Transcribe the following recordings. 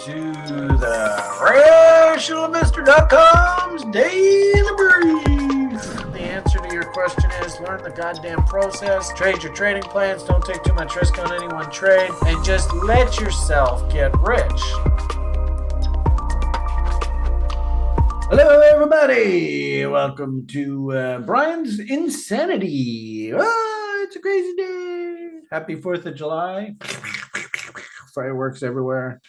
to the RationalMister.com's Daily Brief. The answer to your question is learn the goddamn process, trade your trading plans, don't take too much risk on any one trade, and just let yourself get rich. Hello, everybody. Welcome to Brian's Insanity. Oh, it's a crazy day. Happy 4th of July. Fireworks everywhere.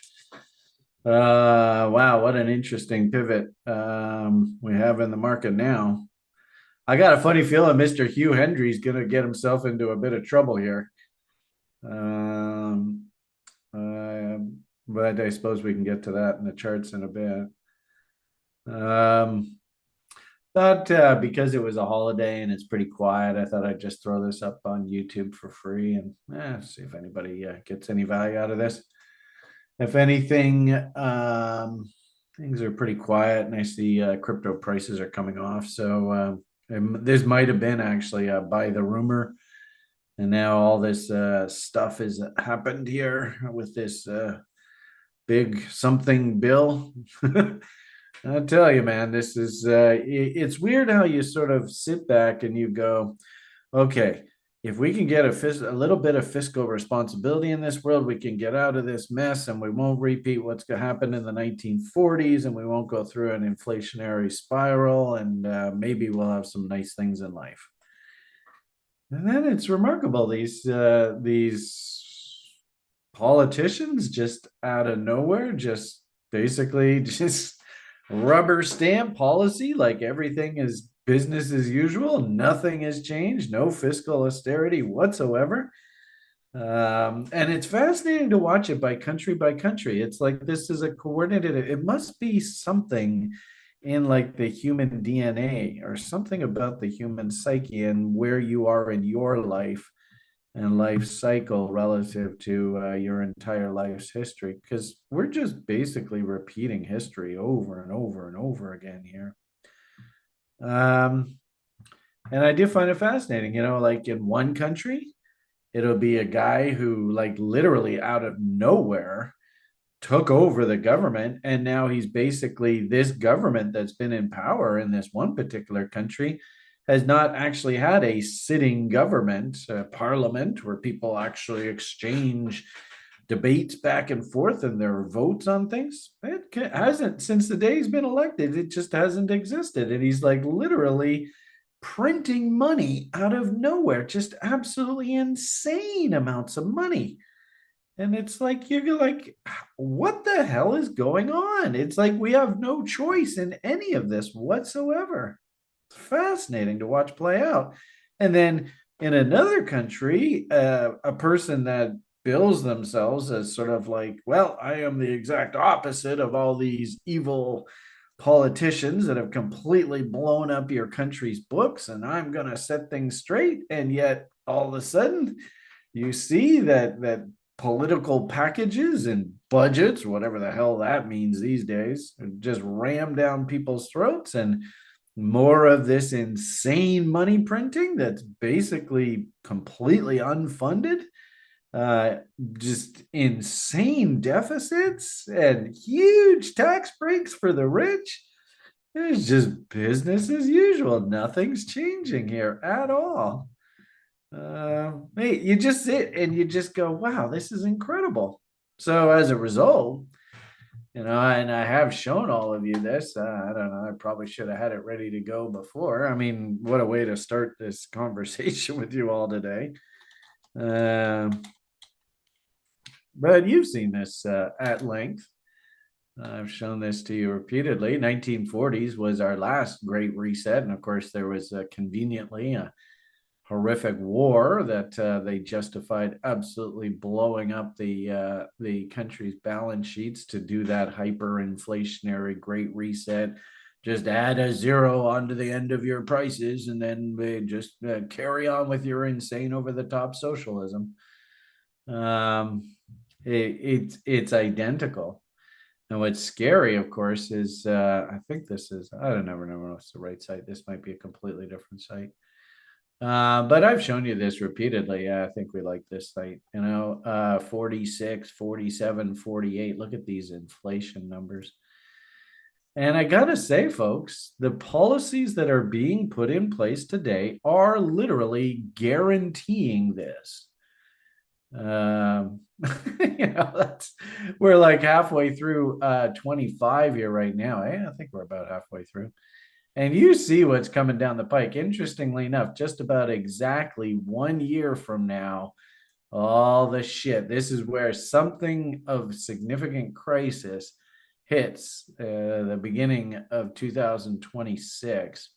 Wow, what an interesting pivot we have in the market now. I got a funny feeling Mr. Hugh Hendry's going to get himself into a bit of trouble here. But I suppose we can get to that in the charts in a bit. But because it was a holiday and it's pretty quiet, I thought I'd just throw this up on YouTube for free and see if anybody gets any value out of this. If anything, things are pretty quiet, and I see crypto prices are coming off. So this might have been actually by the rumor, and now all this stuff has happened here with this big something bill. I tell you, man, this is it's weird how you sort of sit back and you go, okay, if we can get a little bit of fiscal responsibility in this world, we can get out of this mess and we won't repeat what's happened in the 1940s, and we won't go through an inflationary spiral, and maybe we'll have some nice things in life. And then it's remarkable, these politicians just out of nowhere, just basically just rubber stamp policy, like everything is business as usual, nothing has changed, no fiscal austerity whatsoever. And it's fascinating to watch it by country. It's like this is a coordinated, it must be something in like the human DNA or something about the human psyche and where you are in your life and life cycle relative to your entire life's history, because we're just basically repeating history over and over and over again here. And I do find it fascinating, like in one country, it'll be a guy who like literally out of nowhere took over the government, and now he's basically this government that's been in power in this one particular country has not actually had a sitting government, parliament, where people actually exchange debates back and forth and their votes on things. It hasn't, since the day he's been elected, it just hasn't existed. And he's like literally printing money out of nowhere, just absolutely insane amounts of money. And it's like, you're like, what the hell is going on? It's like we have no choice in any of this whatsoever. Fascinating to watch play out. And then in another country, a person that bills themselves as sort of like, well, I am the exact opposite of all these evil politicians that have completely blown up your country's books, and I'm going to set things straight. And yet all of a sudden you see that political packages and budgets, whatever the hell that means these days, just ram down people's throats, and more of this insane money printing that's basically completely unfunded, just insane deficits and huge tax breaks for the rich. It's just business as usual. Nothing's changing here at all. Hey, you just sit and you just go, wow, this is incredible. So as a result, and I have shown all of you this. I don't know. I probably should have had it ready to go before. I mean, what a way to start this conversation with you all today. But you've seen this at length. I've shown this to you repeatedly. 1940s was our last great reset. And of course, there was conveniently a horrific war that they justified absolutely blowing up the country's balance sheets to do that hyperinflationary great reset. Just add a zero onto the end of your prices, and then they just carry on with your insane over-the-top socialism. It's identical. And what's scary, of course, is I think this is, I don't ever know what's the right site. This might be a completely different site. But I've shown you this repeatedly. Yeah, I think we like this site, 46, 47, 48. Look at these inflation numbers. And I gotta say, folks, the policies that are being put in place today are literally guaranteeing this. Um, that's we're like halfway through 25 here right now. I think we're about halfway through. And you see what's coming down the pike. Interestingly enough, just about exactly 1 year from now, all the shit. This is where something of significant crisis hits the beginning of 2026.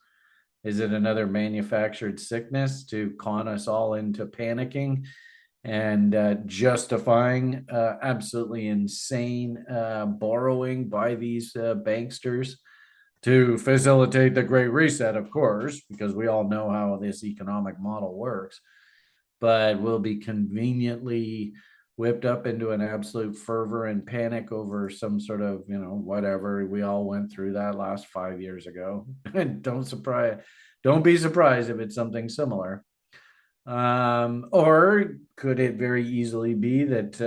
Is it another manufactured sickness to con us all into panicking and justifying absolutely insane borrowing by these banksters to facilitate the Great Reset, of course, because we all know how this economic model works, but will be conveniently whipped up into an absolute fervor and panic over some sort of, whatever. We all went through that last 5 years ago. And don't be surprised if it's something similar. Or could it very easily be that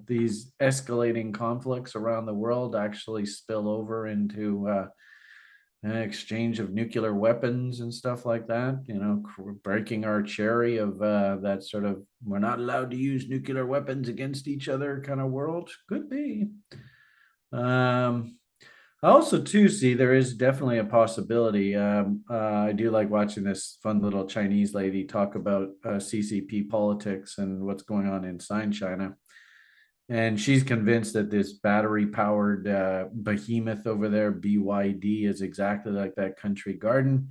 these escalating conflicts around the world actually spill over into exchange of nuclear weapons and stuff like that, breaking our cherry of that sort of we're not allowed to use nuclear weapons against each other kind of world? Could be. I also too see there is definitely a possibility. I do like watching this fun little Chinese lady talk about CCP politics and what's going on inside China. And she's convinced that this battery powered behemoth over there, BYD, is exactly like that country garden.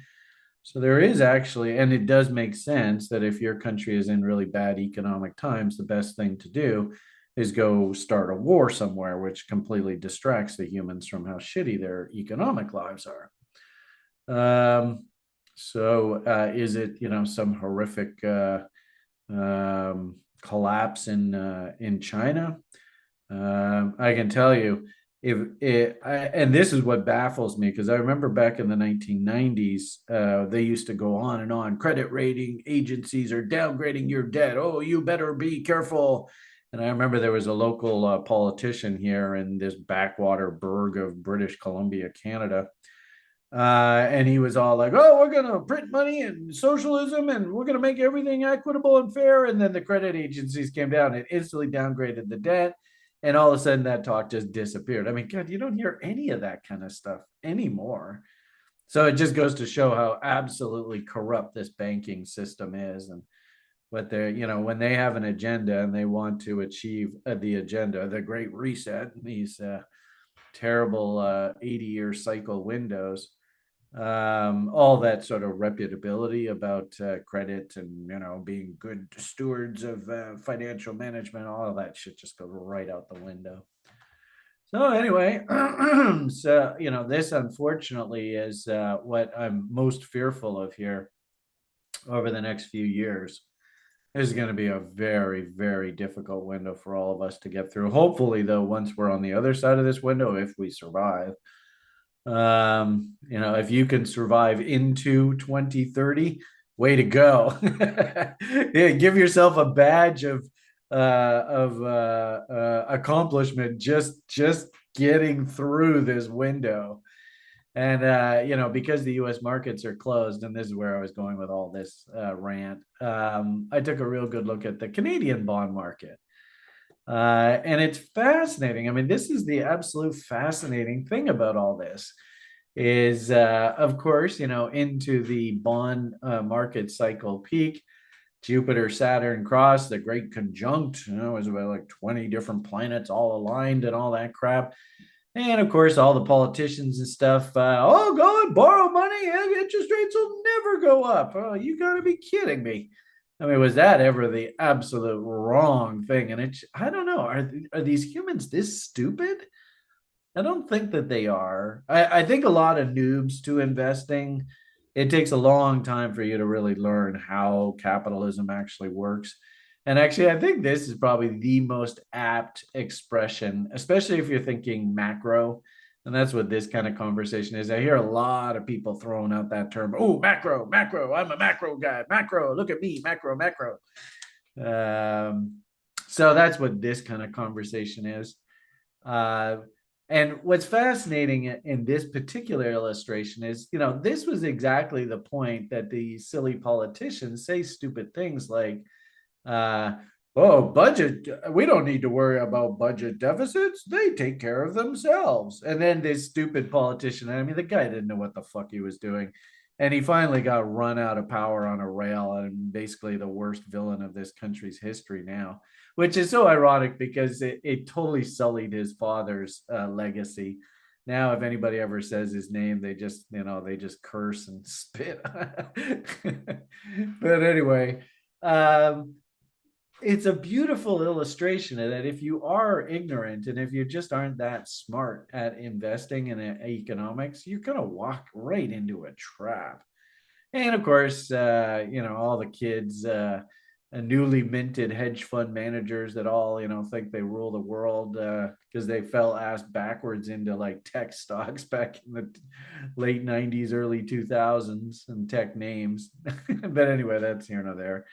So there is actually, and it does make sense that if your country is in really bad economic times, the best thing to do is go start a war somewhere, which completely distracts the humans from how shitty their economic lives are. Is it, some horrific collapse in China? I can tell you, and this is what baffles me, because I remember back in the 1990s, they used to go on and on. Credit rating agencies are downgrading your debt. Oh, you better be careful. And I remember there was a local politician here in this backwater burg of British Columbia, Canada. And he was all like, "Oh, we're going to print money and socialism, and we're going to make everything equitable and fair." And then the credit agencies came down and instantly downgraded the debt. And all of a sudden, that talk just disappeared. I mean, God, you don't hear any of that kind of stuff anymore. So it just goes to show how absolutely corrupt this banking system is, and what they're, when they have an agenda and they want to achieve the agenda, the Great Reset, these terrible 80-year cycle windows, all that sort of reputability about credit and being good stewards of financial management, all of that shit just goes right out the window. So anyway, so this unfortunately is what I'm most fearful of here over the next few years. This is going to be a very, very difficult window for all of us to get through. Hopefully, though, once we're on the other side of this window, if we survive, if you can survive into 2030, way to go. Yeah, give yourself a badge of accomplishment, just getting through this window. And because the US markets are closed, and this is where I was going with all this rant, I took a real good look at the Canadian bond market. And it's fascinating. I mean, this is the absolute fascinating thing about all this is, of course, into the bond market cycle peak, Jupiter, Saturn cross, the great conjunct, is about like 20 different planets all aligned and all that crap. And of course, all the politicians and stuff, oh, go and borrow money, and interest rates will never go up. Oh, you got to be kidding me. I mean, was that ever the absolute wrong thing? And I don't know, are these humans this stupid? I don't think that they are. I think a lot of noobs to investing, it takes a long time for you to really learn how capitalism actually works. And actually, I think this is probably the most apt expression, especially if you're thinking macro, And that's what this kind of conversation is. I hear a lot of people throwing out that term. Oh, macro, macro. I'm a macro guy. Macro. Look at me. Macro, macro. So that's what this kind of conversation is. Uh, and what's fascinating in this particular illustration is, this was exactly the point that the silly politicians say stupid things like, uh, oh, budget, we don't need to worry about budget deficits. They take care of themselves. And then this stupid politician, I mean, the guy didn't know what the fuck he was doing. And he finally got run out of power on a rail and basically the worst villain of this country's history now, which is so ironic because it totally sullied his father's legacy. Now, if anybody ever says his name, they just curse and spit. But anyway, um, it's a beautiful illustration of that if you are ignorant and if you just aren't that smart at investing in economics, you're going to walk right into a trap. And of course, all the kids, newly minted hedge fund managers that all, think they rule the world because they fell ass backwards into like tech stocks back in the late 90s, early 2000s and tech names. But anyway, that's here nor there.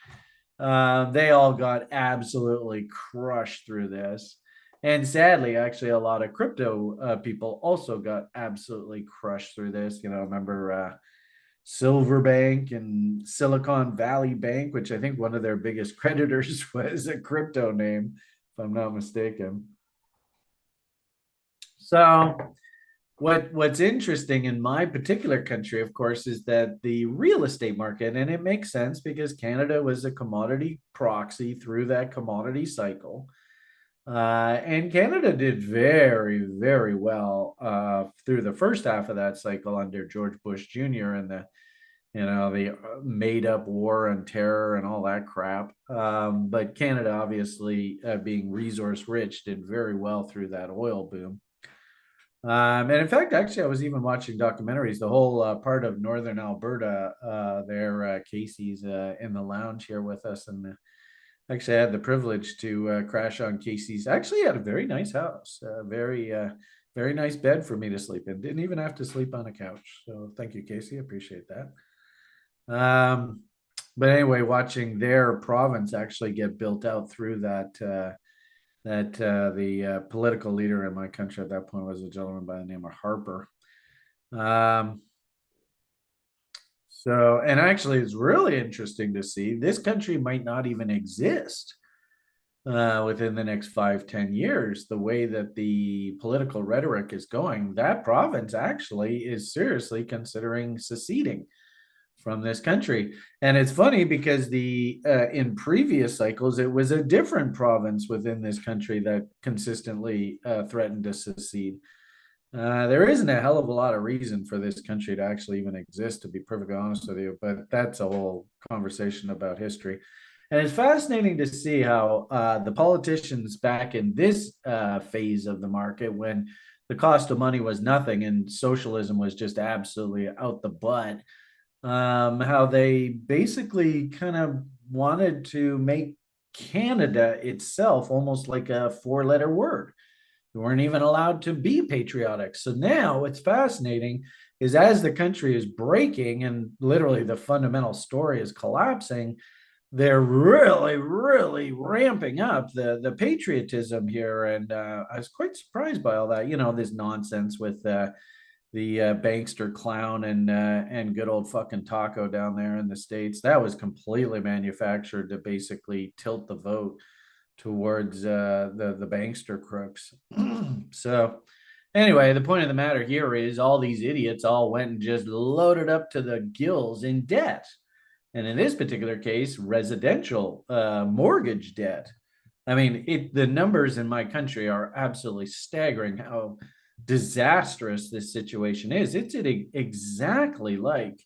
They all got absolutely crushed through this. And sadly, actually, a lot of crypto people also got absolutely crushed through this. Remember Silver Bank and Silicon Valley Bank, which I think one of their biggest creditors was a crypto name, if I'm not mistaken. So what's interesting in my particular country, of course, is that the real estate market, and it makes sense because Canada was a commodity proxy through that commodity cycle. And Canada did very, very well through the first half of that cycle under George Bush Jr. and the made up war on terror and all that crap. But Canada, obviously, being resource rich, did very well through that oil boom. And in fact, actually, I was even watching documentaries. The whole part of northern Alberta, Casey's in the lounge here with us, and actually, I had the privilege to crash on Casey's. Actually, had a very nice house, very nice bed for me to sleep in. Didn't even have to sleep on a couch. So thank you, Casey. Appreciate that. But anyway, watching their province actually get built out through the political leader in my country at that point was a gentleman by the name of Harper. And actually, it's really interesting to see this country might not even exist within the next 5-10 years. The way that the political rhetoric is going, that province actually is seriously considering seceding from this country. And it's funny because in previous cycles, it was a different province within this country that consistently threatened to secede. There isn't a hell of a lot of reason for this country to actually even exist, to be perfectly honest with you, but that's a whole conversation about history. And it's fascinating to see how the politicians back in this phase of the market, when the cost of money was nothing and socialism was just absolutely out the butt, how they basically kind of wanted to make Canada itself almost like a four-letter word. We weren't even allowed to be patriotic. So now what's fascinating is as the country is breaking and literally the fundamental story is collapsing, they're really, really ramping up the patriotism here. And I was quite surprised by all that, this nonsense with the bankster clown and good old fucking Taco down there in the States. That was completely manufactured to basically tilt the vote towards the bankster crooks. So anyway, the point of the matter here is all these idiots all went and just loaded up to the gills in debt. And in this particular case, residential mortgage debt. I mean, the numbers in my country are absolutely staggering how disastrous this situation is. It's exactly like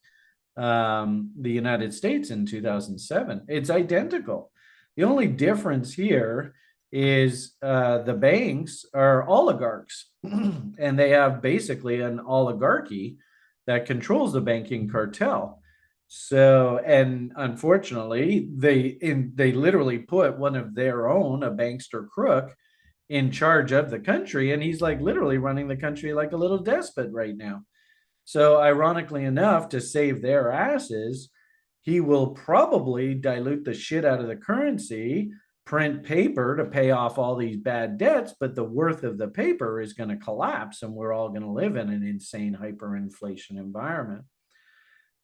the United States in 2007. It's identical. The only difference here is the banks are oligarchs, and they have basically an oligarchy that controls the banking cartel. So, and unfortunately, they literally put one of their own, a bankster crook, in charge of the country, and he's like literally running the country like a little despot right now. So, ironically enough, to save their asses, he will probably dilute the shit out of the currency, print paper to pay off all these bad debts, but the worth of the paper is going to collapse, and we're all going to live in an insane hyperinflation environment.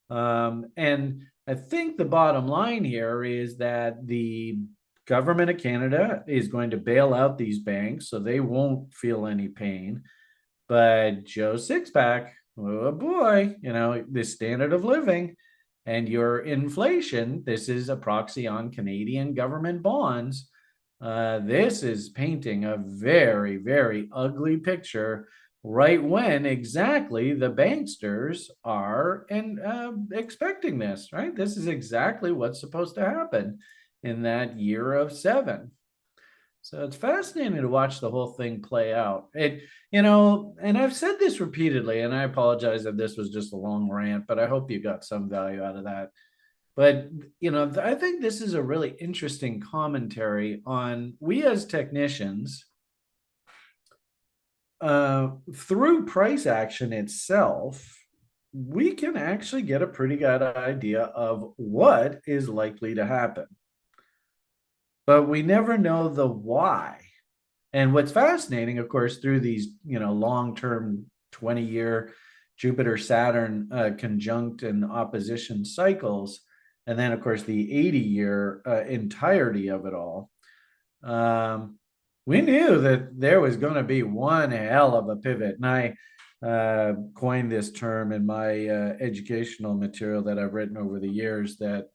And I think the bottom line here is that the government of Canada is going to bail out these banks so they won't feel any pain. But Joe Sixpack, oh boy, the standard of living and your inflation, this is a proxy on Canadian government bonds. This is painting a very, very ugly picture right when exactly the banksters are expecting this, right? This is exactly what's supposed to happen in that year of 7. So it's fascinating to watch the whole thing play out. And I've said this repeatedly, and I apologize if this was just a long rant, but I hope you got some value out of that. But, I think this is a really interesting commentary on we as technicians, through price action itself, we can actually get a pretty good idea of what is likely to happen. But we never know the why. And what's fascinating, of course, through these, long-term 20-year Jupiter Saturn conjunct and opposition cycles, and then of course the 80-year entirety of it all, we knew that there was going to be one hell of a pivot. And I coined this term in my educational material that I've written over the years, that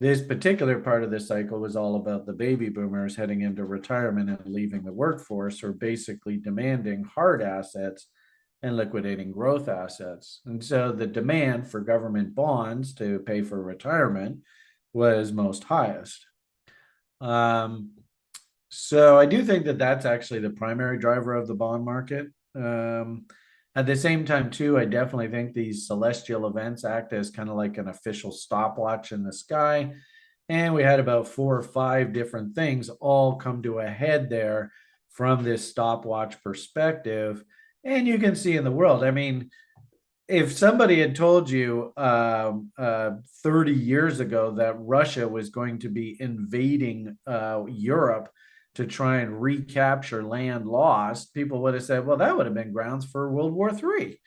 this particular part of the cycle was all about the baby boomers heading into retirement and leaving the workforce, or basically demanding hard assets and liquidating growth assets. And so the demand for government bonds to pay for retirement was most highest. So I do think that that's actually the primary driver of the bond market. At the same time, too, I definitely think these celestial events act as kind of like an official stopwatch in the sky. And we had about 4 or 5 different things all come to a head there from this stopwatch perspective. And you can see in the world, I mean, if somebody had told you 30 years ago that Russia was going to be invading Europe to try and recapture land lost, people would have said, well, that would have been grounds for World War III.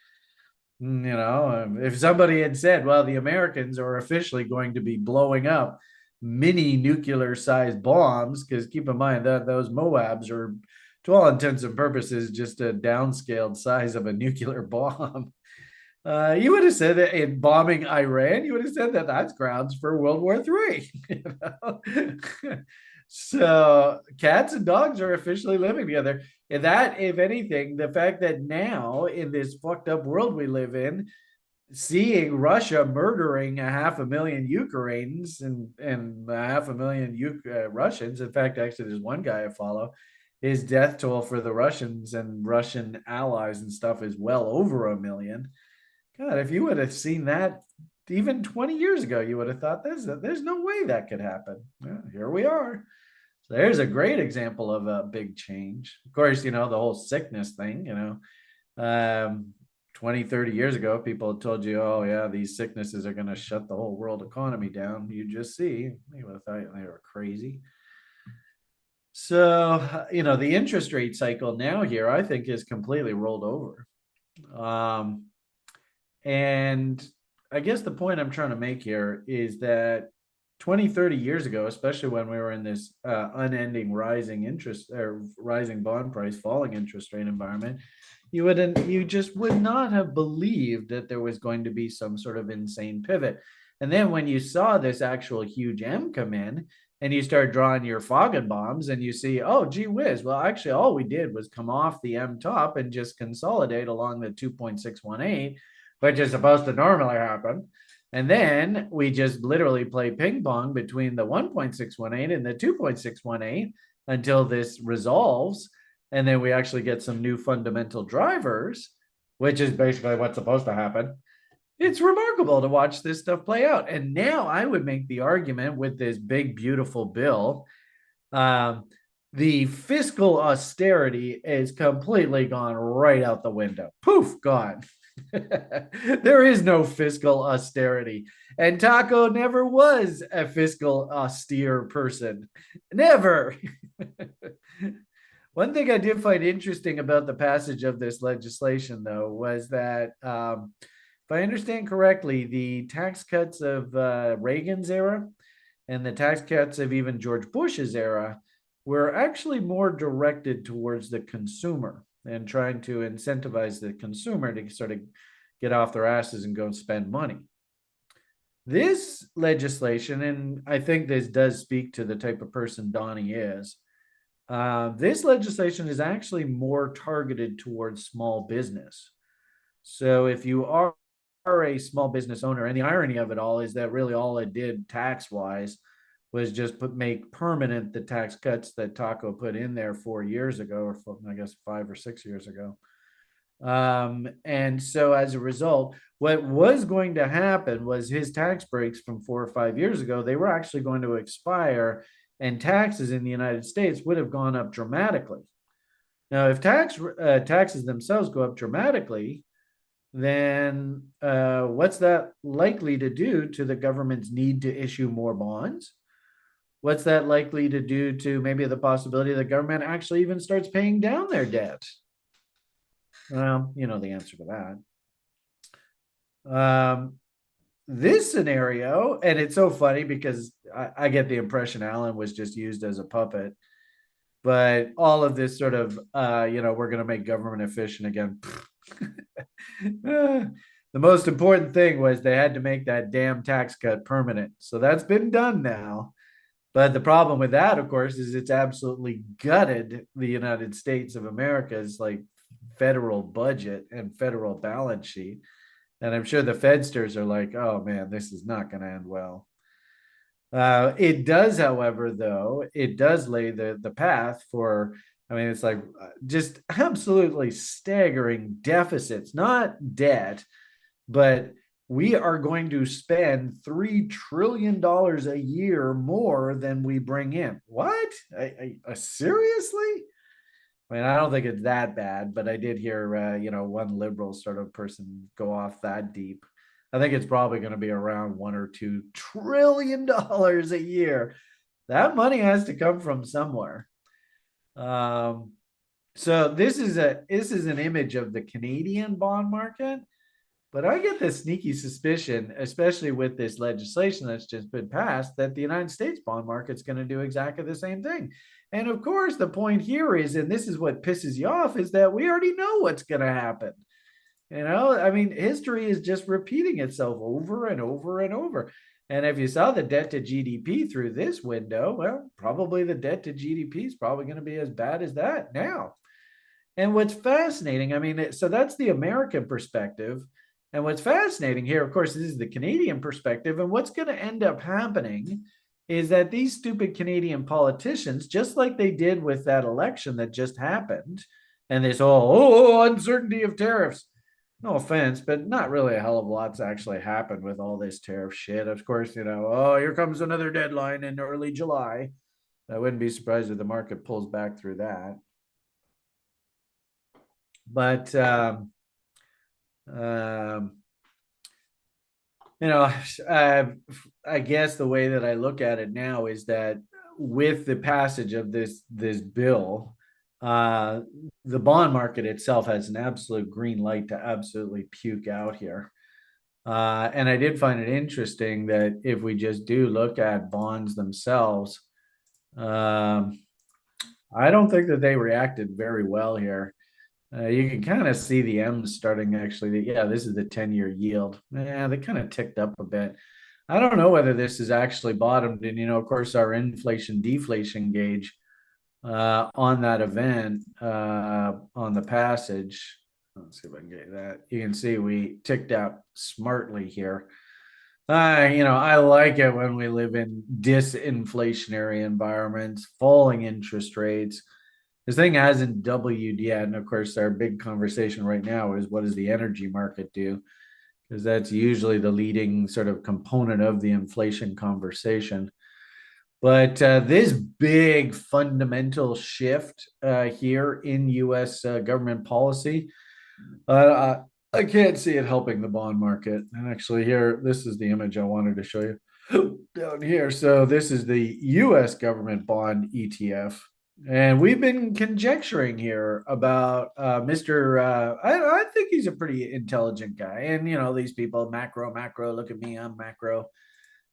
If somebody had said, well, the Americans are officially going to be blowing up mini nuclear sized bombs, because keep in mind that those Moabs are, to all intents and purposes, just a downscaled size of a nuclear bomb. You would have said that in bombing Iran, you would have said that that's grounds for World War III. So cats and dogs are officially living together. And that, if anything, the fact that now in this fucked up world we live in, seeing Russia murdering 500,000 Ukrainians and 500,000 Russians. In fact, actually, there's one guy I follow. His death toll for the Russians and Russian allies and stuff is well over 1 million. God, if you would have seen that even 20 years ago, you would have thought there's no way that could happen. Yeah, here we are. So there's a great example of a big change. Of course, the whole sickness thing, 20, 30 years ago, people had told you, oh, yeah, these sicknesses are going to shut the whole world economy down. You just see, you would have thought they were crazy. So, the interest rate cycle now here, I think, is completely rolled over. And I guess the point I'm trying to make here is that 20, 30 years ago, especially when we were in this unending rising interest or rising bond price, falling interest rate environment, you just would not have believed that there was going to be some sort of insane pivot. And then when you saw this actual huge M come in and you start drawing your Bombs and you see, oh, gee whiz, well, actually, all we did was come off the M top and just consolidate along the 2.618, which is supposed to normally happen. And then we just literally play ping pong between the 1.618 and the 2.618 until this resolves. And then we actually get some new fundamental drivers, which is basically what's supposed to happen. It's remarkable to watch this stuff play out. And now I would make the argument with this big, beautiful bill the fiscal austerity is completely gone right out the window. Poof, gone. There is no fiscal austerity. And Taco never was a fiscal austere person. Never. One thing I did find interesting about the passage of this legislation, though, was that if I understand correctly, the tax cuts of Reagan's era and the tax cuts of even George Bush's era were actually more directed towards the consumer and trying to incentivize the consumer to sort of get off their asses and go spend money. This legislation, and I think this does speak to the type of person Donnie is, this legislation is actually more targeted towards small business. So if you are a small business owner, and the irony of it all is that really all it did tax wise was just make permanent the tax cuts that Taco put in there 4 years ago, or I guess 5 or 6 years ago. And so as a result, what was going to happen was his tax breaks from 4 or 5 years ago, they were actually going to expire, and taxes in the United States would have gone up dramatically. Now, if taxes themselves go up dramatically, then what's that likely to do to the government's need to issue more bonds? What's that likely to do to maybe the possibility the government actually even starts paying down their debt? Well, you know the answer to that. This scenario, and it's so funny because I get the impression Alan was just used as a puppet, but all of this sort of, we're going to make government efficient again. The most important thing was they had to make that damn tax cut permanent. So that's been done now. But the problem with that, of course, is it's absolutely gutted the United States of America's like federal budget and federal balance sheet. And I'm sure the Fedsters are like, oh man, this is not going to end well. It does, however, though, it does lay the path for, I mean, it's like just absolutely staggering deficits, not debt, but we are going to spend $3 trillion a year more than we bring in. What? Seriously? I mean, I don't think it's that bad, but I did hear, one liberal sort of person go off that deep. I think it's probably going to be around $1 or $2 trillion a year. That money has to come from somewhere. So this is an image of the Canadian bond market, but I get this sneaky suspicion, especially with this legislation that's just been passed, that the United States bond market's going to do exactly the same thing. And of course, the point here is, and this is what pisses you off, is that we already know what's going to happen. I mean, history is just repeating itself over and over and over. And if you saw the debt to GDP through this window, well, probably the debt to GDP is probably going to be as bad as that now. And what's fascinating, I mean, so that's the American perspective. And what's fascinating here, of course, this is the Canadian perspective. And what's going to end up happening is that these stupid Canadian politicians, just like they did with that election that just happened, and this uncertainty of tariffs. No offense, but not really a hell of a lot's actually happened with all this tariff shit. Of course, here comes another deadline in early July. I wouldn't be surprised if the market pulls back through that. But I guess the way that I look at it now is that with the passage of this bill, the bond market itself has an absolute green light to absolutely puke out here. And I did find it interesting that if we just do look at bonds themselves, I don't think that they reacted very well here. You can kind of see the M's starting actually. This is the 10-year yield. Yeah, they kind of ticked up a bit. I don't know whether this is actually bottomed. And, of course, our inflation deflation gauge on that event on the passage. Let's see if I can get that. You can see we ticked up smartly here. I like it when we live in disinflationary environments, falling interest rates. This thing hasn't W'd yet. And of course, our big conversation right now is what does the energy market do? Because that's usually the leading sort of component of the inflation conversation. But this big fundamental shift here in U.S. Government policy, I can't see it helping the bond market. And actually, here, this is the image I wanted to show you down here. So this is the U.S. government bond ETF. And we've been conjecturing here about Mr. I think he's a pretty intelligent guy. And, you know, these people, macro, look at me, I'm macro.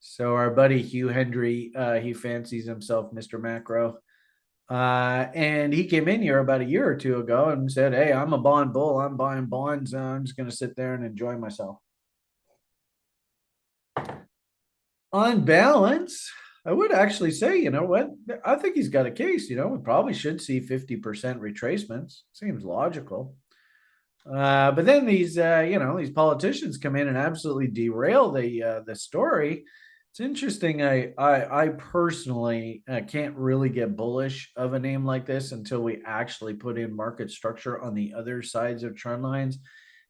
So our buddy Hugh Hendry, he fancies himself Mr. Macro. And he came in here about a year or two ago and said, "Hey, I'm a bond bull. I'm buying bonds. I'm just going to sit there and enjoy myself." On balance, I would actually say, you know what? I think he's got a case. You know, we probably should see 50% retracements. Seems logical. But then these, you know, these politicians come in and absolutely derail the story. It's interesting. I personally can't really get bullish of a name like this until we actually put in market structure on the other sides of trend lines,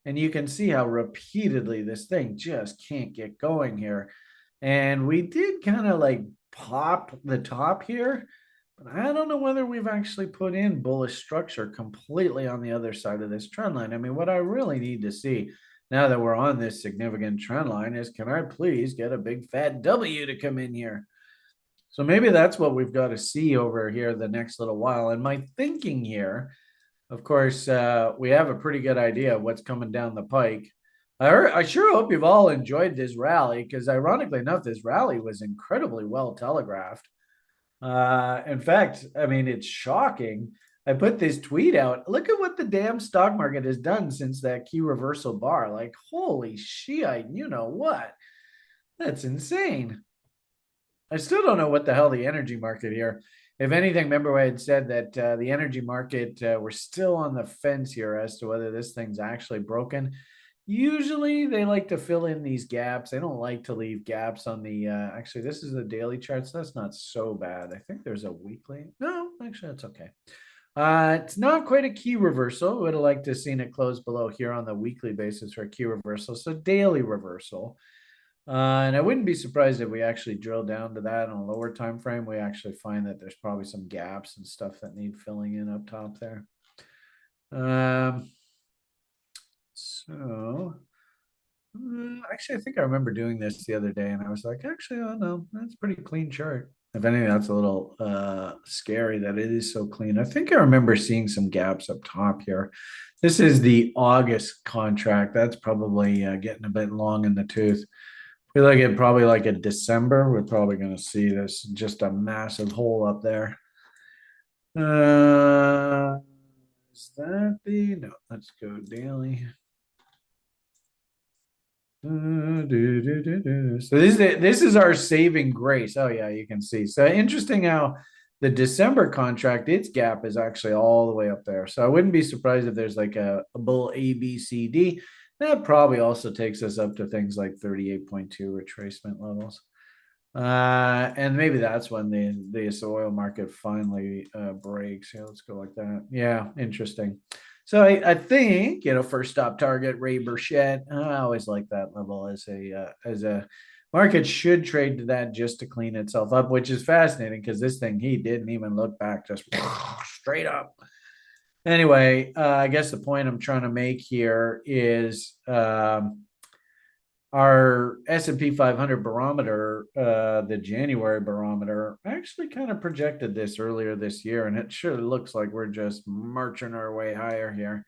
and you can see how repeatedly this thing just can't get going here. And we did kind of like pop the top here, but I don't know whether we've actually put in bullish structure completely on the other side of this trend line. I mean, what I really need to see now that we're on this significant trend line is, can I please get a big fat W to come in here? So maybe that's what we've got to see over here the next little while. And my thinking here, of course, we have a pretty good idea of what's coming down the pike. I sure hope you've all enjoyed this rally, because ironically enough, this rally was incredibly well telegraphed. In fact, I mean, it's shocking. I put this tweet out. Look at what the damn stock market has done since that key reversal bar. Like, holy shit, you know what? That's insane. I still don't know what the hell the energy market here. If anything, remember I had said that the energy market, we're still on the fence here as to whether this thing's actually broken. Usually they like to fill in these gaps. They don't like to leave gaps on the, actually, this is the daily chart, so that's not so bad. I think there's a weekly. No, actually, that's okay. It's not quite a key reversal. Would have liked to have seen it close below here on the weekly basis for a key reversal. So daily reversal. And I wouldn't be surprised if we actually drill down to that on a lower time frame. We actually find that there's probably some gaps and stuff that need filling in up top there. So actually, I think I remember doing this the other day, and I was like, actually, oh no, that's a pretty clean chart. If anything, that's a little scary that it is so clean. I think I remember seeing some gaps up top here. This is the August contract. That's probably getting a bit long in the tooth. I feel like it probably like a December, we're probably going to see this just a massive hole up there. Is that the, no, let's go daily. So this is our saving grace. Oh yeah, you can see. So interesting how the December contract, its gap is actually all the way up there. So I wouldn't be surprised if there's like a bull A, B, C, D. That probably also takes us up to things like 38.2 retracement levels. And maybe that's when the oil market finally breaks. Yeah, let's go like that. Yeah, interesting. So I think, you know, first stop target Ray Burchett. I always like that level as a market should trade to that just to clean itself up, which is fascinating because this thing, he didn't even look back, just straight up. Anyway, I guess the point I'm trying to make here is our S&P 500 barometer, the January barometer, actually kind of projected this earlier this year, and it sure looks like we're just marching our way higher here.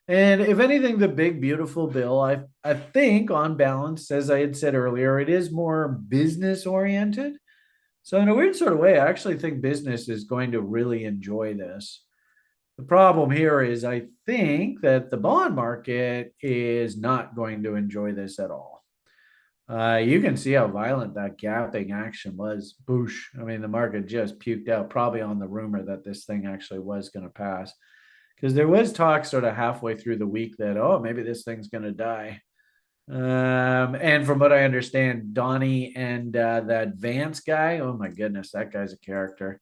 And if anything, the big beautiful bill, I think on balance, as I had said earlier, it is more business oriented. So in a weird sort of way, I actually think business is going to really enjoy this. The problem here is I think that the bond market is not going to enjoy this at all. You can see how violent that gapping action was. Boosh. I mean, the market just puked out, probably on the rumor that this thing actually was going to pass. Because there was talk sort of halfway through the week that, oh, maybe this thing's going to die. And from what I understand, Donnie and that Vance guy, oh my goodness, that guy's a character.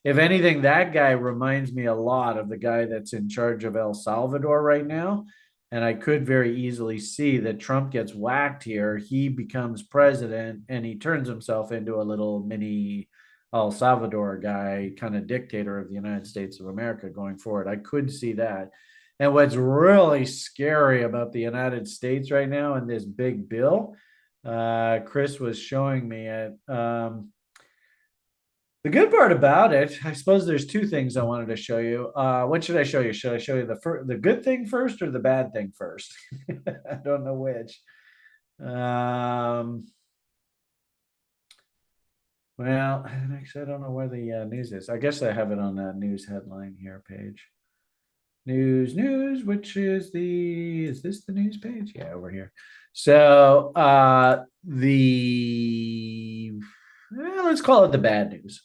If anything, that guy reminds me a lot of the guy that's in charge of El Salvador right now. And I could very easily see that Trump gets whacked here. He becomes president and he turns himself into a little mini El Salvador guy, kind of dictator of the United States of America going forward. I could see that. And what's really scary about the United States right now and this big bill, Chris was showing me it. The good part about it, I suppose there's two things I wanted to show you. What should I show you? Should I show you the good thing first or the bad thing first? I don't know which. Well, actually, I don't know where the news is. I guess I have it on that news headline here page. News, which is this the news page? Yeah, over here. So let's call it the bad news.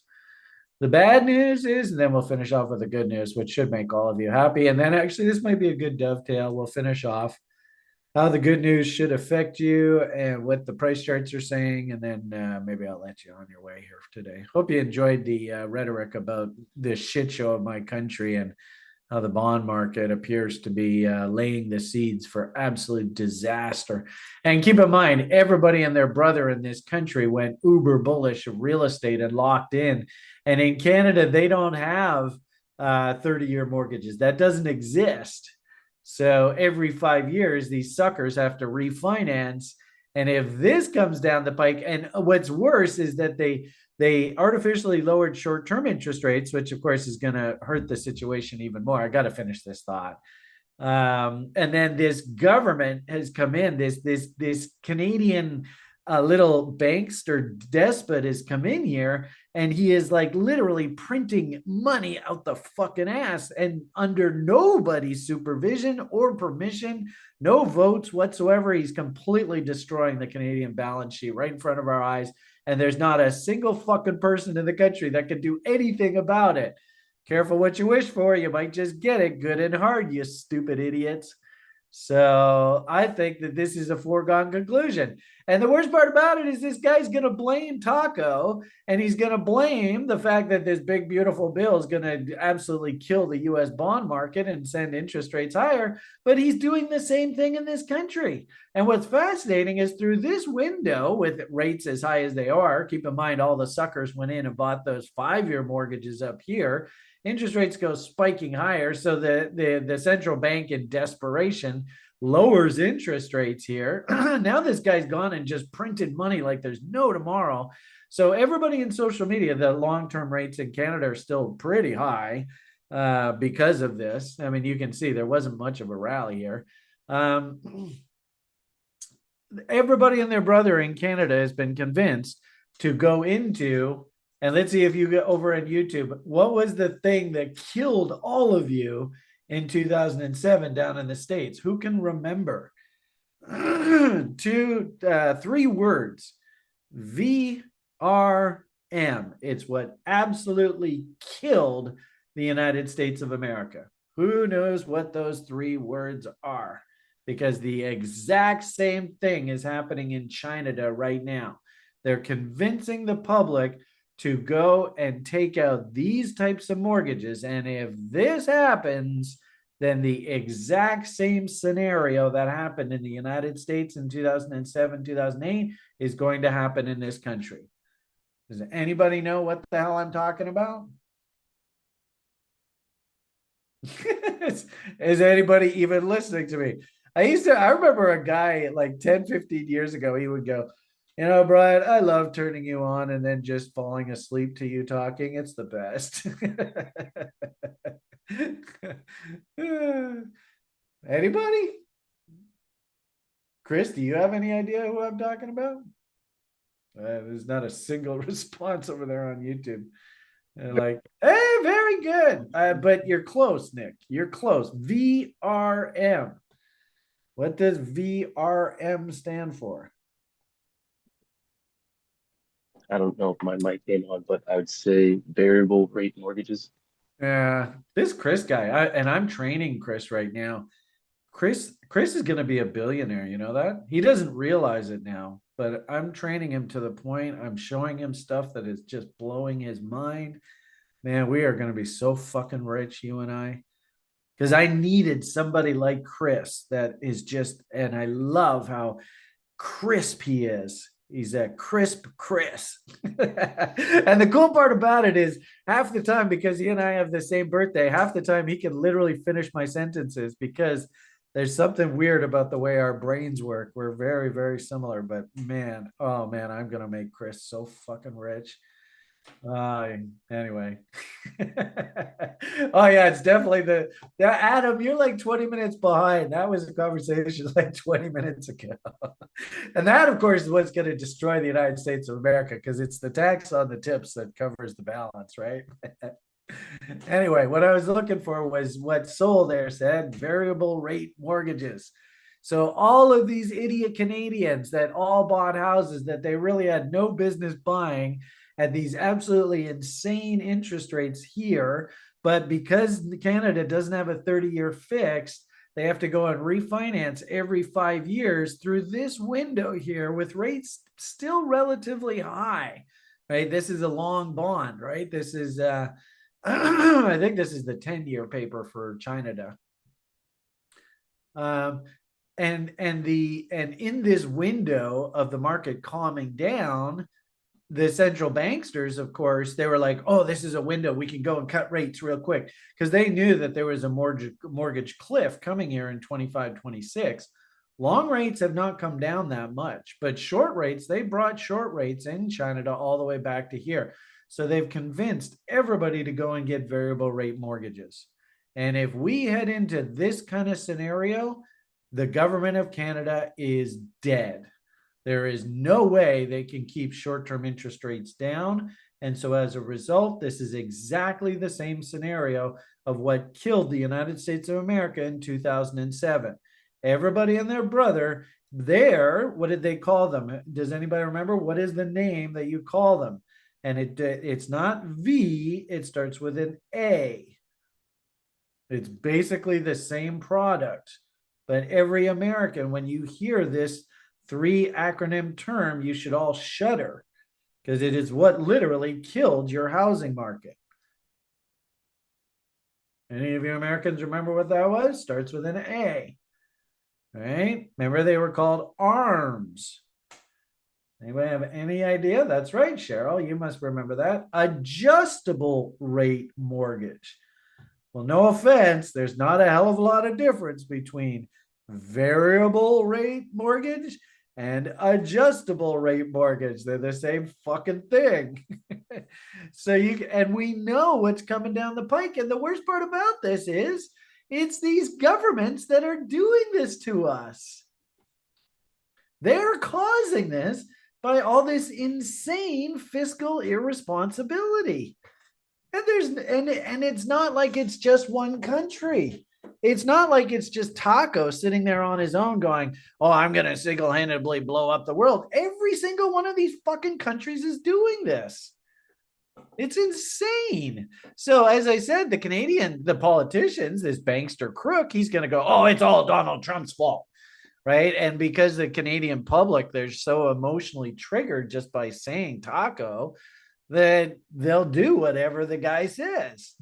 The bad news is, and then we'll finish off with the good news, which should make all of you happy. And then actually, this might be a good dovetail. We'll finish off how the good news should affect you and what the price charts are saying. And then maybe I'll let you on your way here today. Hope you enjoyed the rhetoric about this shit show of my country and how the bond market appears to be laying the seeds for absolute disaster. And keep in mind, everybody and their brother in this country went uber bullish of real estate and locked in. And in Canada, they don't have 30-year mortgages. That doesn't exist. So every 5 years, these suckers have to refinance. And if this comes down the pike, and what's worse is that they artificially lowered short-term interest rates, which of course is going to hurt the situation even more. I got to finish this thought. And then this government has come in. This Canadian little bankster despot has come in here, and he is like literally printing money out the fucking ass, and under nobody's supervision or permission, no votes whatsoever. He's completely destroying the Canadian balance sheet right in front of our eyes. And there's not a single fucking person in the country that can do anything about it. Careful what you wish for. You might just get it good and hard, you stupid idiots. So I think that this is a foregone conclusion. And the worst part about it is this guy's going to blame Taco, and he's going to blame the fact that this big, beautiful bill is going to absolutely kill the US bond market and send interest rates higher. But he's doing the same thing in this country. And what's fascinating is through this window, with rates as high as they are, keep in mind all the suckers went in and bought those 5-year mortgages up here. Interest rates go spiking higher. So the central bank, in desperation, lowers interest rates here. Now this guy's gone and just printed money like there's no tomorrow. So everybody in social media, the long-term rates in Canada are still pretty high because of this. I mean, you can see there wasn't much of a rally here. Everybody and their brother in Canada has been convinced to go into, and let's see if you get over on YouTube, what was the thing that killed all of you in 2007 down in the States? Who can remember? 3 words. VRM. It's what absolutely killed the United States of America. Who knows what those 3 words are? Because the exact same thing is happening in China right now. They're convincing the public to go and take out these types of mortgages. And if this happens, then the exact same scenario that happened in the United States in 2007, 2008 is going to happen in this country. Does anybody know what the hell I'm talking about? Is anybody even listening to me? I remember a guy like 10, 15 years ago, he would go, Brian, I love turning you on and then just falling asleep to you talking. It's the best. Anybody? Chris, do you have any idea who I'm talking about? There's not a single response over there on YouTube. Like, hey, very good. But you're close, Nick. You're close. VRM. What does VRM stand for? I don't know if my mic came on, but I would say variable rate mortgages. Yeah, this Chris guy, and I'm training Chris right now. Chris is going to be a billionaire. You know that? He doesn't realize it now, but I'm training him to the point. I'm showing him stuff that is just blowing his mind. Man, we are going to be so fucking rich, you and I. Because I needed somebody like Chris that is just, and I love how crisp he is. He's a crisp Chris. And the cool part about it is half the time, because he and I have the same birthday, half the time he can literally finish my sentences because there's something weird about the way our brains work. We're very, very similar. But man, oh man, I'm gonna make Chris so fucking rich. Anyway. Oh yeah, it's definitely Adam, you're like 20 minutes behind. That was a conversation like 20 minutes ago. And that, of course, is what's going to destroy the United States of America because it's the tax on the tips that covers the balance, right? Anyway, what I was looking for was what Sol there said, variable rate mortgages. So all of these idiot Canadians that all bought houses that they really had no business buying at these absolutely insane interest rates here, but because Canada doesn't have a 30-year fixed, they have to go and refinance every 5 years through this window here with rates still relatively high, right? This is a long bond, right? This is I think this is the 10-year paper for China. Um, and in this window of the market calming down, the central banksters, of course, they were like, oh, this is a window. We can go and cut rates real quick because they knew that there was a mortgage cliff coming here in 25, 26. Long rates have not come down that much, but short rates, they brought short rates in China all the way back to here. So they've convinced everybody to go and get variable rate mortgages. And if we head into this kind of scenario, the government of Canada is dead. There is no way they can keep short-term interest rates down. And so as a result, this is exactly the same scenario of what killed the United States of America in 2007. Everybody and their brother there, what did they call them? Does anybody remember? What is the name that you call them? And it's not V, it starts with an A. It's basically the same product. But every American, when you hear this three acronym term, you should all shudder because it is what literally killed your housing market. Any of you Americans remember what that was? Starts with an A. Right? Remember they were called ARMs. Anybody have any idea? That's right, Cheryl. You must remember that. Adjustable rate mortgage. Well, no offense, there's not a hell of a lot of difference between variable rate mortgage and adjustable rate mortgage. They're the same fucking thing. So and we know what's coming down the pike. And the worst part about this is it's these governments that are doing this to us. They're causing this by all this insane fiscal irresponsibility. And it's not like it's just one country. It's not like it's just Taco sitting there on his own going, oh, I'm going to single-handedly blow up the world. Every single one of these fucking countries is doing this. It's insane. So as I said, the politicians, this bankster crook, he's going to go, oh, it's all Donald Trump's fault. Right. And because the Canadian public, they're so emotionally triggered just by saying Taco that they'll do whatever the guy says.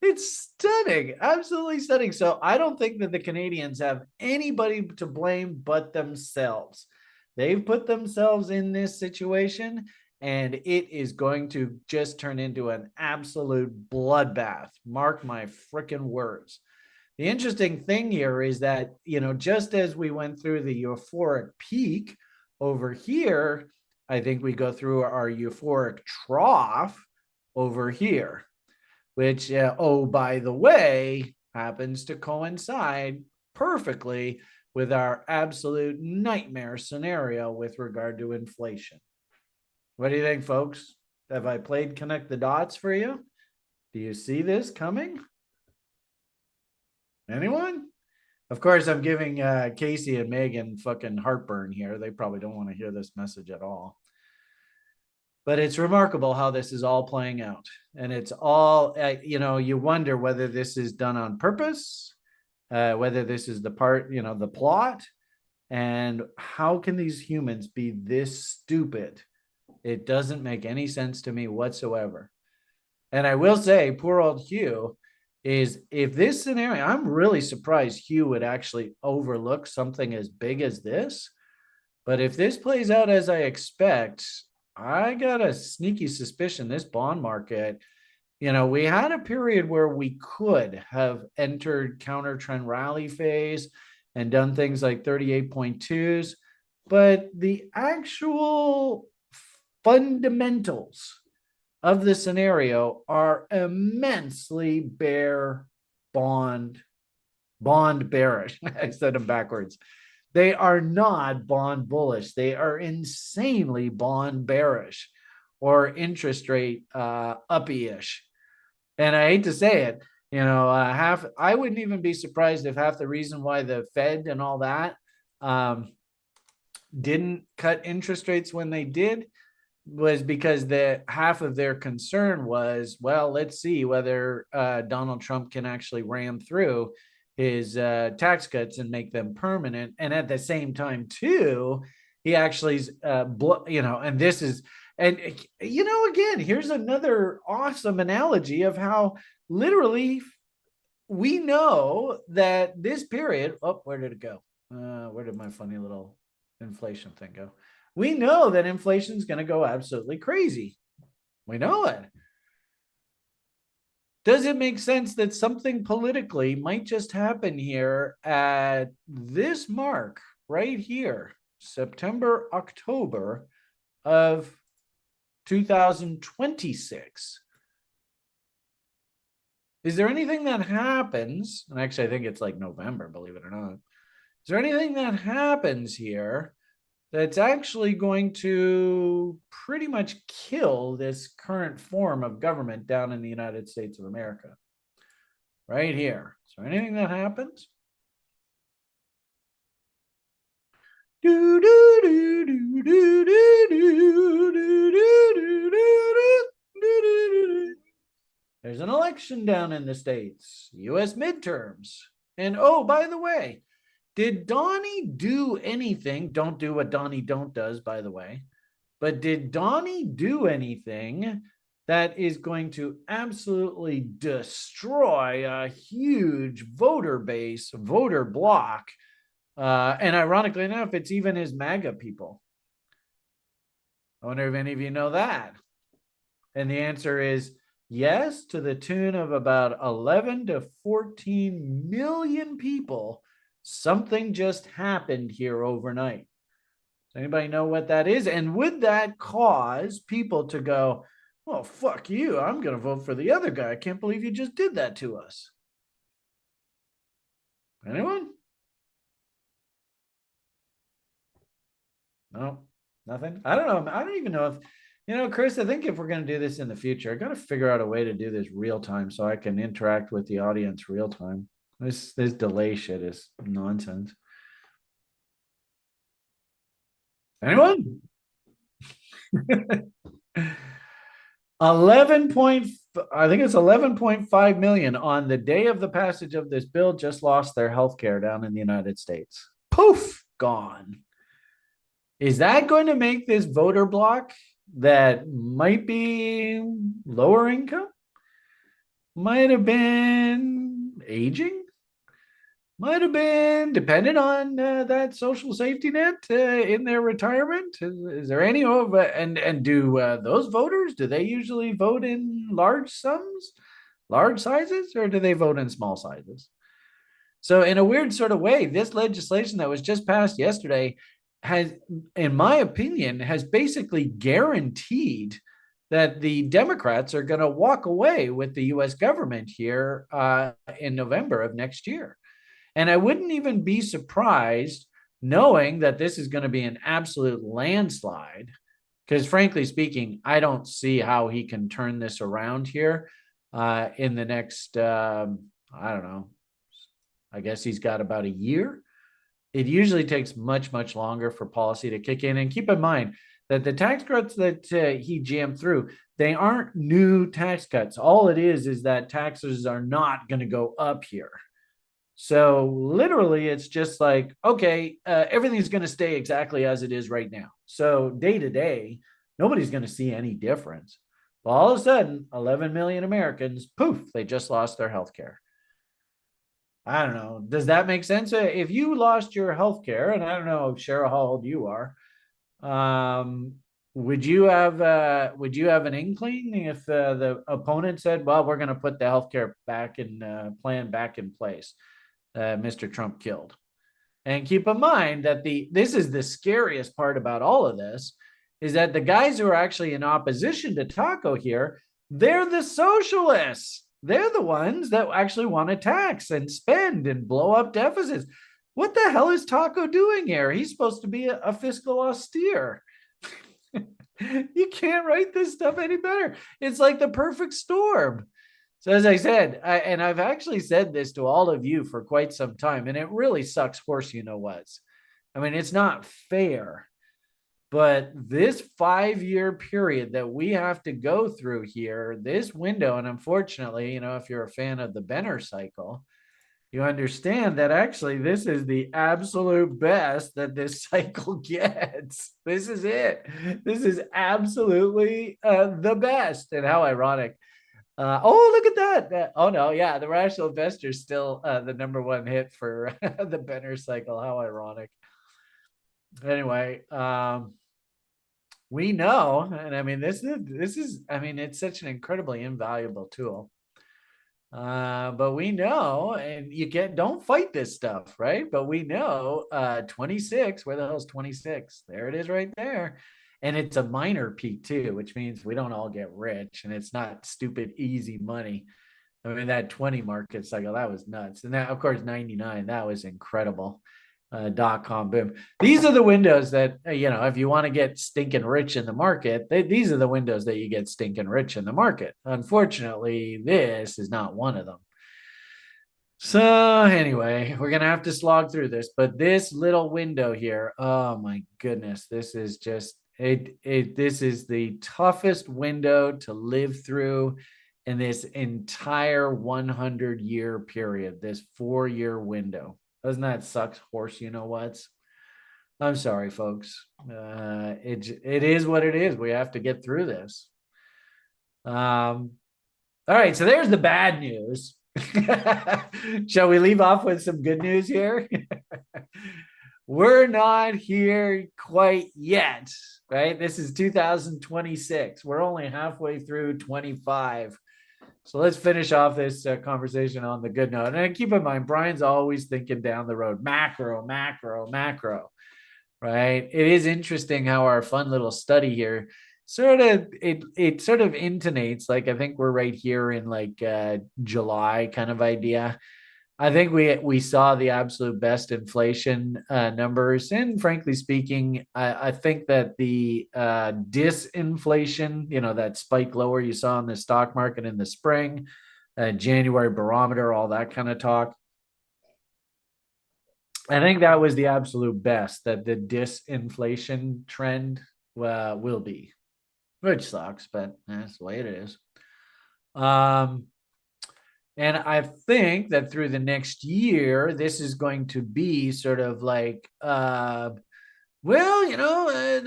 It's stunning, absolutely stunning. So I don't think that the Canadians have anybody to blame but themselves. They've put themselves in this situation, and it is going to just turn into an absolute bloodbath. Mark my freaking words. The interesting thing here is that, just as we went through the euphoric peak over here, I think we go through our euphoric trough over here, which, by the way, happens to coincide perfectly with our absolute nightmare scenario with regard to inflation. What do you think, folks? Have I played connect the dots for you? Do you see this coming? Anyone? Of course, I'm giving Casey and Megan fucking heartburn here. They probably don't want to hear this message at all. But it's remarkable how this is all playing out. And it's all, you wonder whether this is done on purpose, whether this is the plot, and how can these humans be this stupid? It doesn't make any sense to me whatsoever. And I will say, poor old Hugh, if this scenario, I'm really surprised Hugh would actually overlook something as big as this. But if this plays out as I expect, I got a sneaky suspicion this bond market, we had a period where we could have entered counter trend rally phase and done things like 38.2s, but the actual fundamentals of the scenario are immensely bond bearish. I said them backwards. They are not bond bullish. They are insanely bond bearish or interest rate uppy-ish. And I hate to say it, I wouldn't even be surprised if half the reason why the Fed and all that didn't cut interest rates when they did was because the half of their concern was, well, let's see whether Donald Trump can actually ram through his tax cuts and make them permanent. And at the same time, too, he actually, and this is, and again, here's another awesome analogy of how literally we know that this period. Oh, where did it go? Where did my funny little inflation thing go? We know that inflation is going to go absolutely crazy. We know it. Does it make sense that something politically might just happen here at this mark right here, September, October of 2026? Is there anything that happens? And actually, I think it's like November, believe it or not. Is there anything that happens here that's actually going to pretty much kill this current form of government down in the United States of America? Right here. Is there anything that happens? There's an election down in the States, US midterms. And oh, by the way, did Donnie do anything? Don't do what Donnie don't does, by the way. But did Donnie do anything that is going to absolutely destroy a huge voter base, voter block? And ironically enough, it's even his MAGA people. I wonder if any of you know that. And the answer is yes, to the tune of about 11 to 14 million people. Something just happened here overnight. Does anybody know what that is? And would that cause people to go, well, fuck you, I'm going to vote for the other guy. I can't believe you just did that to us. Anyone? No, nothing. I don't know. I don't even know if, Chris, I think if we're going to do this in the future, I got to figure out a way to do this real time so I can interact with the audience real time. This delay shit is nonsense. Anyone? 11 point, I think it's 11.5 million on the day of the passage of this bill just lost their health care down in the United States. Poof, gone. Is that going to make this voter block that might be lower income, might have been aging, might have been dependent on that social safety net in their retirement? Is there any of and do those voters, do they usually vote in large sums, large sizes, or do they vote in small sizes? So in a weird sort of way, this legislation that was just passed yesterday has, in my opinion, has basically guaranteed that the Democrats are going to walk away with the US government here in November of next year. And I wouldn't even be surprised knowing that this is going to be an absolute landslide, because frankly speaking, I don't see how he can turn this around here in the next, I don't know, I guess he's got about a year. It usually takes much, much longer for policy to kick in. And keep in mind that the tax cuts that he jammed through, they aren't new tax cuts. All it is that taxes are not going to go up here. So literally, it's just like, okay, everything's going to stay exactly as it is right now. So day to day, nobody's going to see any difference. But all of a sudden, 11 million Americans, poof, they just lost their health care. I don't know. Does that make sense? If you lost your health care, and I don't know, Cheryl, how old you are, um, would you have an inkling if the opponent said, "Well, we're going to put the healthcare back in plan back in place," Mr. Trump killed? And keep in mind that this is the scariest part about all of this is that the guys who are actually in opposition to Taco here, they're the socialists. They're the ones that actually want to tax and spend and blow up deficits. What the hell is Taco doing here? He's supposed to be a fiscal austere. You can't write this stuff any better. It's like the perfect storm. So as I said, and I've actually said this to all of you for quite some time, and it really sucks horse you know what's. I mean, it's not fair, but this 5 year period that we have to go through here, this window, and unfortunately, if you're a fan of the Benner cycle, you understand that actually this is the absolute best that this cycle gets. This is it. This is absolutely the best. And how ironic. Oh, look at that. Oh, no. Yeah. The Rational Investor is still the number one hit for the Benner cycle. How ironic. Anyway, we know, and I mean, I mean, it's such an incredibly invaluable tool. But we know, and don't fight this stuff, right? But we know 26, where the hell is 26? There it is right there. And it's a minor peak too, which means we don't all get rich and it's not stupid, easy money. I mean, that 20 market cycle, that was nuts. And that, of course, 99, that was incredible. .com boom. These are the windows that, if you want to get stinking rich in the market, these are the windows that you get stinking rich in the market. Unfortunately, this is not one of them. So anyway, we're going to have to slog through this, but this little window here, oh my goodness, this is just, this is the toughest window to live through in this entire 100-year period, this 4-year window. Doesn't that suck horse you know what's? I'm sorry, folks. It is what it is. We have to get through this. All right, so there's the bad news. Shall we leave off with some good news here? We're not here quite yet, right? This is 2026. We're only halfway through 25. So let's finish off this conversation on the good note. And keep in mind, Brian's always thinking down the road, macro, macro, macro, right? It is interesting how our fun little study here it sort of intonates like I think we're right here in like July kind of idea. I think we saw the absolute best inflation numbers, and frankly speaking, I think that the disinflation, that spike lower you saw in the stock market in the spring, January barometer, all that kind of talk. I think that was the absolute best that the disinflation trend will be, which sucks, but that's the way it is. And I think that through the next year, this is going to be sort of like, the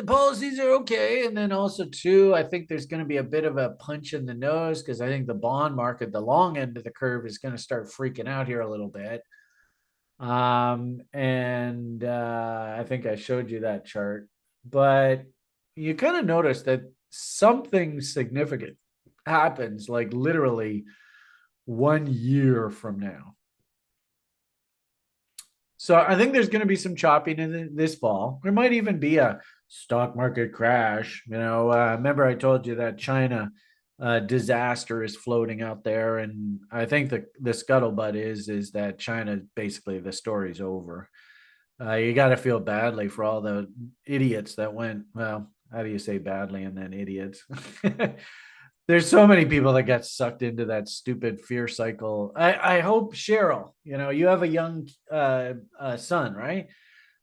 policies are okay. And then also, too, I think there's going to be a bit of a punch in the nose because I think the bond market, the long end of the curve, is going to start freaking out here a little bit. And I think I showed you that chart, but you kind of notice that something significant happens, like literally 1 year from now. So I think there's going to be some chopping this fall. There might even be a stock market crash. Remember I told you that China disaster is floating out there, and I think the scuttlebutt is that China, basically the story's over. You got to feel badly for all the idiots that went. Well, how do you say badly and then idiots? There's so many people that got sucked into that stupid fear cycle. I hope, Cheryl, you have a young son, right?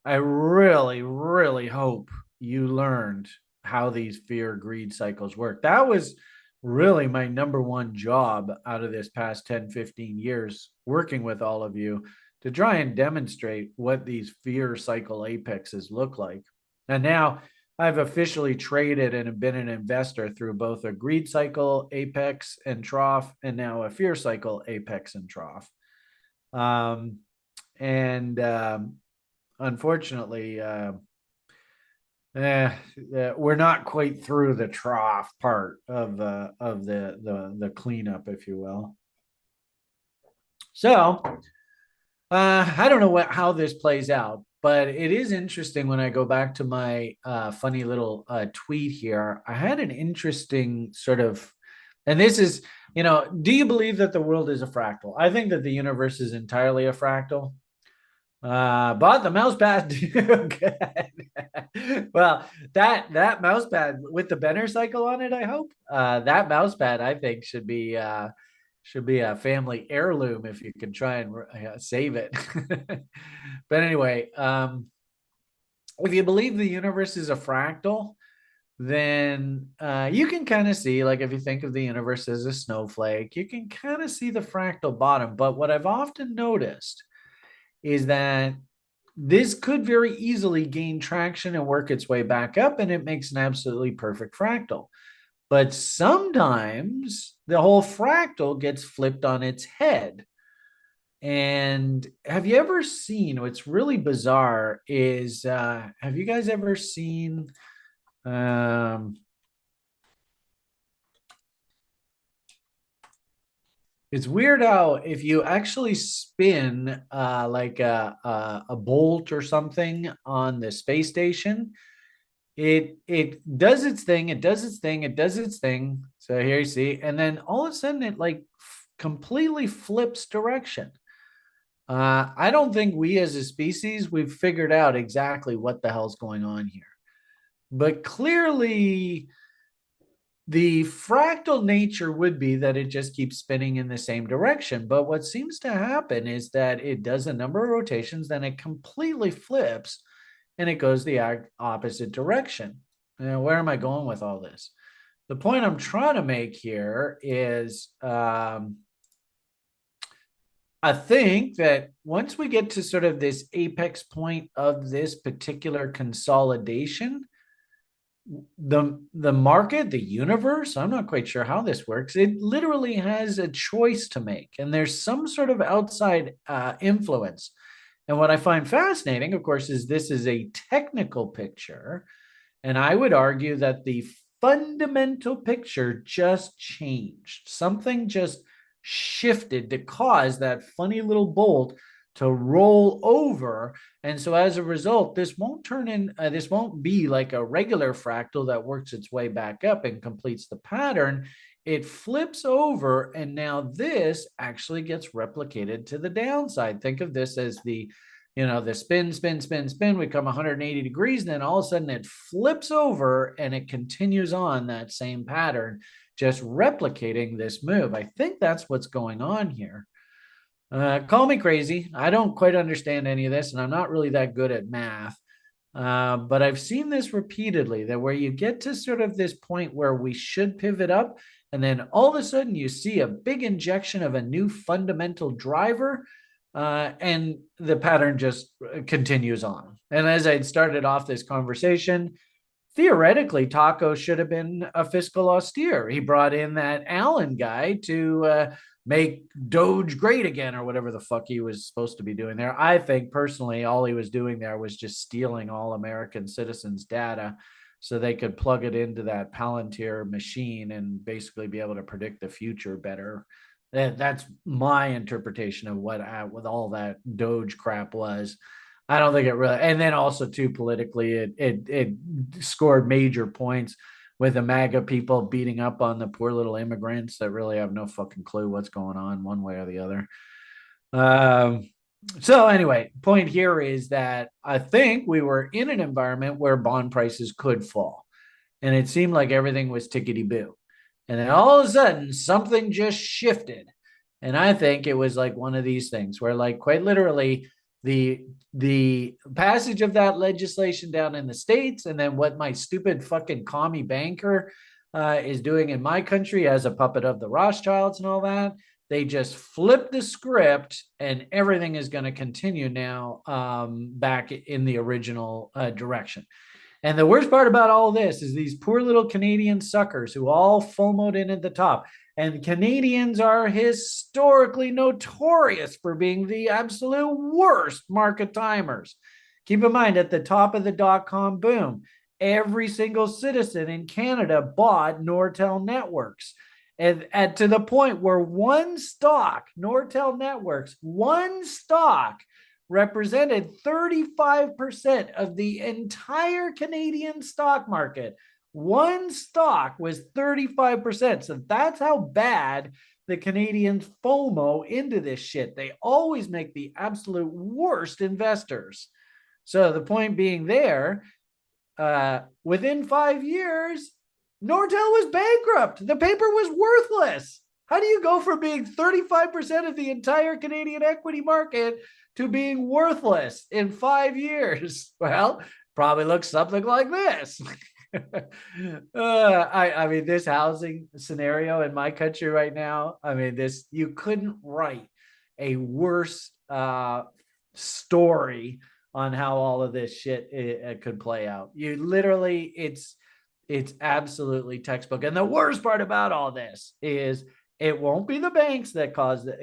I really, really hope you learned how these fear greed cycles work. That was really my number one job out of this past 10, 15 years, working with all of you to try and demonstrate what these fear cycle apexes look like. And now I've officially traded and have been an investor through both a greed cycle, apex, and trough, and now a fear cycle, apex, and trough. Um, and unfortunately, we're not quite through the trough part of the cleanup, if you will. So I don't know how this plays out, but it is interesting when I go back to my funny little tweet here. I had an interesting sort of, and this is, do you believe that the world is a fractal? I think that the universe is entirely a fractal. Bought the mouse pad. Well, that mouse pad with the Benner cycle on it, I hope. That mouse pad, I think, should be a family heirloom if you can try and save it. But anyway, if you believe the universe is a fractal, then you can kind of see, like, if you think of the universe as a snowflake, you can kind of see the fractal bottom. But what I've often noticed is that this could very easily gain traction and work its way back up, and it makes an absolutely perfect fractal. But sometimes the whole fractal gets flipped on its head. And have you ever seen what's really bizarre is have you guys ever seen um, it's weird how if you actually spin like a bolt or something on the space station, it does its thing, it does its thing, it does its thing. So here you see, and then all of a sudden it like completely flips direction. I don't think we as a species we've figured out exactly what the hell's going on here, but clearly the fractal nature would be that it just keeps spinning in the same direction. But what seems to happen is that it does a number of rotations, then it completely flips and it goes the opposite direction. Now, where am I going with all this? The point I'm trying to make here is I think that once we get to sort of this apex point of this particular consolidation, the market, the universe, I'm not quite sure how this works. It literally has a choice to make, and there's some sort of outside influence. And what I find fascinating, of course, is this is a technical picture. And I would argue that the fundamental picture just changed. Something just shifted to cause that funny little bolt to roll over. And so as a result, this won't be like a regular fractal that works its way back up and completes the pattern. It flips over, and now this actually gets replicated to the downside. Think of this as the spin, spin, spin, spin. We come 180 degrees, and then all of a sudden it flips over and it continues on that same pattern, just replicating this move. I think that's what's going on here. Call me crazy. I don't quite understand any of this, and I'm not really that good at math. But I've seen this repeatedly, that where you get to sort of this point where we should pivot up, and then all of a sudden you see a big injection of a new fundamental driver, and the pattern just continues on. And as I'd started off this conversation, theoretically, Taco should have been a fiscal austere. He brought in that Allen guy to make Doge great again, or whatever the fuck he was supposed to be doing there. I think personally, all he was doing there was just stealing all American citizens' data so they could plug it into that Palantir machine and basically be able to predict the future better. That's my interpretation of what all that Doge crap was. I don't think it really, and then also too politically, it scored major points with the MAGA people beating up on the poor little immigrants that really have no fucking clue what's going on one way or the other. So anyway, point here is that I think we were in an environment where bond prices could fall, and it seemed like everything was tickety boo. And then all of a sudden, something just shifted. And I think it was like one of these things where, like, quite literally, the passage of that legislation down in the States, and then what my stupid fucking commie banker is doing in my country as a puppet of the Rothschilds and all that, they just flip the script, and everything is going to continue now back in the original direction. And the worst part about all this is these poor little Canadian suckers who all FOMOed in at the top. And Canadians are historically notorious for being the absolute worst market timers. Keep in mind, at the top of the dot-com boom, every single citizen in Canada bought Nortel networks. And to the point where one stock, Nortel Networks, one stock represented 35% of the entire Canadian stock market. One stock was 35%. So that's how bad the Canadians FOMO into this shit. They always make the absolute worst investors. So the point being there, within 5 years, Nortel was bankrupt. The paper was worthless. How do you go from being 35% of the entire Canadian equity market to being worthless in 5 years? Well, probably looks something like this. I mean, this housing scenario in my country right now, I mean, this, you couldn't write a worse story on how all of this shit it could play out. You literally, it's absolutely textbook. And the worst part about all this is it won't be the banks that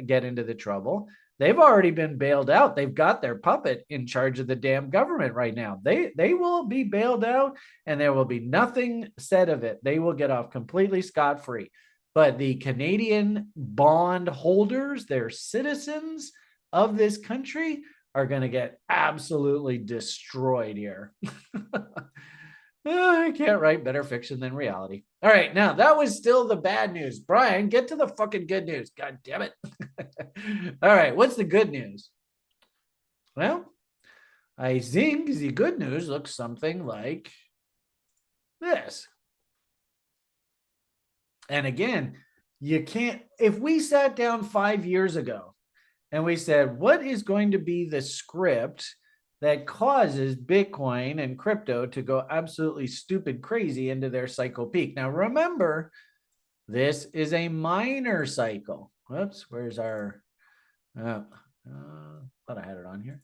get into the trouble. They've already been bailed out. They've got their puppet in charge of the damn government right now. They will be bailed out, and there will be nothing said of it. They will get off completely scot-free. But the Canadian bond holders, they're citizens of this country, are going to get absolutely destroyed here. I can't write better fiction than reality. All right, now that was still the bad news. Brian, get to the fucking good news. God damn it. All right, what's the good news? Well, I think the good news looks something like this. And again, you can't, if we sat down 5 years ago and we said, what is going to be the script that causes Bitcoin and crypto to go absolutely stupid crazy into their cycle peak? Now, remember, this is a minor cycle. Whoops, where's our, thought I had it on here.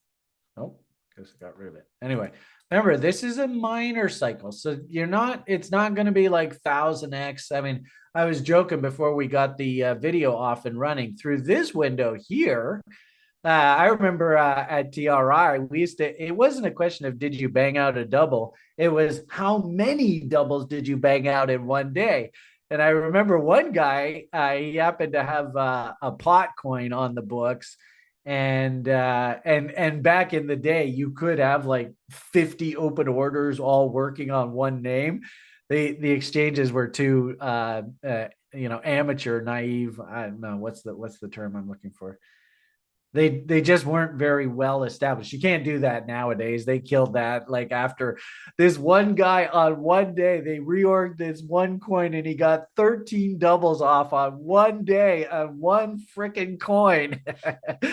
Nope, guess I got rid of it. Anyway, remember, this is a minor cycle. So it's not going to be like 1000x. I mean, I was joking before we got the video off and running. Through this window here, I remember at TRI, it wasn't a question of did you bang out a double? It was how many doubles did you bang out in one day? And I remember one guy, he happened to have a pot coin on the books. And back in the day, you could have like 50 open orders all working on one name. The exchanges were too amateur, naive. I don't know what's the term I'm looking for. They just weren't very well established. You can't do that nowadays. They killed that. Like after this one guy on one day, they reorged this one coin and he got 13 doubles off on one day on one freaking coin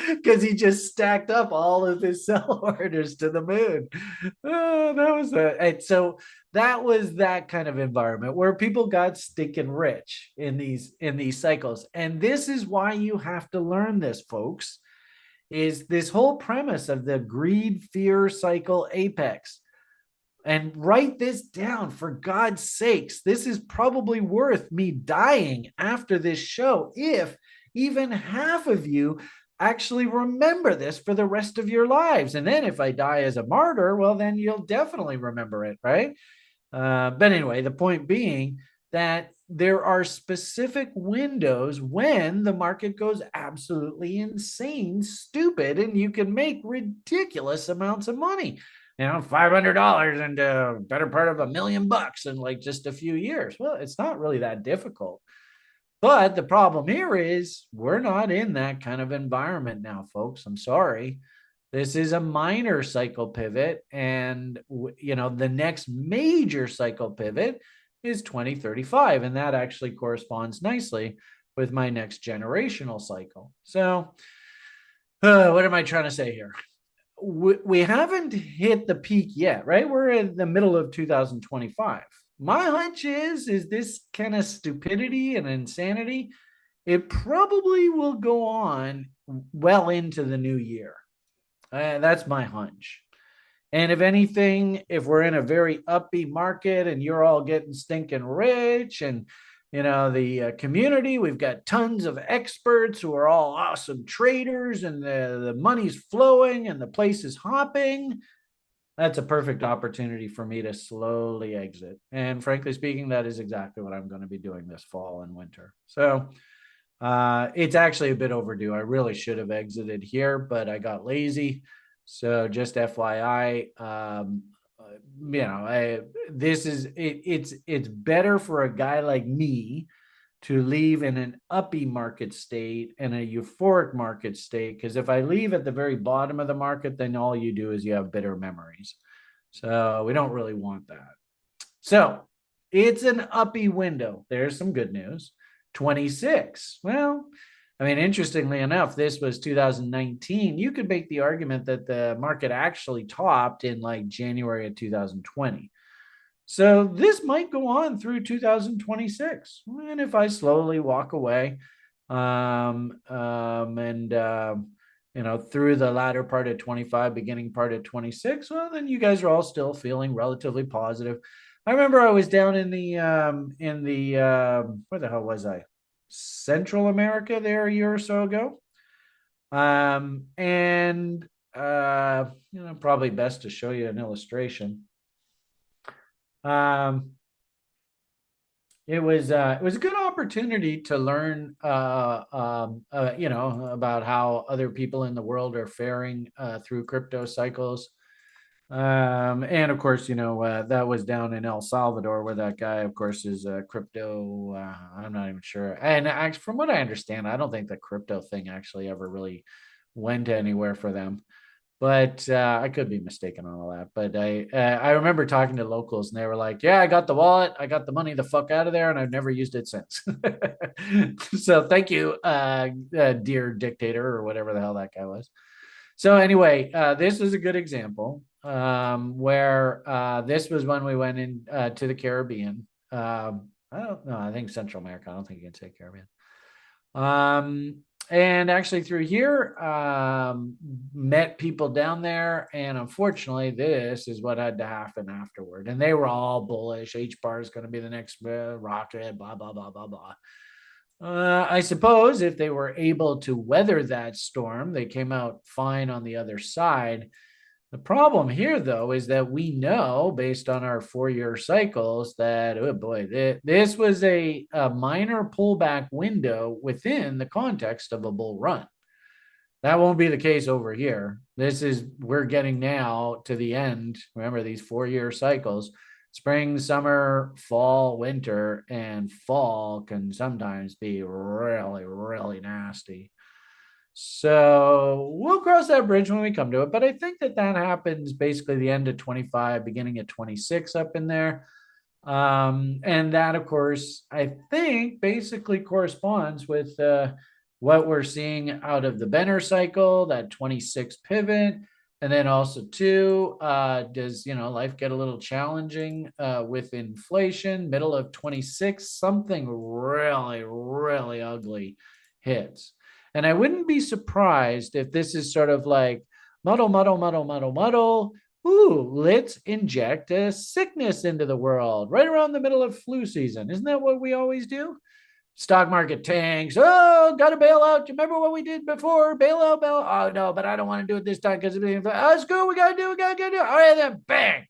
because he just stacked up all of his sell orders to the moon. So that was that kind of environment where people got stinking rich in these cycles. And this is why you have to learn this, folks, is this whole premise of the greed fear cycle apex. And write this down, for God's sakes. This is probably worth me dying after this show if even half of you actually remember this for the rest of your lives. And then if I die as a martyr, well, then you'll definitely remember it, right? But anyway, the point being that there are specific windows when the market goes absolutely insane, stupid, and you can make ridiculous amounts of money. $500 into a better part of $1 million in like just a few years. Well, it's not really that difficult. But the problem here is we're not in that kind of environment now, folks. I'm sorry. This is a minor cycle pivot. And, the next major cycle pivot is 2035. And that actually corresponds nicely with my next generational cycle. So what am I trying to say here? We haven't hit the peak yet, right? We're in the middle of 2025. My hunch is this kind of stupidity and insanity, it probably will go on well into the new year. That's my hunch. And if anything, if we're in a very upbeat market and you're all getting stinking rich and the community. We've got tons of experts who are all awesome traders, and the money's flowing and the place is hopping. That's a perfect opportunity for me to slowly exit. And frankly speaking, that is exactly what I'm going to be doing this fall and winter. So it's actually a bit overdue. I really should have exited here, but I got lazy. So just FYI, this is it's better for a guy like me to leave in an uppy market state and a euphoric market state, because if I leave at the very bottom of the market, then all you do is you have bitter memories. So we don't really want that. So it's an uppy window. There's some good news. 26. Well, I mean, interestingly enough, this was 2019. You could make the argument that the market actually topped in like January of 2020. So this might go on through 2026. And if I slowly walk away, and through the latter part of 25, beginning part of 26, well, then you guys are all still feeling relatively positive. I remember I was down in the where the hell was I? Central America there a year or so ago. And probably best to show you an illustration. It was a good opportunity to learn about how other people in the world are faring through crypto cycles. And of course, that was down in El Salvador, where that guy, of course, is crypto. I'm not even sure. And from what I understand, I don't think the crypto thing actually ever really went anywhere for them. But I could be mistaken on all that. But I remember talking to locals, and they were like, "Yeah, I got the wallet, I got the money the fuck out of there, and I've never used it since." So thank you, dear dictator, or whatever the hell that guy was. So anyway, this is a good example where this was when we went in to the Caribbean. I don't know. I think Central America. I don't think you can say Caribbean. And actually through here, met people down there. And unfortunately, this is what had to happen afterward. And they were all bullish. H bar is going to be the next rocket, blah, blah, blah, blah, blah. I suppose if they were able to weather that storm, they came out fine on the other side. The problem here, though, is that we know based on our 4-year cycles that, oh boy, this was a minor pullback window within the context of a bull run. That won't be the case over here. We're getting now to the end. Remember these 4-year cycles: spring, summer, fall, winter, and fall can sometimes be really, really nasty. So we'll cross that bridge when we come to it. But I think that happens basically the end of 25, beginning of 26 up in there. And that, of course, I think basically corresponds with what we're seeing out of the Benner cycle, that 26 pivot. And then also too, does life get a little challenging with inflation? Middle of 26, something really, really ugly hits. And I wouldn't be surprised if this is sort of like muddle, muddle, muddle, muddle, muddle. Ooh, let's inject a sickness into the world right around the middle of flu season. Isn't that what we always do? Stock market tanks. Oh, got to bail out. Do you remember what we did before? Bail out. Oh, no, but I don't want to do it this time because it's good. We got to do it. All right, then bang.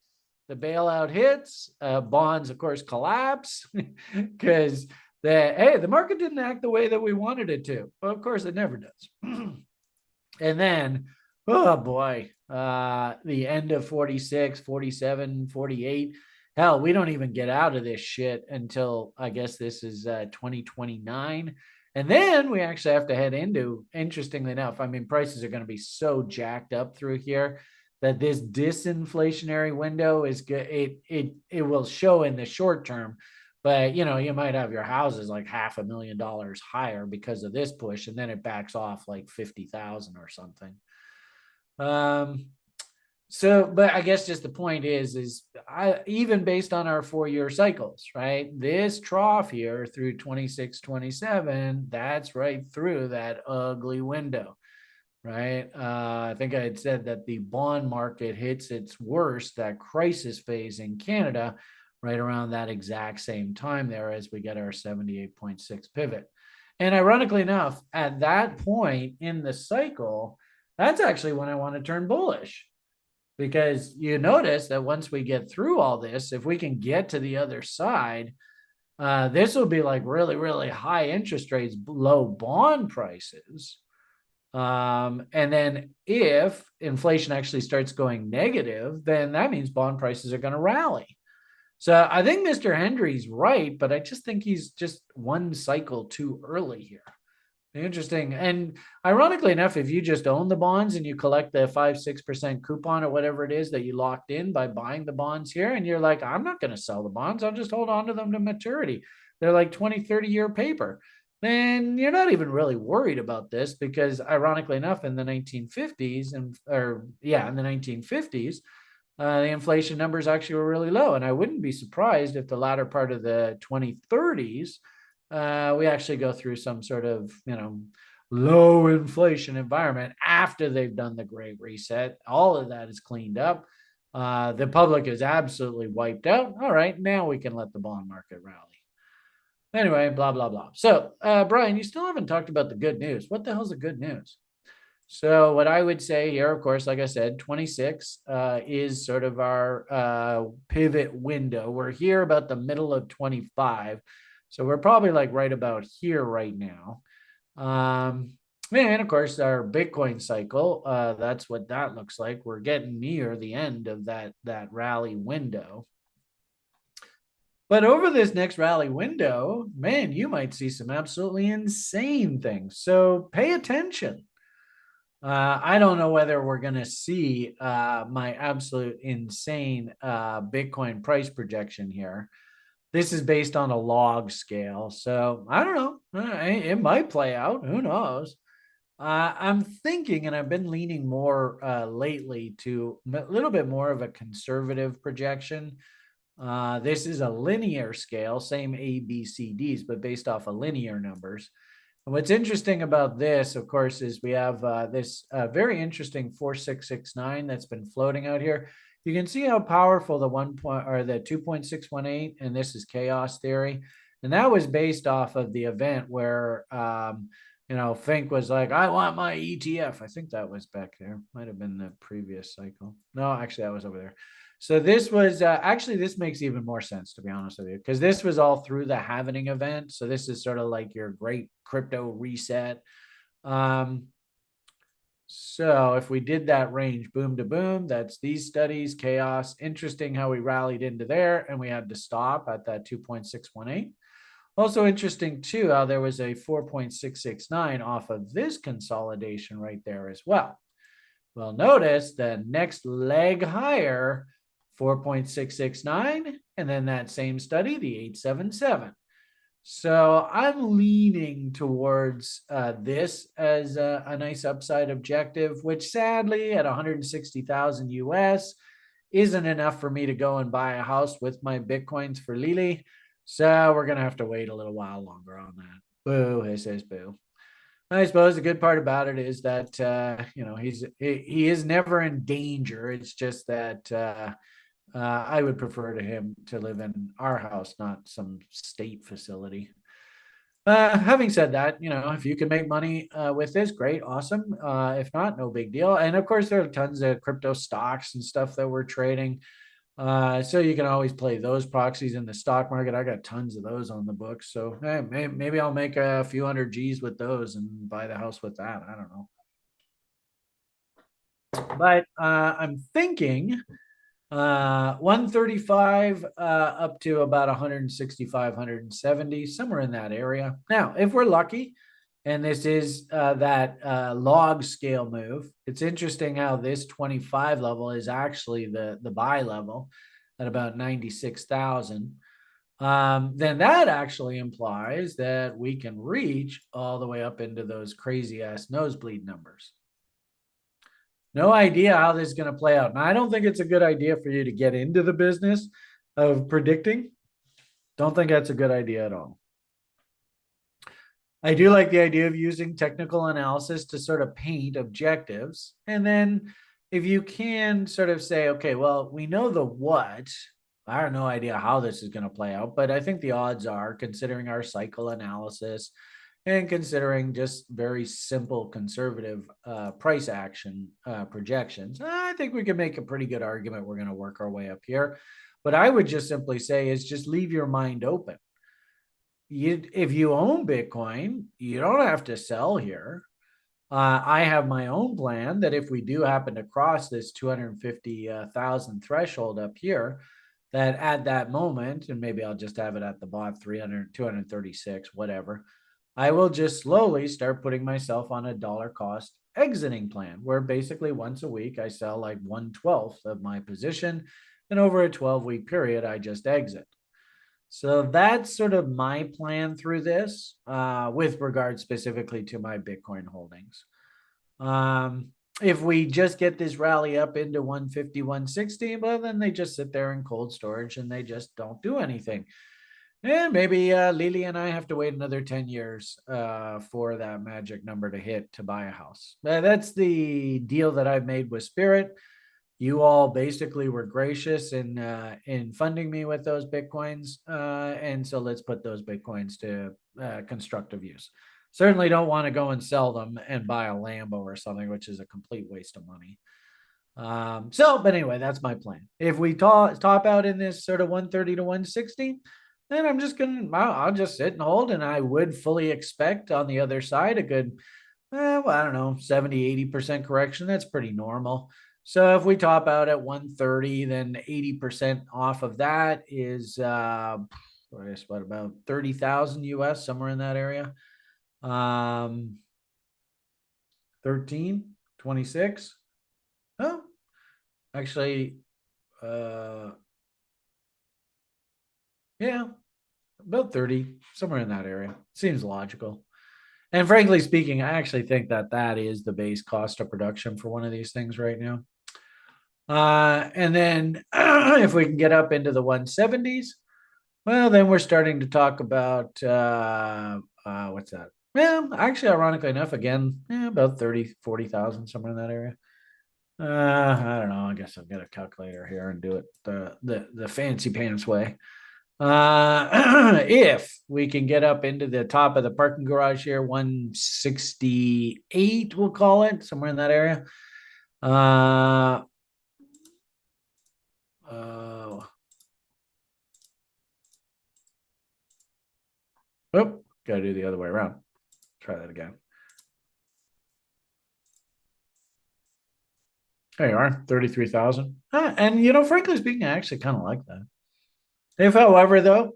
The bailout hits. Bonds, of course, collapse because the market didn't act the way that we wanted it to. Well, of course, it never does. And then, oh boy, the end of 46, 47, 48. Hell, we don't even get out of this shit until I guess this is 2029. And then we actually have to head into, interestingly enough, I mean, prices are going to be so jacked up through here that this disinflationary window is good. It will show in the short term. But you might have your houses like $500,000 higher because of this push, and then it backs off like 50,000 or something. So, but I guess just the point is even based on our 4-year cycles, right? This trough here through 26, 27, that's right through that ugly window, right? I think I had said that the bond market hits its worst, that crisis phase in Canada, right around that exact same time there as we get our 78.6 pivot. And ironically enough, at that point in the cycle, that's actually when I want to turn bullish, because you notice that once we get through all this, if we can get to the other side, this will be like really, really high interest rates, low bond prices. And then if inflation actually starts going negative, then that means bond prices are going to rally. So I think Mr. Hendry's right, but I just think he's just one cycle too early here. Interesting. And ironically enough, if you just own the bonds and you collect the 5-6% coupon or whatever it is that you locked in by buying the bonds here, and you're like, I'm not going to sell the bonds, I'll just hold on to them to maturity. They're like 20-30 year paper. Then you're not even really worried about this, because ironically enough, in the 1950s in the 1950s, the inflation numbers actually were really low. And I wouldn't be surprised if the latter part of the 2030s, we actually go through some sort of, low inflation environment after they've done the Great Reset. All of that is cleaned up. The public is absolutely wiped out. All right, now we can let the bond market rally. Anyway, blah, blah, blah. So, Brian, you still haven't talked about the good news. What the hell's the good news? So what I would say here, of course, like I said, 26 is sort of our pivot window. We're here about the middle of 25. So we're probably like right about here right now. And of course, our Bitcoin cycle, that's what that looks like. We're getting near the end of that rally window. But over this next rally window, man, you might see some absolutely insane things. So pay attention. I don't know whether we're going to see my absolute insane Bitcoin price projection here. This is based on a log scale. So I don't know. It might play out. Who knows? I'm thinking, and I've been leaning more lately to a little bit more of a conservative projection. This is a linear scale, same A, B, C, Ds, but based off of linear numbers. And what's interesting about this, of course, is we have this very interesting 4669 that's been floating out here. You can see how powerful the 2.618, and this is chaos theory. And that was based off of the event where, Fink was like, I want my ETF. I think that was back there. Might have been the previous cycle. No, actually, that was over there. So this was actually, this makes even more sense, to be honest with you, because this was all through the halvening event. So this is sort of like your great crypto reset. So if we did that range boom to boom, that's these studies, chaos. Interesting how we rallied into there and we had to stop at that 2.618. Also interesting too, how there was a 4.669 off of this consolidation right there as well. Well, notice the next leg higher, 4.669, and then that same study, the 877. So I'm leaning towards this as a nice upside objective, which sadly at 160,000 US isn't enough for me to go and buy a house with my Bitcoins for Lily. So we're going to have to wait a little while longer on that. Boo, he says boo. I suppose the good part about it is that, he is never in danger. It's just that I would prefer to him to live in our house, not some state facility. Having said that, if you can make money with this, great, awesome. If not, no big deal. And of course, there are tons of crypto stocks and stuff that we're trading. So you can always play those proxies in the stock market. I got tons of those on the books. So maybe I'll make a few hundred G's with those and buy the house with that. I don't know. But I'm thinking 135 up to about 165, 170, somewhere in that area. Now, if we're lucky, and this is that log scale move, it's interesting how this 25 level is actually the buy level at about 96,000. Then that actually implies that we can reach all the way up into those crazy ass nosebleed numbers. No idea how this is going to play out. And I don't think it's a good idea for you to get into the business of predicting. Don't think that's a good idea at all. I do like the idea of using technical analysis to sort of paint objectives. And then if you can sort of say, okay, well, we know the what, I have no idea how this is going to play out, but I think the odds are, considering our cycle analysis and considering just very simple conservative price action projections, I think we can make a pretty good argument we're going to work our way up here. But I would just simply say is just leave your mind open. If you own Bitcoin, you don't have to sell here. I have my own plan that if we do happen to cross this 250,000 threshold up here, that at that moment, and maybe I'll just have it at the bot 300, 236, whatever, I will just slowly start putting myself on a dollar cost exiting plan where basically once a week I sell like 1/12 of my position. And over a 12-week period, I just exit. So that's sort of my plan through this with regard specifically to my Bitcoin holdings. If we just get this rally up into 150, 160, well, then they just sit there in cold storage and they just don't do anything. And maybe Lily and I have to wait another 10 years for that magic number to hit to buy a house. That's the deal that I've made with Spirit. You all basically were gracious in funding me with those bitcoins, and so let's put those bitcoins to constructive use. Certainly don't want to go and sell them and buy a Lambo or something, which is a complete waste of money. But anyway, that's my plan. If we top out in this sort of 130 to 160, then I'll just sit and hold, and I would fully expect on the other side a good, well, I don't know, 70-80% correction. That's pretty normal. So if we top out at 130, then 80% off of that is, I guess, what, about 30,000 US, somewhere in that area. 13, 26. Oh, actually, yeah, about 30, somewhere in that area. Seems logical. And frankly speaking, I actually think that that is the base cost of production for one of these things right now. And then if we can get up into the 170s, well, then we're starting to talk about what's that? Well, actually, ironically enough, again, about 30, 40,000, somewhere in that area. I don't know. I guess I'll get a calculator here and do it the fancy pants way. If we can get up into the top of the parking garage here, 168, we'll call it, somewhere in that area. Oh, got to do the other way around. Try that again. There you are, 33,000. And frankly speaking, I actually kind of like that. If, however, though,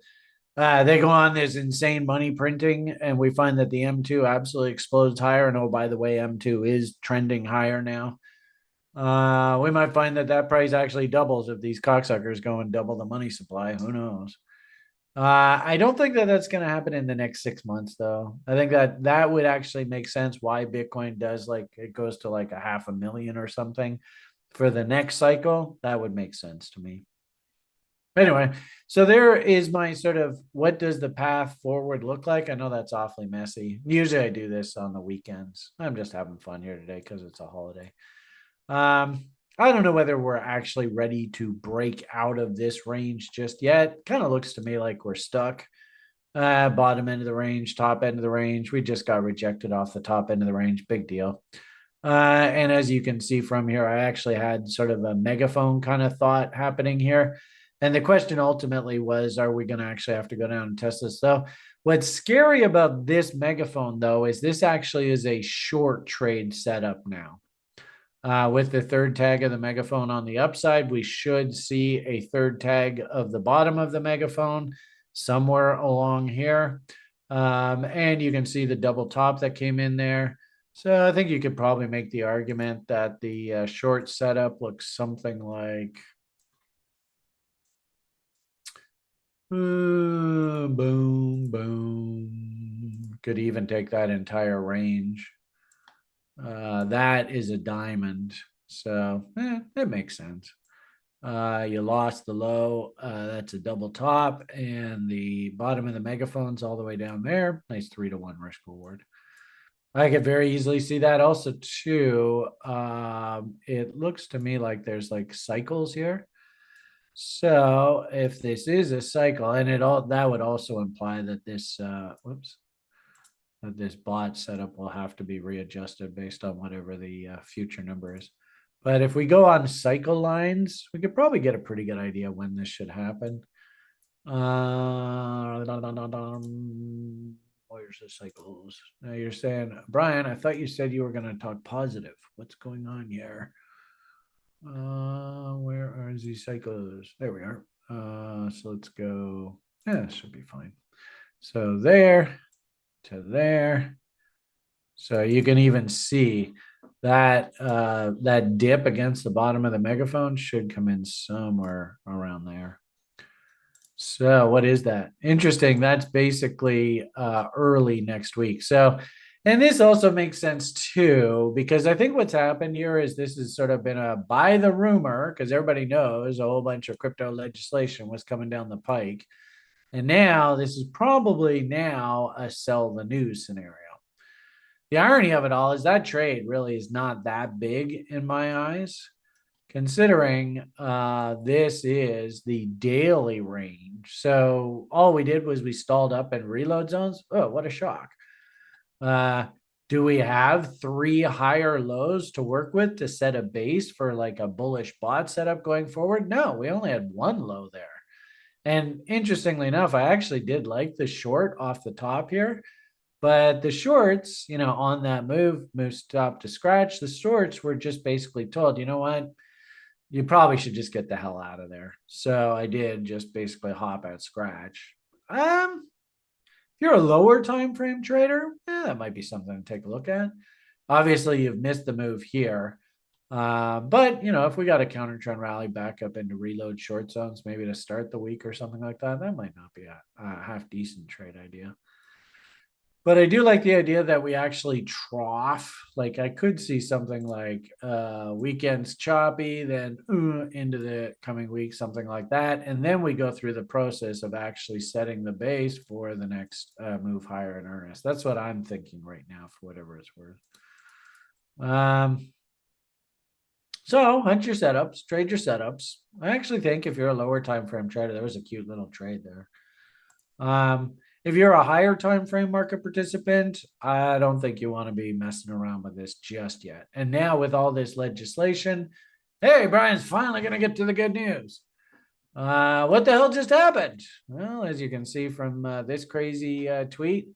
they go on this insane money printing, and we find that the M2 absolutely explodes higher. And oh, by the way, M2 is trending higher now. We might find that that price actually doubles if these cocksuckers go and double the money supply. Who knows? I don't think that that's going to happen in the next 6 months, though. I think that that would actually make sense why Bitcoin does like it goes to like a 500,000 or something for the next cycle. That would make sense to me. Anyway, so there is my sort of what does the path forward look like? I know that's awfully messy. Usually I do this on the weekends. I'm just having fun here today because it's a holiday. I don't know whether we're actually ready to break out of this range just yet. Kind of looks to me like we're stuck. Bottom end of the range, top end of the range. We just got rejected off the top end of the range. Big deal. And as you can see from here, I actually had sort of a megaphone kind of thought happening here. And the question ultimately was, are we going to actually have to go down and test this though? What's scary about this megaphone though, is this actually is a short trade setup now. With the third tag of the megaphone on the upside, we should see a third tag of the bottom of the megaphone somewhere along here. And you can see the double top that came in there. So I think you could probably make the argument that the short setup looks something like boom, boom. Could even take that entire range. That is a diamond. So it makes sense. You lost the low. That's a double top, and the bottom of the megaphone's all the way down there. Nice 3-to-1 risk reward. I could very easily see that also too. It looks to me like there's like cycles here. So if this is a cycle, and that would also imply that this that this bot setup will have to be readjusted based on whatever the future number is. But if we go on cycle lines, we could probably get a pretty good idea when this should happen. Where's the cycles? Now you're saying, Brian, I thought you said you were going to talk positive. What's going on here? Where are these cycles? There we are. So let's go. Yeah, this should be fine. So there to there. So you can even see that that dip against the bottom of the megaphone should come in somewhere around there. So what is that? Interesting. That's basically early next week. So, and this also makes sense too, because I think what's happened here is this has sort of been a buy the rumor, because everybody knows a whole bunch of crypto legislation was coming down the pike. And now this is probably now a sell the news scenario. The irony of it all is that trade really is not that big in my eyes, considering this is the daily range. So all we did was we stalled up in reload zones. Oh, what a shock. Do we have 3 higher lows to work with to set a base for like a bullish bot setup going forward? No, we only had 1 low there. And interestingly enough, I actually did like the short off the top here. But the shorts, on that move stop to scratch, the shorts were just basically told, you know what? You probably should just get the hell out of there. So I did just basically hop at scratch. If you're a lower time frame trader, that might be something to take a look at. Obviously, you've missed the move here. But if we got a counter trend rally back up into reload short zones, maybe to start the week or something like that, that might not be a half decent trade idea. But I do like the idea that we actually trough. Like I could see something like weekends choppy, then into the coming week, something like that. And then we go through the process of actually setting the base for the next move higher in earnest. That's what I'm thinking right now for whatever it's worth. So hunt your setups, trade your setups. I actually think if you're a lower time frame trader, there was a cute little trade there. If you're a higher time frame market participant, I don't think you want to be messing around with this just yet. And now with all this legislation, hey, Brian's finally going to get to the good news. What the hell just happened? Well, as you can see from this crazy tweet,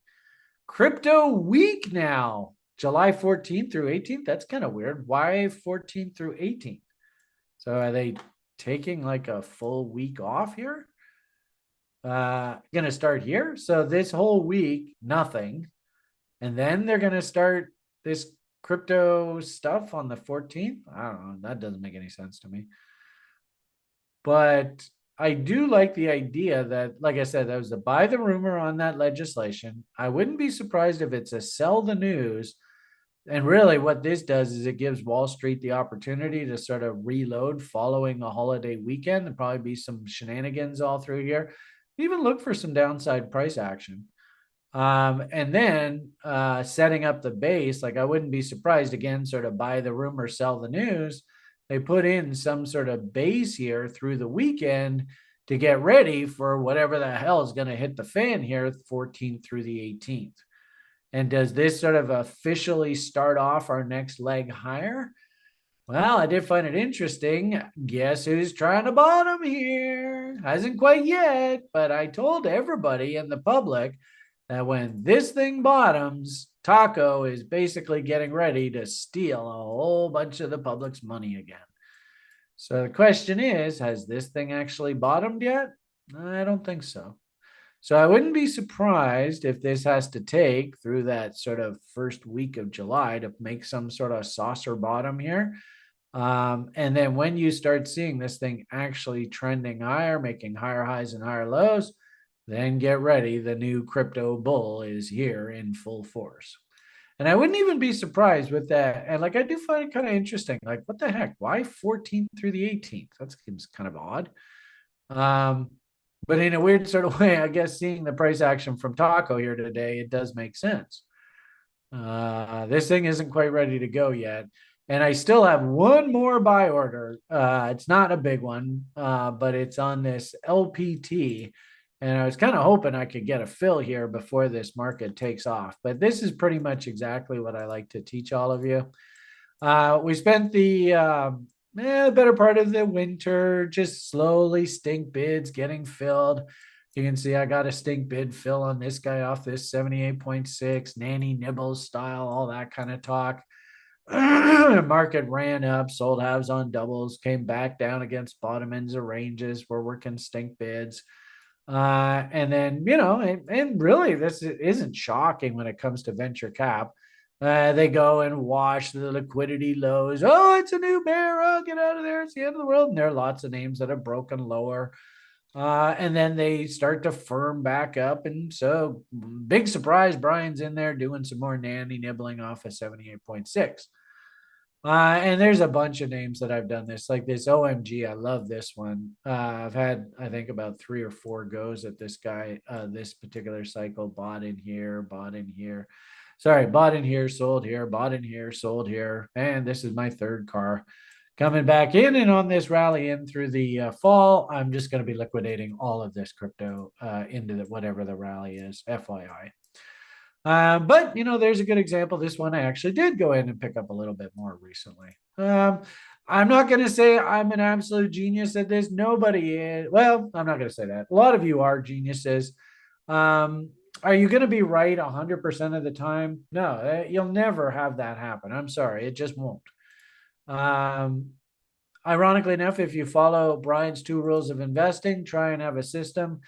crypto week now, July 14th through 18th. That's kind of weird. Why 14th through 18th? So are they taking like a full week off here? Gonna start here. So this whole week, nothing. And then they're gonna start this crypto stuff on the 14th. I don't know. That doesn't make any sense to me. But I do like the idea that, like I said, that was a buy the rumor on that legislation. I wouldn't be surprised if it's a sell the news. And really, what this does is it gives Wall Street the opportunity to sort of reload following a holiday weekend. There'll probably be some shenanigans all through here. Even look for some downside price action. And then setting up the base, like I wouldn't be surprised, again, sort of buy the rumor, sell the news. They put in some sort of base here through the weekend to get ready for whatever the hell is going to hit the fan here, 14th through the 18th. And does this sort of officially start off our next leg higher? Well, I did find it interesting. Guess who's trying to bottom here? Hasn't quite yet, but I told everybody in the public that when this thing bottoms, Taco is basically getting ready to steal a whole bunch of the public's money again. So the question is, has this thing actually bottomed yet? I don't think so. So I wouldn't be surprised if this has to take through that sort of first week of July to make some sort of saucer bottom here. And then when you start seeing this thing actually trending higher, making higher highs and higher lows, then get ready. The new crypto bull is here in full force. And I wouldn't even be surprised with that. And like, I do find it kind of interesting. Like, what the heck? Why 14th through the 18th? That seems kind of odd. But in a weird sort of way, I guess seeing the price action from Taco here today, it does make sense. This thing isn't quite ready to go yet. And I still have one more buy order. It's not a big one, but it's on this LPT. And I was kind of hoping I could get a fill here before this market takes off. But this is pretty much exactly what I like to teach all of you. We spent the better part of the winter just slowly stink bids getting filled. You can see I got a stink bid fill on this guy off this 78.6, Nanny Nibbles style, all that kind of talk. Market ran up, sold halves on doubles, came back down against bottom ends of ranges. We're working stink bids. And then, and really, this isn't shocking when it comes to venture cap. They go and wash the liquidity lows. Oh, it's a new bear. Oh, get out of there. It's the end of the world. And there are lots of names that have broken lower. And then they start to firm back up. And so, big surprise, Brian's in there doing some more nanny nibbling off of 78.6. And there's a bunch of names that I've done this, like this OMG. I love this one. I've had, I think, about 3 or 4 goes at this guy, this particular cycle. Bought in here, bought in here. Sorry, bought in here, sold here, bought in here, sold here. And this is my third car coming back in. And on this rally in through the fall, I'm just going to be liquidating all of this crypto into whatever the rally is, FYI. But there's a good example. This one I actually did go in and pick up a little bit more recently. I'm not going to say I'm an absolute genius at this. Nobody is. Well, I'm not going to say that. A lot of you are geniuses. Are you going to be right 100% of the time? No, you'll never have that happen. I'm sorry, it just won't. Um, Ironically enough, if you follow Brian's 2 rules of investing, try and have a system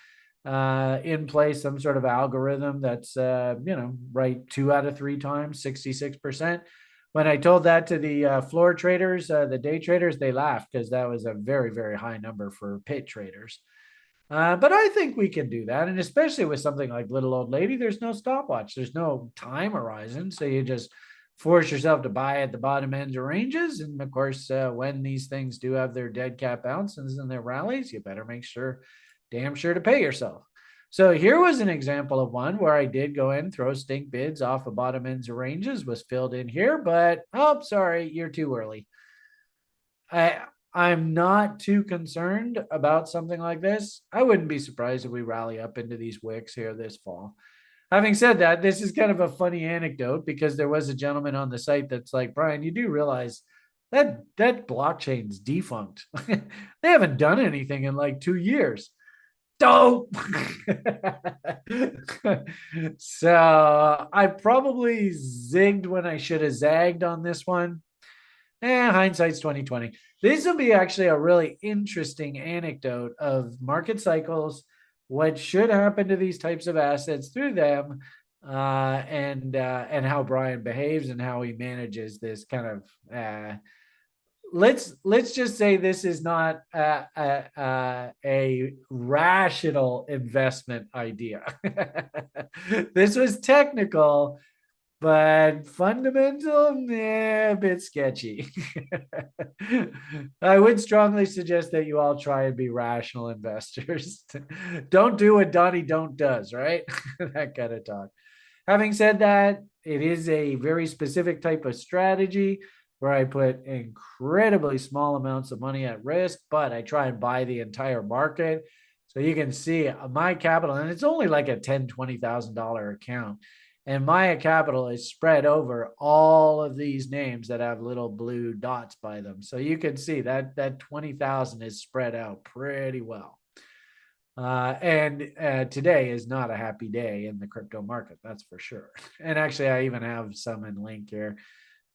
in place, some sort of algorithm that's right 2 out of 3 times, 66%. When I told that to the floor traders, the day traders, they laughed because that was a very, very high number for pit traders. But I think we can do that. And especially with something like Little Old Lady, there's no stopwatch, there's no time horizon. So you just force yourself to buy at the bottom ends of ranges. And of course, when these things do have their dead cat bounces and their rallies, you better make sure, damn sure, to pay yourself. So here was an example of one where I did go in, throw stink bids off of bottom ends of ranges, was filled in here, but oh, sorry, you're too early. I'm not too concerned about something like this. I wouldn't be surprised if we rally up into these wicks here this fall. Having said that, this is kind of a funny anecdote because there was a gentleman on the site that's like, Brian, you do realize that blockchain's defunct. They haven't done anything in like 2 years. Dope. So I probably zigged when I should have zagged on this one. Hindsight's 2020. This will be actually a really interesting anecdote of market cycles, what should happen to these types of assets through them, and how Brian behaves and how he manages this kind of. Let's just say this is not a rational investment idea. This was technical, but fundamental, a bit sketchy. I would strongly suggest that you all try and be rational investors. Don't do what Donnie Don't does, right? That kind of talk. Having said that, it is a very specific type of strategy where I put incredibly small amounts of money at risk, but I try and buy the entire market. So you can see my capital, and it's only like a $10,000, $20,000 account. And my capital is spread over all of these names that have little blue dots by them. So you can see that 20,000 is spread out pretty well. And today is not a happy day in the crypto market, that's for sure. And actually, I even have some in link here.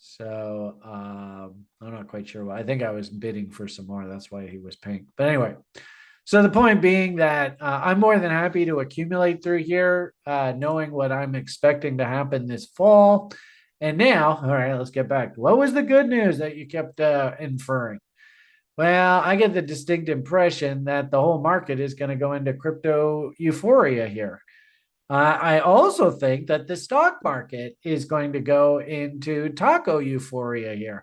So I'm not quite sure why. I think I was bidding for some more. That's why he was pink. But anyway, so the point being that I'm more than happy to accumulate through here, knowing what I'm expecting to happen this fall. And now, all right, let's get back. What was the good news that you kept inferring? Well, I get the distinct impression that the whole market is going to go into crypto euphoria here. I also think that the stock market is going to go into taco euphoria here.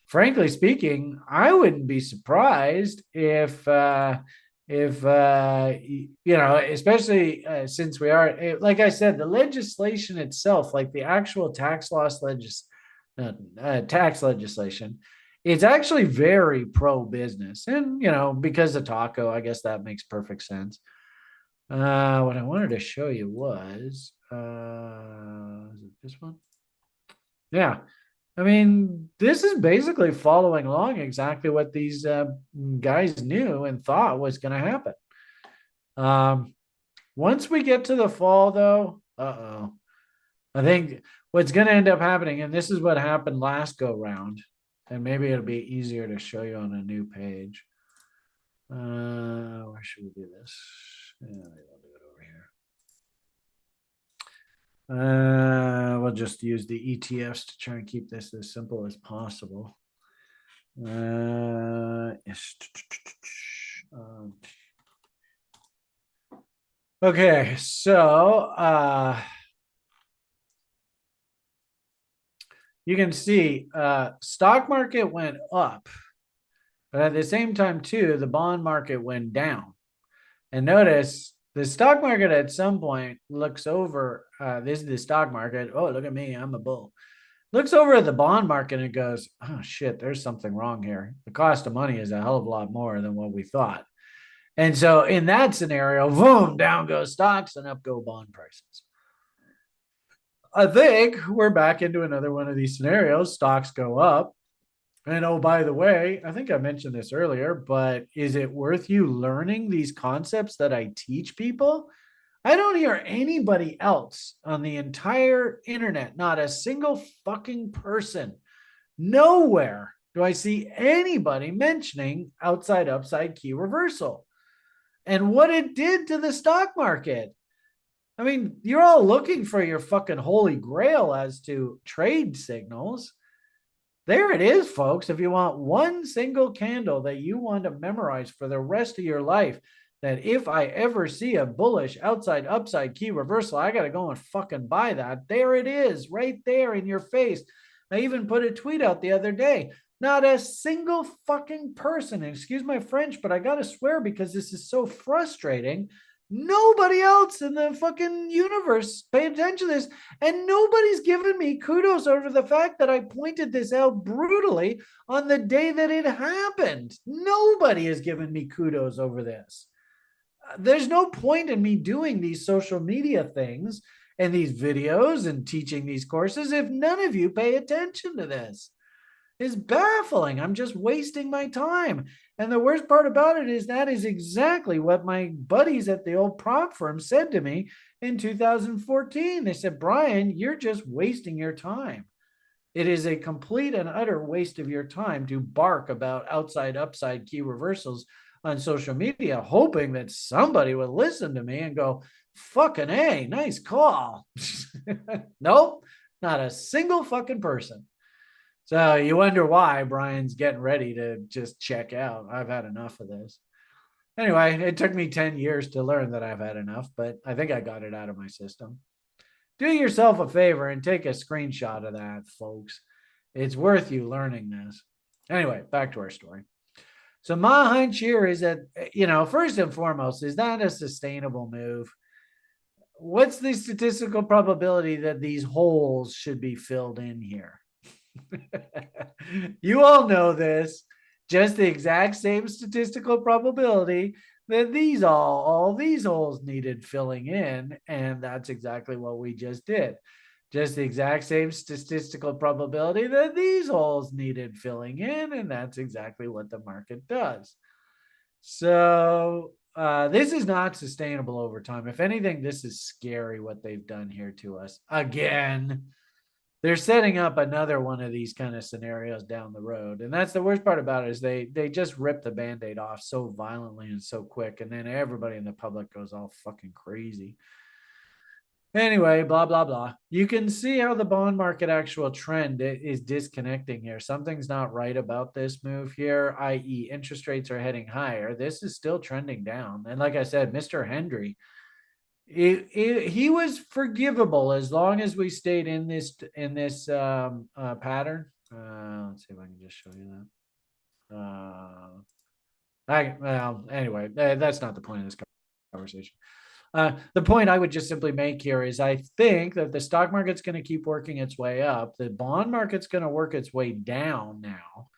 Frankly speaking, I wouldn't be surprised if especially since we are, like I said, the legislation itself, like the actual tax loss tax legislation. It's actually very pro business, and because of taco, I guess that makes perfect sense. What I wanted to show you was, is it this one? Yeah. I mean, this is basically following along exactly what these guys knew and thought was going to happen. Um, Once we get to the fall, though, I think what's going to end up happening, and this is what happened last go round, and maybe it'll be easier to show you on a new page. Where should we do this? Yeah, maybe I'll do it over here. We'll just use the ETFs to try and keep this as simple as possible. Okay, so you can see stock market went up, but at the same time too, the bond market went down. And notice the stock market at some point looks over. This is the stock market. Oh, look at me, I'm a bull. Looks over at the bond market and goes, oh shit, there's something wrong here. The cost of money is a hell of a lot more than what we thought. And so in that scenario, boom, down goes stocks and up go bond prices. I think we're back into another one of these scenarios. Stocks go up. And oh, by the way, I think I mentioned this earlier, but is it worth you learning these concepts that I teach people? I don't hear anybody else on the entire internet, not a single fucking person, nowhere do I see anybody mentioning outside upside key reversal and what it did to the stock market. I mean, you're all looking for your fucking holy grail as to trade signals. There it is, folks. If you want one single candle that you want to memorize for the rest of your life, that if I ever see a bullish outside upside key reversal, I got to go and fucking buy that. There it is, right there in your face. I even put a tweet out the other day. Not a single fucking person, excuse my French, but I got to swear because this is so frustrating. Nobody else in the fucking universe pay attention to this. And nobody's given me kudos over the fact that I pointed this out brutally on the day that it happened. Nobody has given me kudos over this. There's no point in me doing these social media things and these videos and teaching these courses if none of you pay attention to this. It's baffling. I'm just wasting my time. And the worst part about it is that is exactly what my buddies at the old prop firm said to me in 2014. They said, Brian, you're just wasting your time. It is a complete and utter waste of your time to bark about outside upside key reversals on social media, hoping that somebody would listen to me and go, fucking A, nice call. Nope, not a single fucking person. So you wonder why Brian's getting ready to just check out. I've had enough of this. Anyway, it took me 10 years to learn that I've had enough, but I think I got it out of my system. Do yourself a favor and take a screenshot of that, folks. It's worth you learning this. Anyway, back to our story. So my hunch here is that, first and foremost, is that a sustainable move? What's the statistical probability that these holes should be filled in here? You all know this. Just the exact same statistical probability that all these holes needed filling in, and that's exactly what we just did. Just the exact same statistical probability that these holes needed filling in, and that's exactly what the market does. So this is not sustainable over time. If anything, this is scary what they've done here to us. Again, they're setting up another one of these kind of scenarios down the road. And that's the worst part about it is they just rip the Band-Aid off so violently and so quick. And then everybody in the public goes all fucking crazy. Anyway, blah, blah, blah. You can see how the bond market actual trend is disconnecting here. Something's not right about this move here, i.e. interest rates are heading higher. This is still trending down. And like I said, Mr. Hendry, he was forgivable as long as we stayed in this pattern. Let's see if I can just show you that. Well, anyway, that's not the point of this conversation. The point I would just simply make here is I think that the stock market's going to keep working its way up. The bond market's going to work its way down now,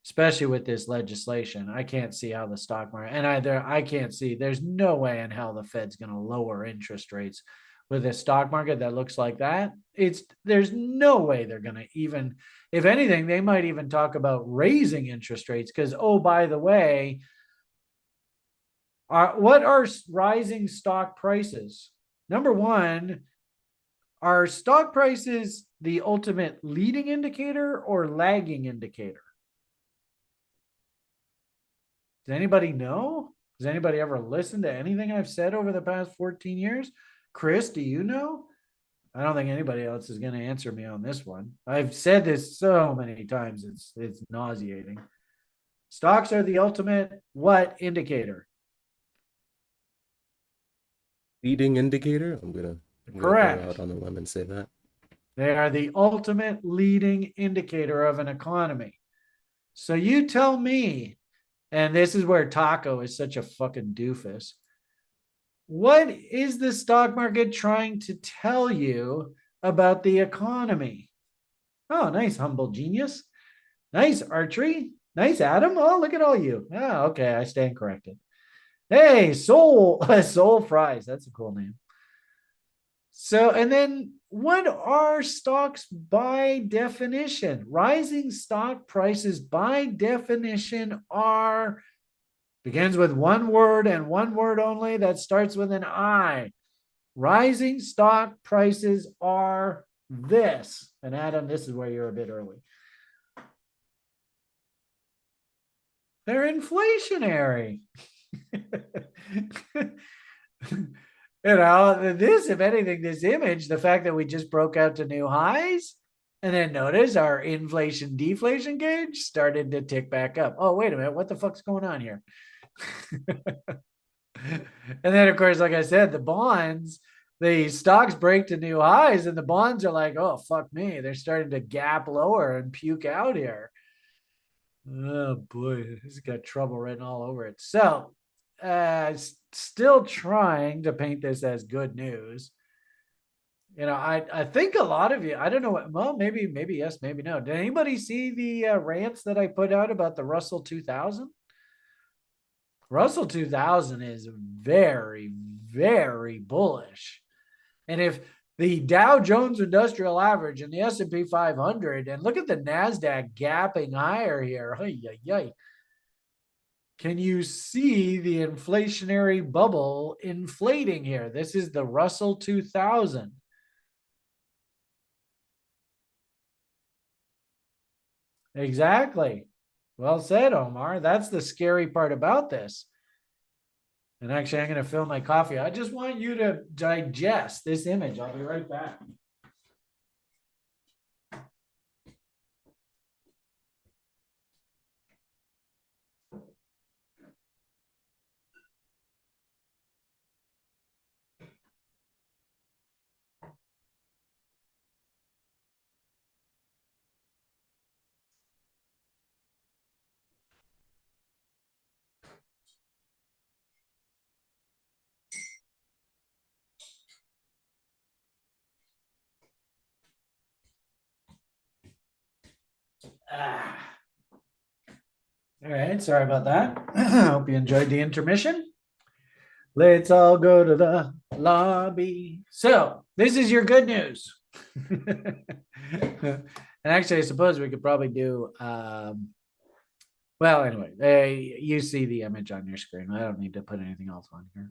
especially with this legislation. I can't see how the stock market, and I can't see, there's no way in hell the Fed's going to lower interest rates with a stock market that looks like that. There's no way they're going to even, if anything, they might even talk about raising interest rates because, oh, by the way, what are rising stock prices? Number one, are stock prices the ultimate leading indicator or lagging indicator? Does anybody know? Does anybody ever listen to anything I've said over the past 14 years? Chris, do you know? I don't think anybody else is going to answer me on this one. I've said this so many times, it's nauseating. Stocks are the ultimate what indicator? Leading indicator. I'm gonna go Correct. out on a limb and say that. They are the ultimate leading indicator of an economy. So you tell me, and this is where Taco is such a fucking doofus. What is the stock market trying to tell you about the economy? Oh, nice, humble genius. Nice, archery. Nice, Adam. Oh, look at all you. Oh, okay, I stand corrected. Hey, Soul Fries. That's a cool name. So, and then what are stocks by definition? Rising stock prices by definition are, begins with one word and one word only that starts with an I. Rising stock prices are this. And Adam, this is where you're a bit early. They're inflationary. This, if anything, this image, the fact that we just broke out to new highs, and then notice our inflation deflation gauge started to tick back up. Oh, wait a minute. What the fuck's going on here? And then, of course, like I said, the bonds, the stocks break to new highs, and the bonds are like, oh, fuck me. They're starting to gap lower and puke out here. Oh, boy. This has got trouble written all over it. So, still trying to paint this as good news. I think a lot of you, I don't know what, well, maybe yes, maybe no. Did anybody see the rants that I put out about the Russell 2000? Russell 2000 is very, very bullish. And if the Dow Jones Industrial Average and the S&P 500, and look at the NASDAQ gapping higher here. Can you see the inflationary bubble inflating here? This is the Russell 2000. Exactly. Well said, Omar. That's the scary part about this. And actually, I'm going to fill my coffee. I just want you to digest this image. I'll be right back. All right, sorry about that. Hope you enjoyed the intermission. Let's all go to the lobby. So, this is your good news. And actually, I suppose we could probably do, well, anyway, you see the image on your screen. I don't need to put anything else on here.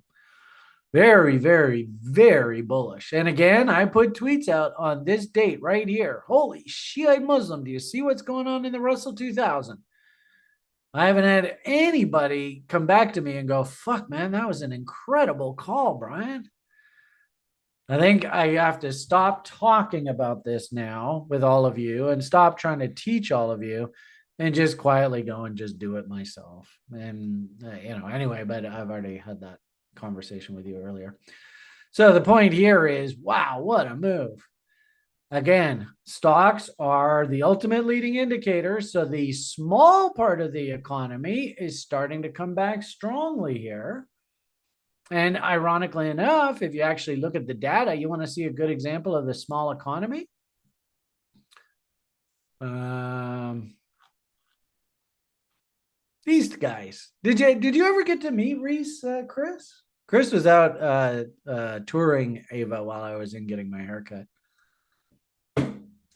Very, very, very bullish. And again, I put tweets out on this date right here. Holy Shiite Muslim. Do you see what's going on in the Russell 2000? I haven't had anybody come back to me and go, fuck, man, that was an incredible call, Brian. I think I have to stop talking about this now with all of you and stop trying to teach all of you and just quietly go and just do it myself. And, anyway, but I've already had that conversation with you earlier. So the point here is, wow, what a move. Again, stocks are the ultimate leading indicator. So the small part of the economy is starting to come back strongly here. And ironically enough, if you actually look at the data, you want to see a good example of the small economy. These guys. Did you ever get to meet Reese, Chris? Chris was out touring Ava while I was in getting my haircut. I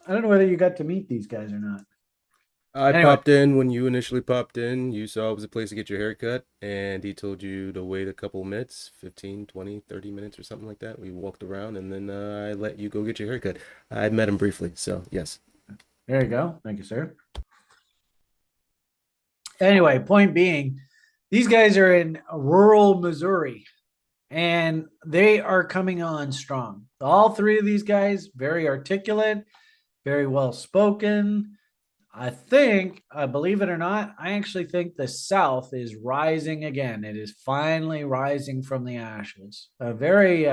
don't know whether you got to meet these guys or not. I Anyway. popped in when you initially popped in. You saw it was a place to get your hair cut, and he told you to wait a couple minutes, 15, 20, 30 minutes or something like that. We walked around, and then I let you go get your haircut. I met him briefly, so yes. There you go. Thank you, sir. Anyway, point being, these guys are in rural Missouri, and they are coming on strong. All three of these guys, very articulate, very well spoken. I believe it or not, I actually think the South is rising again. It is finally rising from the ashes. Very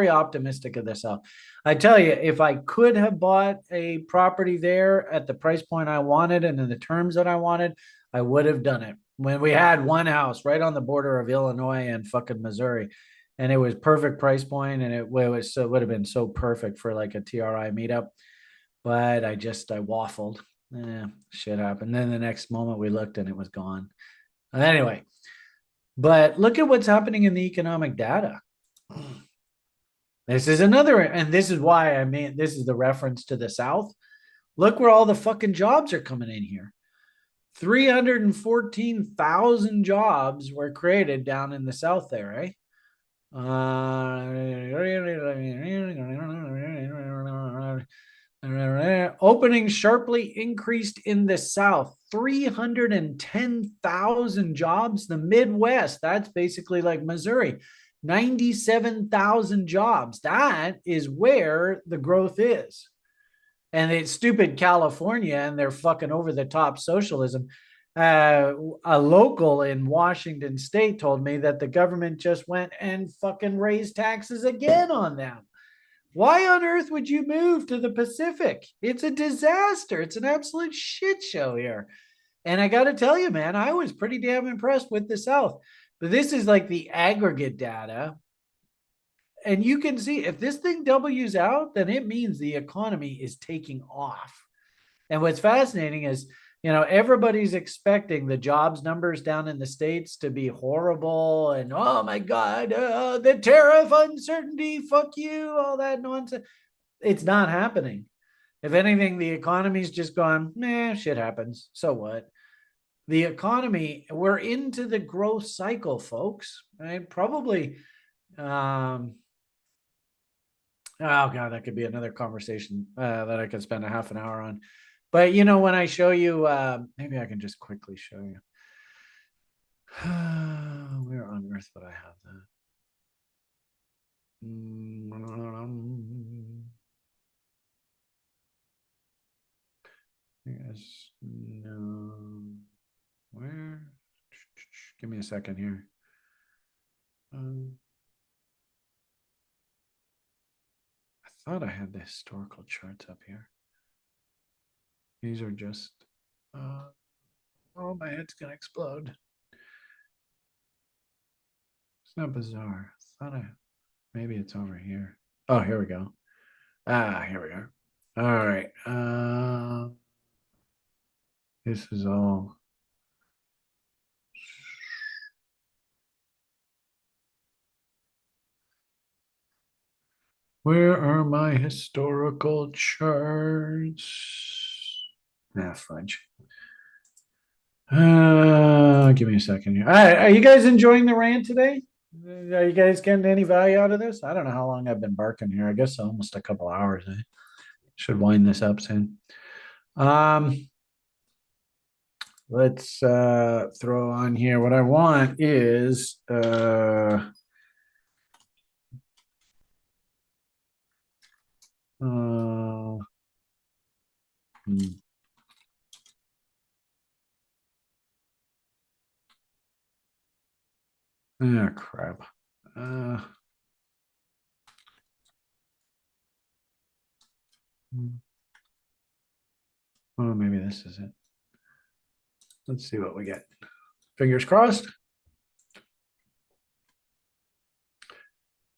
optimistic of the South. I tell you, if I could have bought a property there at the price point I wanted and in the terms that I wanted, I would have done it. When we had one house right on the border of Illinois and fucking Missouri, and it was perfect price point, and it would have been so perfect for like a TRI meetup, but I waffled. Shit happened. Then the next moment we looked and it was gone. Anyway, but look at what's happening in the economic data. This is another, and this is why I mean, this is the reference to the South. Look where all the fucking jobs are coming in here. 314,000 jobs were created down in the South there, eh? Opening sharply increased in the South, 310,000 jobs. The Midwest, that's basically like Missouri, 97,000 jobs. That is where the growth is. And it's stupid California and their fucking over the top socialism. A local in Washington State told me that the government just went and fucking raised taxes again on them. Why on earth would you move to the Pacific? It's a disaster. It's an absolute shit show here. And I got to tell you, man, I was pretty damn impressed with the South. But this is like the aggregate data. And you can see if this thing W's out, then it means the economy is taking off. And what's fascinating is, everybody's expecting the jobs numbers down in the States to be horrible. And, oh my God, the tariff uncertainty, fuck you, all that nonsense. It's not happening. If anything, the economy's just gone, shit happens. So what? The economy, we're into the growth cycle, folks, right? Probably, oh God, that could be another conversation that I could spend a half an hour on. But when I show you, maybe I can just quickly show you. Where on earth would I have that? Yes, no. Where? Give me a second here. I thought I had the historical charts up here. These are just, oh, my head's gonna explode. It's not bizarre. Maybe it's over here. Oh, here we go. Here we are. All right. This is all. Where are my historical charts? Fudge. Give me a second here. All right, are you guys enjoying the rant today? Are you guys getting any value out of this? I don't know how long I've been barking here. I guess almost a couple hours. I should wind this up soon. Let's throw on here. What I want is crap. Oh, maybe this is it. Let's see what we get. Fingers crossed.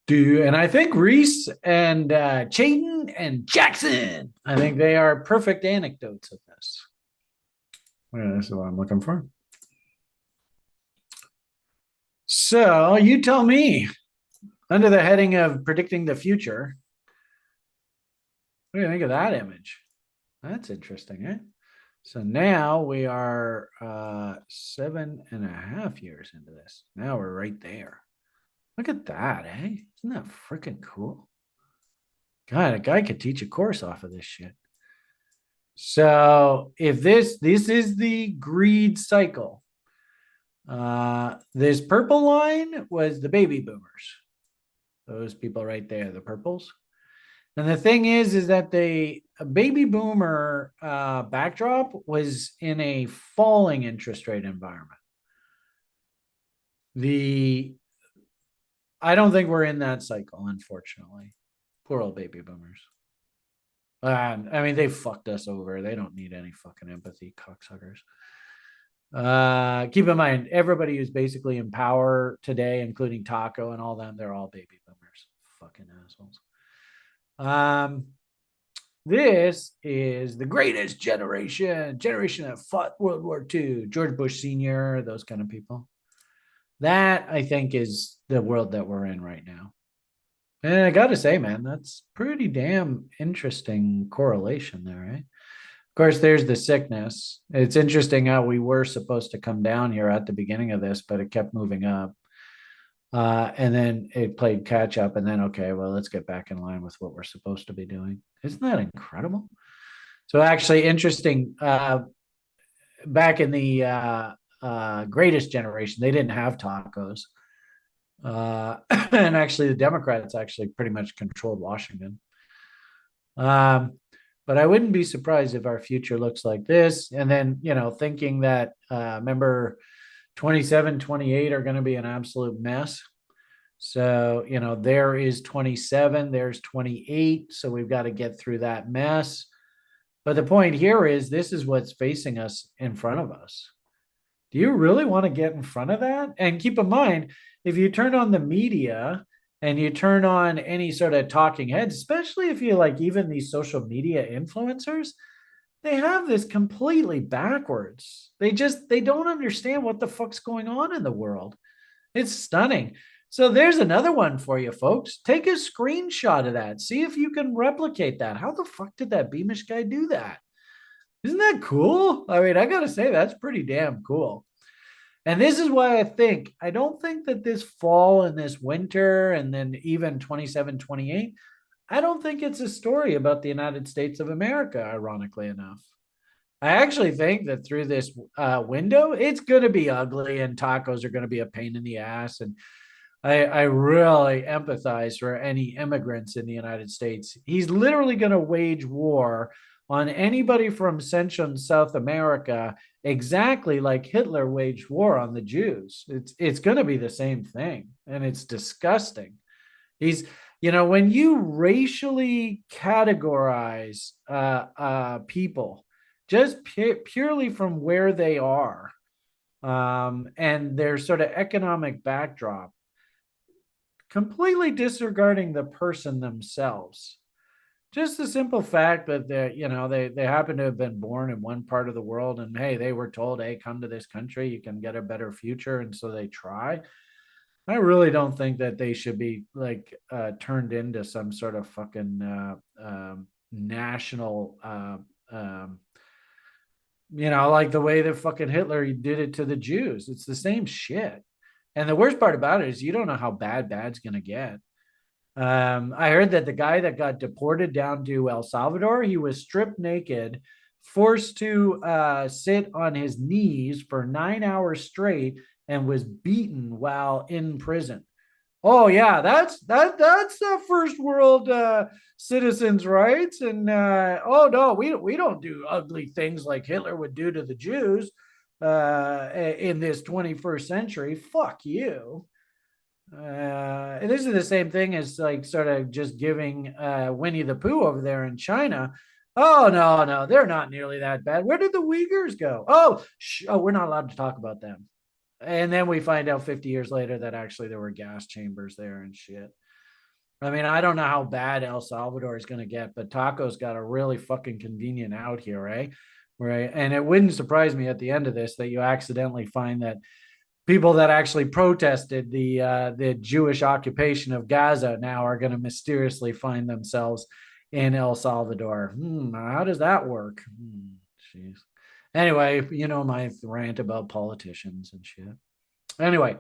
And I think Reese and Chayton and Jackson, I think they are perfect anecdotes of this. Yeah, that's what I'm looking for. So you tell me, under the heading of predicting the future, what do you think of that image? That's interesting, eh? So now we are 7.5 years into this. Now we're right there. Look at that, eh? Isn't that freaking cool? God, a guy could teach a course off of this shit. So if this is the greed cycle. This purple line was the baby boomers. Those people right there, the purples. And the thing is that the baby boomer backdrop was in a falling interest rate environment. I don't think we're in that cycle, unfortunately. Poor old baby boomers. I mean, they fucked us over. They don't need any fucking empathy, cocksuckers. Keep in mind, everybody who's basically in power today, including Taco and all them, they're all baby boomers. Fucking assholes. This is the greatest generation that fought World War II, George Bush Sr., those kind of people. That, I think, is the world that we're in right now. And I got to say, man, that's pretty damn interesting correlation there, right? Of course, there's the sickness. It's interesting how we were supposed to come down here at the beginning of this, but it kept moving up. And then it played catch up. And then, okay, well, let's get back in line with what we're supposed to be doing. Isn't that incredible? So, actually, interesting. Back in the greatest generation, they didn't have tacos. And actually, the Democrats actually pretty much controlled Washington. But I wouldn't be surprised if our future looks like this. And then, thinking that, remember, 27, 28 are going to be an absolute mess. So, there is 27, there's 28. So we've got to get through that mess. But the point here is this is what's facing us in front of us. Do you really want to get in front of that? And keep in mind, if you turn on the media and you turn on any sort of talking heads, especially if you like even these social media influencers, they have this completely backwards. They don't understand what the fuck's going on in the world. It's stunning. So there's another one for you, folks. Take a screenshot of that. See if you can replicate that. How the fuck did that Beamish guy do that? Isn't that cool? I mean, I got to say, that's pretty damn cool. And this is why I don't think that this fall and this winter and then even 27, 28, I don't think it's a story about the United States of America, ironically enough. I actually think that through this window, it's going to be ugly and tacos are going to be a pain in the ass. And I really empathize for any immigrants in the United States. He's literally going to wage war on anybody from Central and South America, exactly like Hitler waged war on the Jews. It's going to be the same thing, and it's disgusting. When you racially categorize people just purely from where they are and their sort of economic backdrop, completely disregarding the person themselves. Just the simple fact that they happen to have been born in one part of the world and hey, they were told, hey, come to this country, you can get a better future. And so they try. I really don't think that they should be like turned into some sort of fucking national, like the way that fucking Hitler did it to the Jews. It's the same shit. And the worst part about it is you don't know how bad's going to get. I heard that the guy that got deported down to El Salvador, he was stripped naked, forced to sit on his knees for 9 hours straight, and was beaten while in prison. Oh yeah, that's the first world citizens' rights. And oh no, we don't do ugly things like Hitler would do to the Jews in this 21st century. Fuck you. This is the same thing as like sort of just giving Winnie the Pooh over there in China. Oh no, they're not nearly that bad. Where did the Uyghurs go? Oh, we're not allowed to talk about them. And then we find out 50 years later that actually there were gas chambers there and shit. I mean, I don't know how bad El Salvador is going to get, but Taco's got a really fucking convenient out here, right? Right. And it wouldn't surprise me at the end of this that you accidentally find that people that actually protested the Jewish occupation of Gaza now are going to mysteriously find themselves in El Salvador. How does that work? Jeez. Anyway, you know my rant about politicians and shit. Anyway,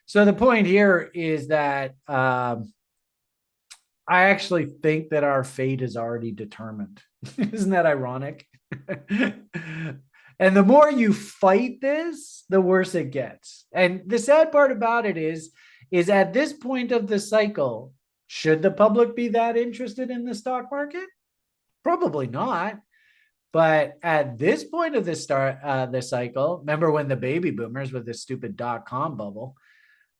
so the point here is that I actually think that our fate is already determined. Isn't that ironic? And the more you fight this, the worse it gets. And the sad part about it is at this point of the cycle, should the public be that interested in the stock market? Probably not. But at this point of the cycle, remember when the baby boomers with this stupid .com bubble,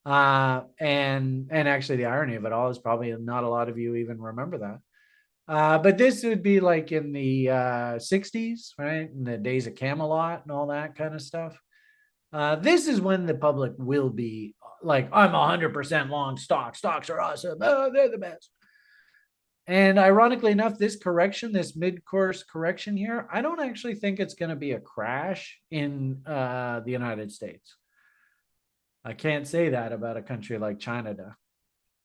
and actually the irony of it all is probably not a lot of you even remember that. But this would be like in the 60s, right? In the days of Camelot and all that kind of stuff. This is when the public will be like, I'm 100% long stock. Stocks are awesome. Oh, they're the best. And ironically enough, this correction, this mid-course correction here, I don't actually think it's going to be a crash in the United States. I can't say that about a country like China.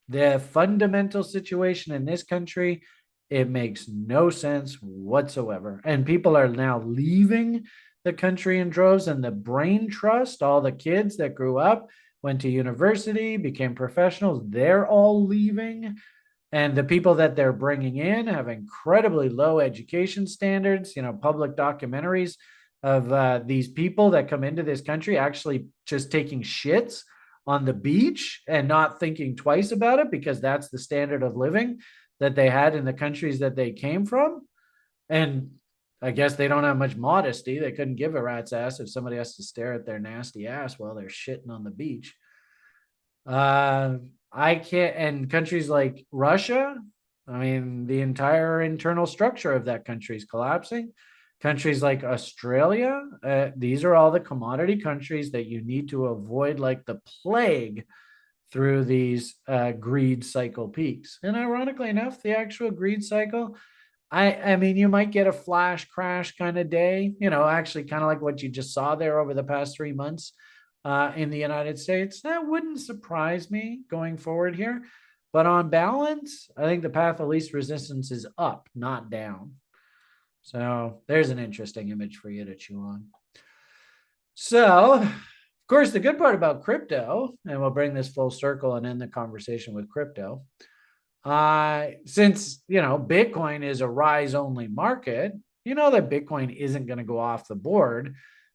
The fundamental situation in this country, it makes no sense whatsoever. And people are now leaving the country in droves, and the brain trust, all the kids that grew up, went to university, became professionals, they're all leaving. And the people that they're bringing in have incredibly low education standards. Public documentaries of these people that come into this country actually just taking shits on the beach and not thinking twice about it because that's the standard of living that they had in the countries that they came from. And I guess they don't have much modesty. They couldn't give a rat's ass if somebody has to stare at their nasty ass while they're shitting on the beach. I can't, and countries like Russia, I mean, the entire internal structure of that country is collapsing. Countries like Australia, these are all the commodity countries that you need to avoid like the plague through these greed cycle peaks. And ironically enough, the actual greed cycle, I mean, you might get a flash crash kind of day, actually kind of like what you just saw there over the past 3 months in the United States. That wouldn't surprise me going forward here. But on balance, I think the path of least resistance is up, not down. So there's an interesting image for you to chew on. So, of course, the good part about crypto, and we'll bring this full circle and end the conversation with crypto, since, Bitcoin is a rise only market, that Bitcoin isn't going to go off the board.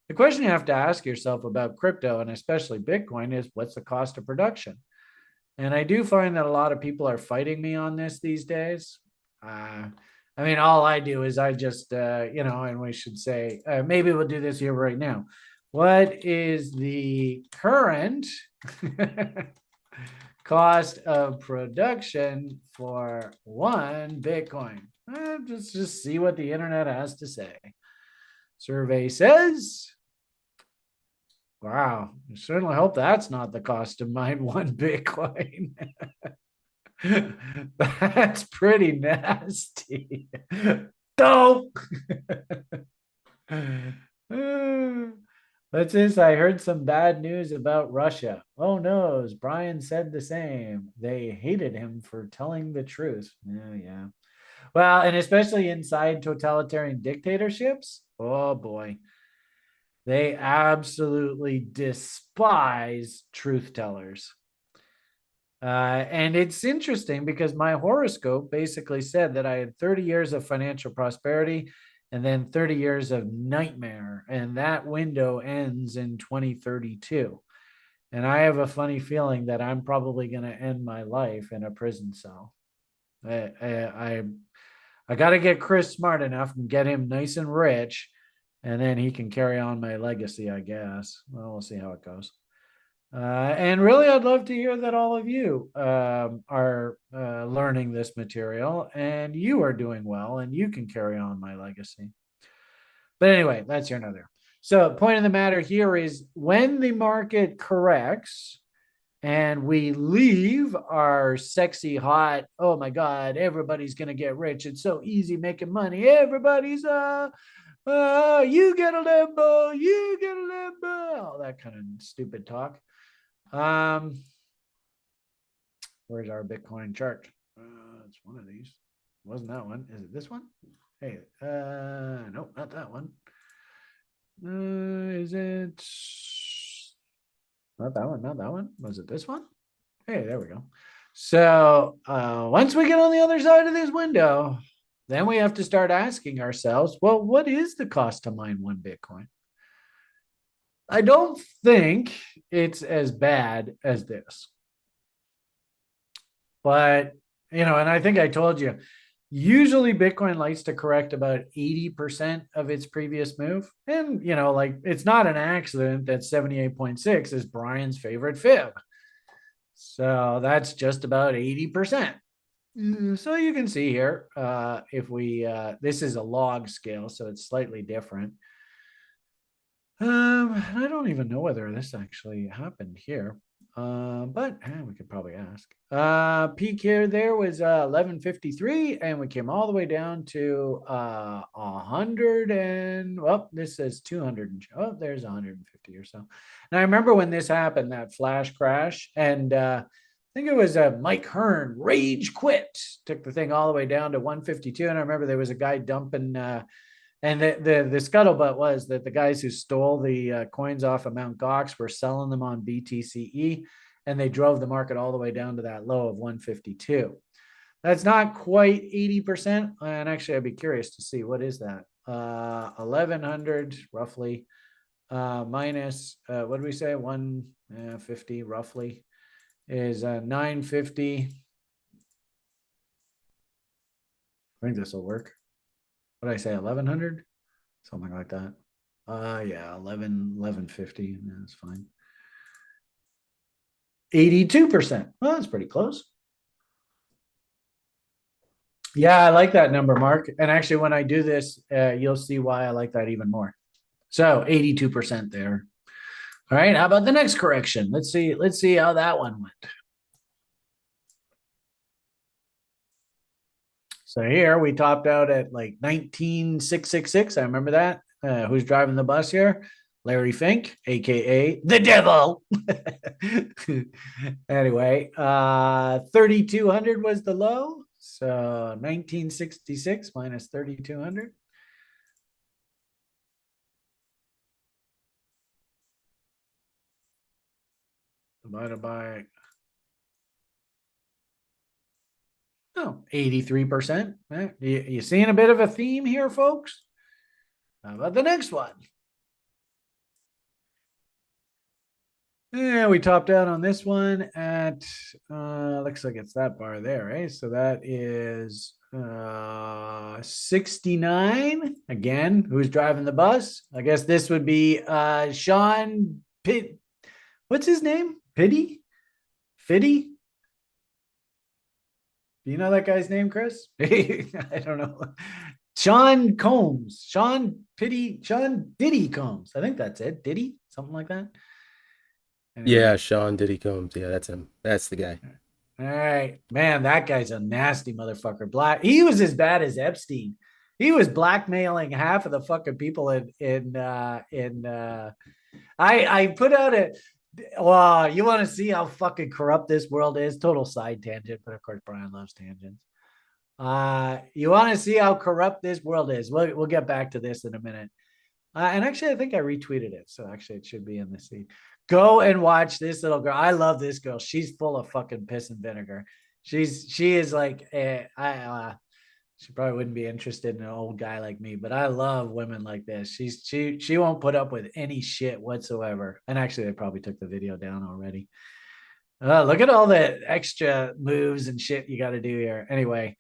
The question you have to ask yourself about crypto, and especially Bitcoin, is what's the cost of production? And I do find that a lot of people are fighting me on this these days. I mean, all I do is I just, and we should say, maybe we'll do this here right now. What is the current cost of production for one Bitcoin? Just see what the internet has to say. Survey says, wow, I certainly hope that's not the cost to mine one Bitcoin. That's pretty nasty. Dope. What's this? I heard some bad news about Russia. Oh no, Brian said the same. They hated him for telling the truth. Yeah. Well, and especially inside totalitarian dictatorships. Oh boy. They absolutely despise truth tellers. And it's interesting because my horoscope basically said that I had 30 years of financial prosperity and then 30 years of nightmare. And that window ends in 2032. And I have a funny feeling that I'm probably going to end my life in a prison cell. I got to get Chris smart enough and get him nice and rich, and then he can carry on my legacy, I guess. Well, we'll see how it goes. And really, I'd love to hear that all of you are learning this material and you are doing well and you can carry on my legacy. But anyway, that's here and there. So point of the matter here is when the market corrects, and we leave our sexy, hot, oh my God, everybody's going to get rich. It's so easy making money. Everybody's, you get a Lambo, you get a Lambo, all that kind of stupid talk. Where's our Bitcoin chart? It's one of these. Wasn't that one? Is it this one? Hey, nope, not that one. Is it not that one? Not that one. Was it this one? Hey, there we go. So once we get on the other side of this window, then we have to start asking ourselves, well, what is the cost to mine one Bitcoin? I don't think it's as bad as this. But, and I think I told you, usually Bitcoin likes to correct about 80% of its previous move. And, it's not an accident that 78.6 is Brian's favorite fib. So that's just about 80%. So you can see here, if we, this is a log scale, so it's slightly different. I don't even know whether this actually happened here. But we could probably ask. Peak here there was 1153, and we came all the way down to 100 and this says 200 and there's 150 or so. And I remember when this happened, that flash crash, and I think it was Mike Hearn rage quit, took the thing all the way down to 152. And I remember there was a guy dumping and the scuttlebutt was that the guys who stole the coins off of Mount Gox were selling them on BTCE, and they drove the market all the way down to that low of 152. That's not quite 80%. And actually, I'd be curious to see, what is that? 1100 roughly minus, what did we say? 150 roughly is 950. I think this will work. What did I say? 1100, something like that. Yeah, 1150. That's fine. 82%. Well, that's pretty close. Yeah, I like that number, Mark. And actually, when I do this, you'll see why I like that even more. So 82% there. All right. How about the next correction? Let's see how that one went. So here we topped out at like 19,666. I remember that. Who's driving the bus here? Larry Fink, aka the devil. Anyway, 3,200 was the low. So 1966 minus 3,200. Divided by 83%. You seeing a bit of a theme here, folks? How about the next one? Yeah, we topped out on this one at looks like it's that bar there, right? So that is 69. Again, who's driving the bus? I guess this would be Sean Pitt. What's his name? Fiddy? Do you know that guy's name, Chris? I don't know. Sean Combs. Sean Diddy Combs. I think that's it. Diddy? Something like that. Anyway. Yeah, Sean Diddy Combs. Yeah, that's him. That's the guy. All right. Man, that guy's a nasty motherfucker. He was as bad as Epstein. He was blackmailing half of the fucking people I put out well, you want to see how fucking corrupt this world is? Total side tangent, but of course Brian loves tangents. You want to see how corrupt this world is? We'll get back to this in a minute. And actually, I think I retweeted it, so actually it should be in the feed. Go and watch this little girl. I love this girl. She's full of fucking piss and vinegar. She is like she probably wouldn't be interested in an old guy like me, but I love women like this. She won't put up with any shit whatsoever. And actually, they probably took the video down already. Look at all the extra moves and shit you got to do here. Anyway,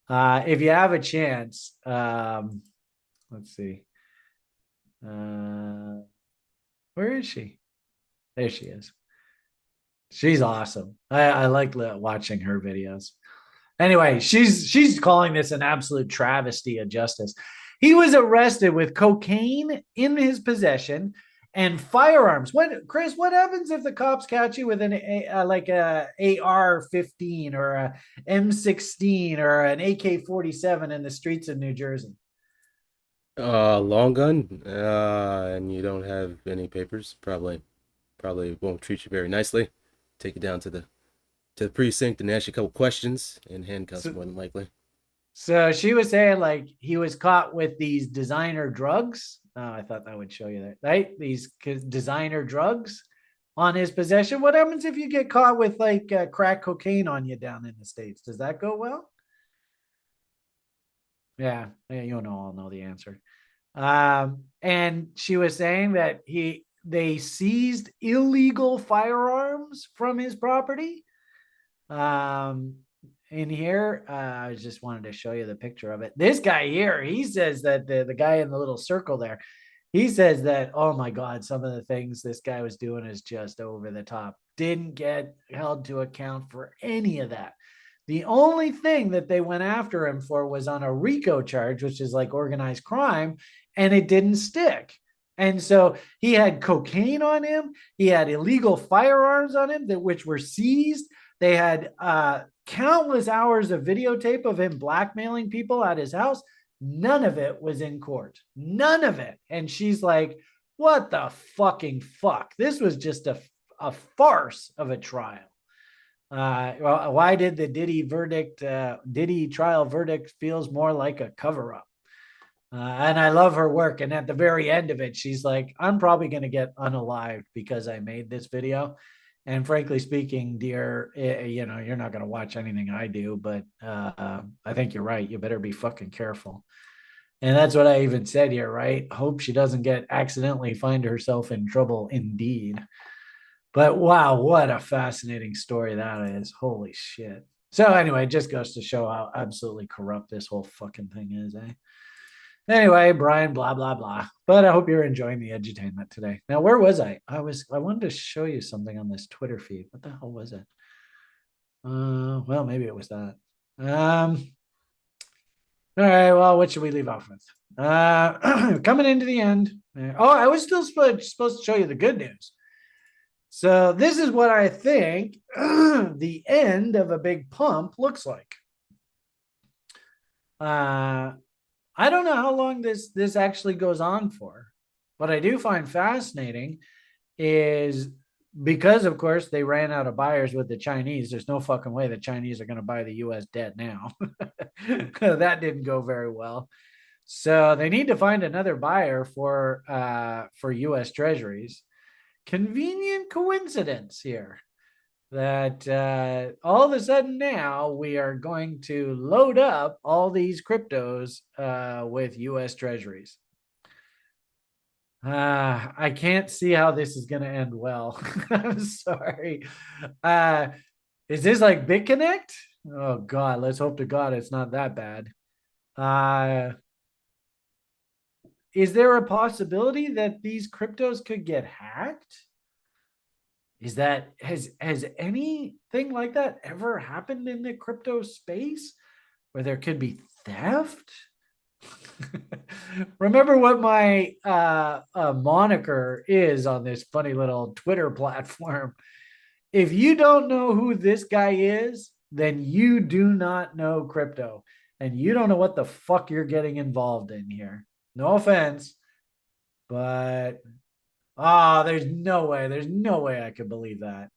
if you have a chance, let's see. Where is she? There she is. She's awesome. I like watching her videos. Anyway, she's calling this an absolute travesty of justice. He was arrested with cocaine in his possession And firearms. Chris, what happens if the cops catch you with like a AR-15 or a M16 or an AK-47 in the streets of New Jersey? Long gun, and you don't have any papers, probably won't treat you very nicely. Take you down to the precinct and ask you a couple questions and handcuffs So, more than likely. so she was saying like he was caught with these designer drugs. Oh, I thought that would show you that, right? These designer drugs on his possession. What happens if you get caught with like crack cocaine on you down in the States? Does that go well? Yeah, you know, I'll know the answer. And she was saying that they seized illegal firearms from his property. In here, I just wanted to show you the picture of it. This guy here, he says that the guy in the little circle there, he says that, oh my God, some of the things this guy was doing is just over the top. Didn't get held to account for any of that. The only thing that they went after him for was on a RICO charge, which is like organized crime, and it didn't stick. And so he had cocaine on him. He had illegal firearms on him which were seized. They had countless hours of videotape of him blackmailing people at his house. None of it was in court. None of it. And she's like, what the fucking fuck? This was just a farce of a trial. Well, why did the Diddy trial verdict feels more like a cover-up? And I love her work. And at the very end of it, she's like, I'm probably going to get unalived because I made this video. And frankly speaking, dear, you know, you're not going to watch anything I do, but I think you're right. You better be fucking careful. And that's what I even said here, right? Hope she doesn't accidentally find herself in trouble indeed. But wow, what a fascinating story that is. Holy shit. So anyway, it just goes to show how absolutely corrupt this whole fucking thing is, eh? Anyway, Brian, blah, blah, blah. But I hope you're enjoying the edutainment today. Now, where was I? I wanted to show you something on this Twitter feed. What the hell was it? Well, maybe it was that. All right, well, what should we leave off with? Coming into the end. Oh, I was still supposed to show you the good news. So this is what I think the end of a big pump looks like. I don't know how long this actually goes on for. What I do find fascinating is because, of course, they ran out of buyers with the Chinese. There's no fucking way the Chinese are going to buy the U.S. debt now. That didn't go very well. So they need to find another buyer for U.S. Treasuries. Convenient coincidence here that all of a sudden now we are going to load up all these cryptos with US Treasuries. I can't see how this is going to end well. I'm sorry. Is this like BitConnect? Oh God, let's hope to God it's not that bad. Is there a possibility that these cryptos could get hacked? Has anything like that ever happened in the crypto space where there could be theft? Remember what my moniker is on this funny little Twitter platform. If you don't know who this guy is, then you do not know crypto and you don't know what the fuck you're getting involved in here. No offense, but there's no way I could believe that.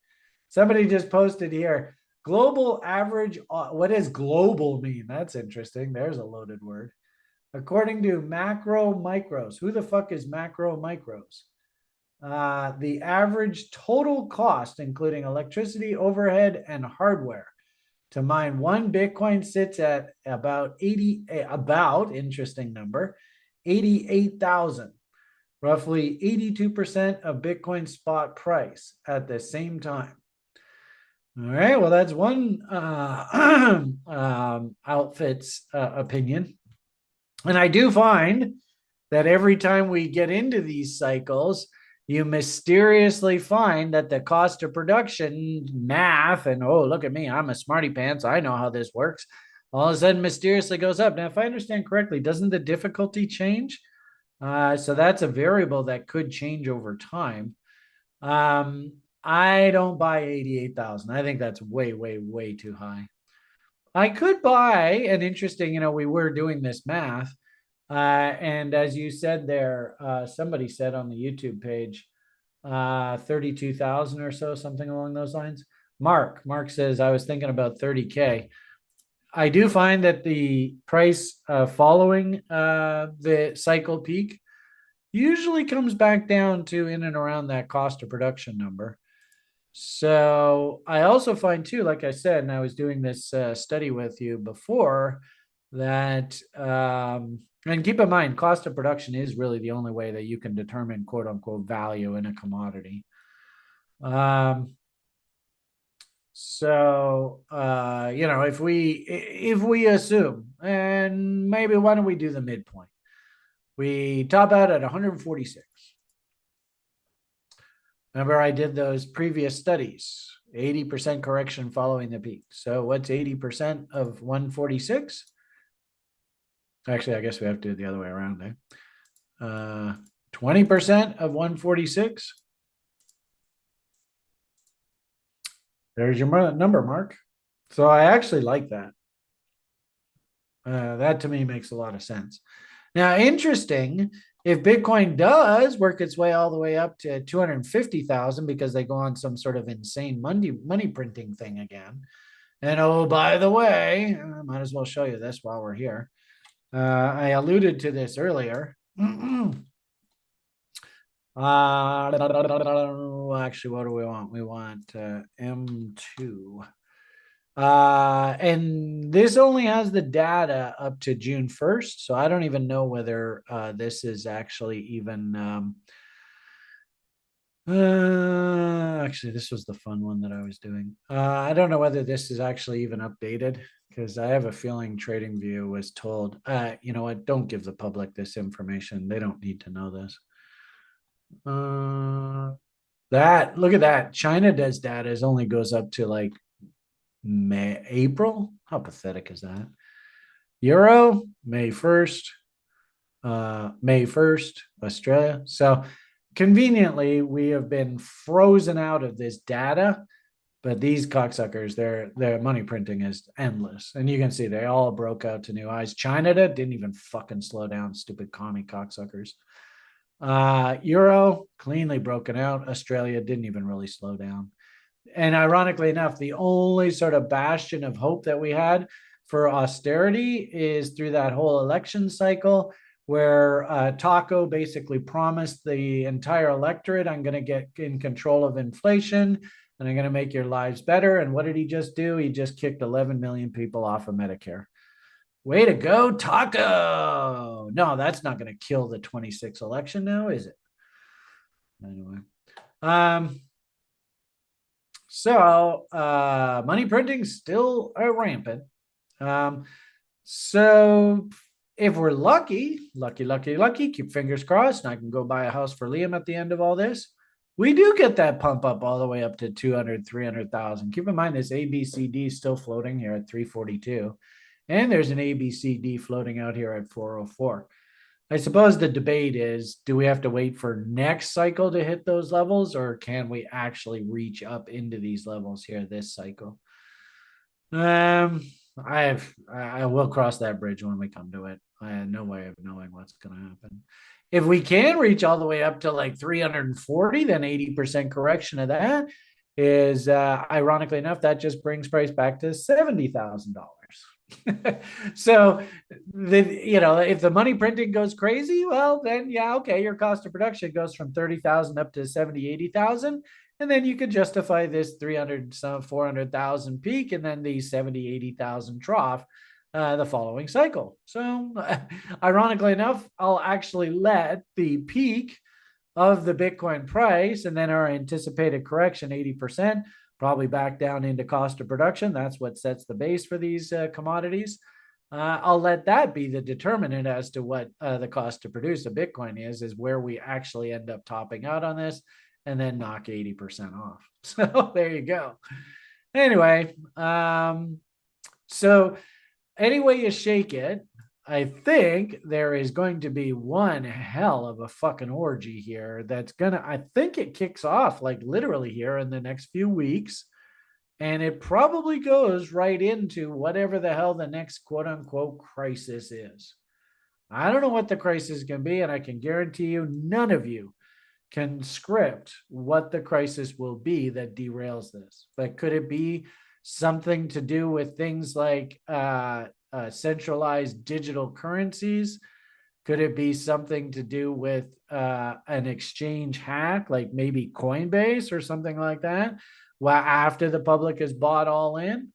Somebody just posted here, global average. What does global mean? That's interesting. There's a loaded word. According to Macro Micros, who the fuck is Macro Micros? The average total cost, including electricity, overhead, and hardware, to mine one Bitcoin sits at about interesting number, 88,000. Roughly 82% of Bitcoin spot price at the same time. All right, well, that's one outfit's opinion. And I do find that every time we get into these cycles, you mysteriously find that the cost of production math, and oh, look at me, I'm a smarty pants, I know how this works, all of a sudden mysteriously goes up. Now, if I understand correctly, doesn't the difficulty change? So that's a variable that could change over time. I don't buy 88,000. I think that's way, way, way too high. I could buy an interesting, we were doing this math. And as you said there, somebody said on the YouTube page, 32,000 or so, something along those lines. Mark says, I was thinking about 30K. I do find that the price following the cycle peak usually comes back down to in and around that cost of production number. So I also find too, like I said, and I was doing this study with you before, that and keep in mind, cost of production is really the only way that you can determine quote unquote value in a commodity. If we assume, and maybe why don't we do the midpoint? We top out at 146. Remember, I did those previous studies, 80% correction following the peak. So what's 80% of 146? Actually, I guess we have to do it the other way around, eh? 20% of 146. There's your number, Mark. So I actually like that. That to me makes a lot of sense. Now, interesting, if Bitcoin does work its way all the way up to 250,000 because they go on some sort of insane money printing thing again. And oh, by the way, I might as well show you this while we're here. I alluded to this earlier. Actually, what do we want? We want M2. And this only has the data up to June 1st. So I don't even know whether this is actually even actually, this was the fun one that I was doing. I don't know whether this is actually even updated because I have a feeling TradingView was told, you know what, don't give the public this information. They don't need to know this. Look at that. China does data only goes up to like April. How pathetic is that? Euro, May 1st. May 1st, Australia. So conveniently, we have been frozen out of this data, but these cocksuckers, their money printing is endless. And you can see they all broke out to new highs. China didn't even fucking slow down, stupid commie cocksuckers. Euro, cleanly broken out. Australia didn't even really slow down. And ironically enough, the only sort of bastion of hope that we had for austerity is through that whole election cycle where Taco basically promised the entire electorate, I'm going to get in control of inflation and I'm going to make your lives better. And what did he just do? He just kicked 11 million people off of Medicare. Way to go, Taco. No, that's not going to kill the 26 election now, is it? Anyway. So money printing still rampant. So if we're lucky, keep fingers crossed, and I can go buy a house for Liam at the end of all this, we do get that pump up all the way up to 200, 300,000. Keep in mind this ABCD is still floating here at 342. And there's an ABCD floating out here at 404. I suppose the debate is, do we have to wait for next cycle to hit those levels, or can we actually reach up into these levels here this cycle? I will cross that bridge when we come to it. I have no way of knowing what's going to happen. If we can reach all the way up to like 340, then 80% correction of that is, ironically enough, that just brings price back to $70,000. So if the money printing goes crazy, well, then yeah, okay, your cost of production goes from 30,000 up to 70, 80,000. And then you could justify this 300, 400,000 peak and then the 70, 80,000 trough the following cycle. So ironically enough, I'll actually let the peak of the Bitcoin price and then our anticipated correction, 80%, probably back down into cost of production. That's what sets the base for these commodities. I'll let that be the determinant as to what the cost to produce a Bitcoin is where we actually end up topping out on this and then knock 80% off. So there you go. Anyway, so any way you shake it, I think there is going to be one hell of a fucking orgy here that's gonna, I think it kicks off like literally here in the next few weeks. And it probably goes right into whatever the hell the next quote unquote crisis is. I don't know what the crisis is going to be, and I can guarantee you none of you can script what the crisis will be that derails this. But could it be something to do with things like centralized digital currencies? Could it be something to do with an exchange hack, like maybe Coinbase or something like that? Well, after the public is bought all in,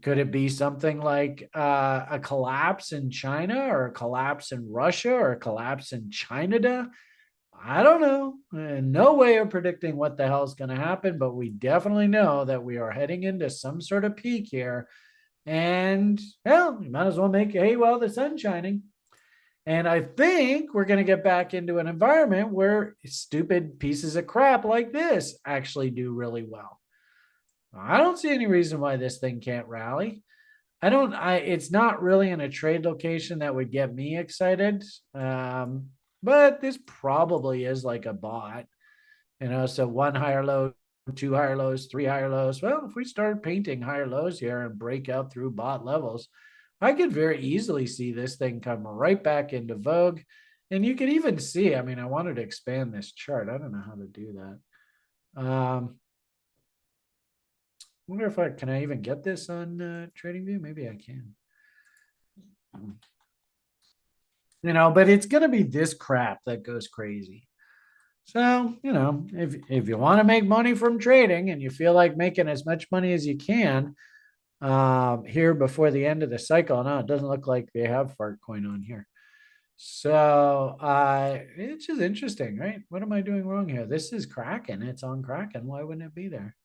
could it be something like a collapse in China or a collapse in Russia or a collapse in China? I don't know. No way of predicting what the hell is going to happen, but we definitely know that we are heading into some sort of peak here. And, well, you might as well make hay while the sun's shining. And I think we're going to get back into an environment where stupid pieces of crap like this actually do really well. I don't see any reason why this thing can't rally. It's not really in a trade location that would get me excited. But this probably is like a bot, so one higher low, two higher lows, three higher lows. Well, if we start painting higher lows here and break out through bot levels, I could very easily see this thing come right back into vogue. And you could even see, I wanted to expand this chart. I don't know how to do that. Wonder if can I even get this on TradingView? Maybe I can. But it's going to be this crap that goes crazy. So, if you want to make money from trading and you feel like making as much money as you can here before the end of the cycle, no, it doesn't look like they have fart coin on here. So it's just interesting, right? What am I doing wrong here? This is Kraken. It's on Kraken. Why wouldn't it be there?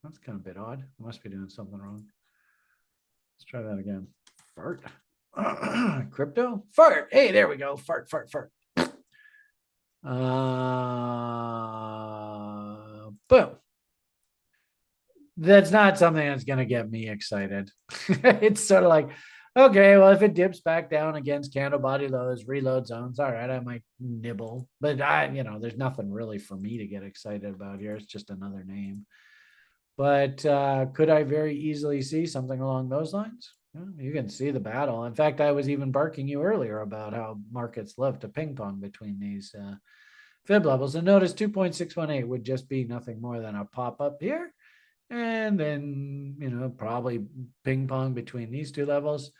That's kind of a bit odd. I must be doing something wrong. Let's try that again. Fart. Crypto? Fart. Hey, there we go. Fart, fart, fart. Boom. That's not something that's going to get me excited. It's sort of like, okay, well, if it dips back down against candle body lows, reload zones, all right, I might nibble. But there's nothing really for me to get excited about here. It's just another name. But could I very easily see something along those lines? You can see the battle. In fact, I was even barking you earlier about how markets love to ping pong between these fib levels. And notice 2.618 would just be nothing more than a pop up here. And then, probably ping pong between these two levels.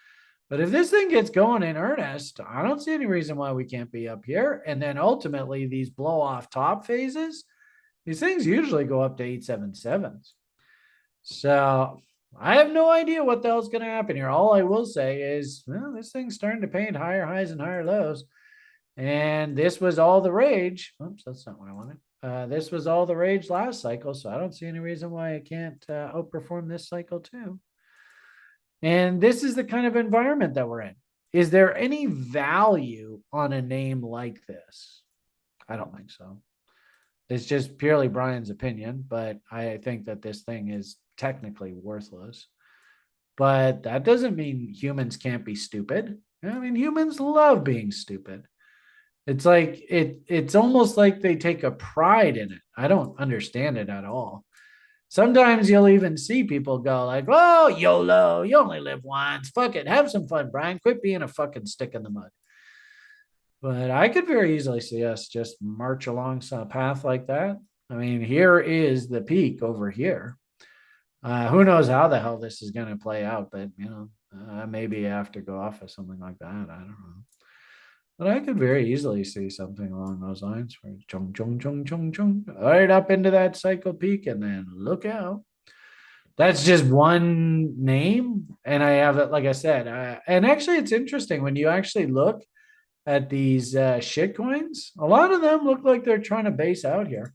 But if this thing gets going in earnest, I don't see any reason why we can't be up here. And then ultimately these blow off top phases, these things usually go up to 877s. So I have no idea what the hell's going to happen here. All I will say is, well, this thing's starting to paint higher highs and higher lows. And this was all the rage. Oops, that's not what I wanted. This was all the rage last cycle. So I don't see any reason why it can't outperform this cycle too. And this is the kind of environment that we're in. Is there any value on a name like this? I don't think so. It's just purely Brian's opinion, but I think that this thing is technically worthless. But that doesn't mean humans can't be stupid. Humans love being stupid. It's like it's almost like they take a pride in it. I don't understand it at all. Sometimes you'll even see people go like, "Oh, YOLO, you only live once. Fuck it, have some fun, Brian. Quit being a fucking stick in the mud." But I could very easily see us just march along some path like that. Here is the peak over here. Who knows how the hell this is going to play out, but maybe I have to go off of something like that. I don't know. But I could very easily see something along those lines where chung, chung, chung, chung, chung, right up into that cycle peak, and then look out. That's just one name. And I have it, like I said, and actually it's interesting when you actually look at these shit coins, a lot of them look like they're trying to base out here.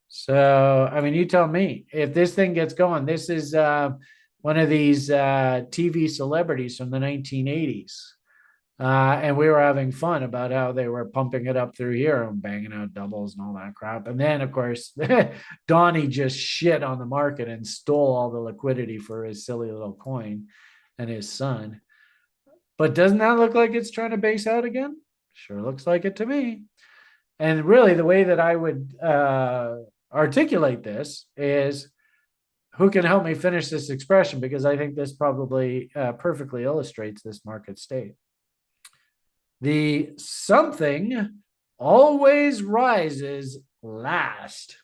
So, you tell me if this thing gets going. This is one of these TV celebrities from the 1980s. And we were having fun about how they were pumping it up through here and banging out doubles and all that crap. And then, of course, Donnie just shit on the market and stole all the liquidity for his silly little coin and his son. But doesn't that look like it's trying to base out again? Sure looks like it to me. And really, the way that I would articulate this is who can help me finish this expression? Because I think this probably perfectly illustrates this market state. The something always rises last.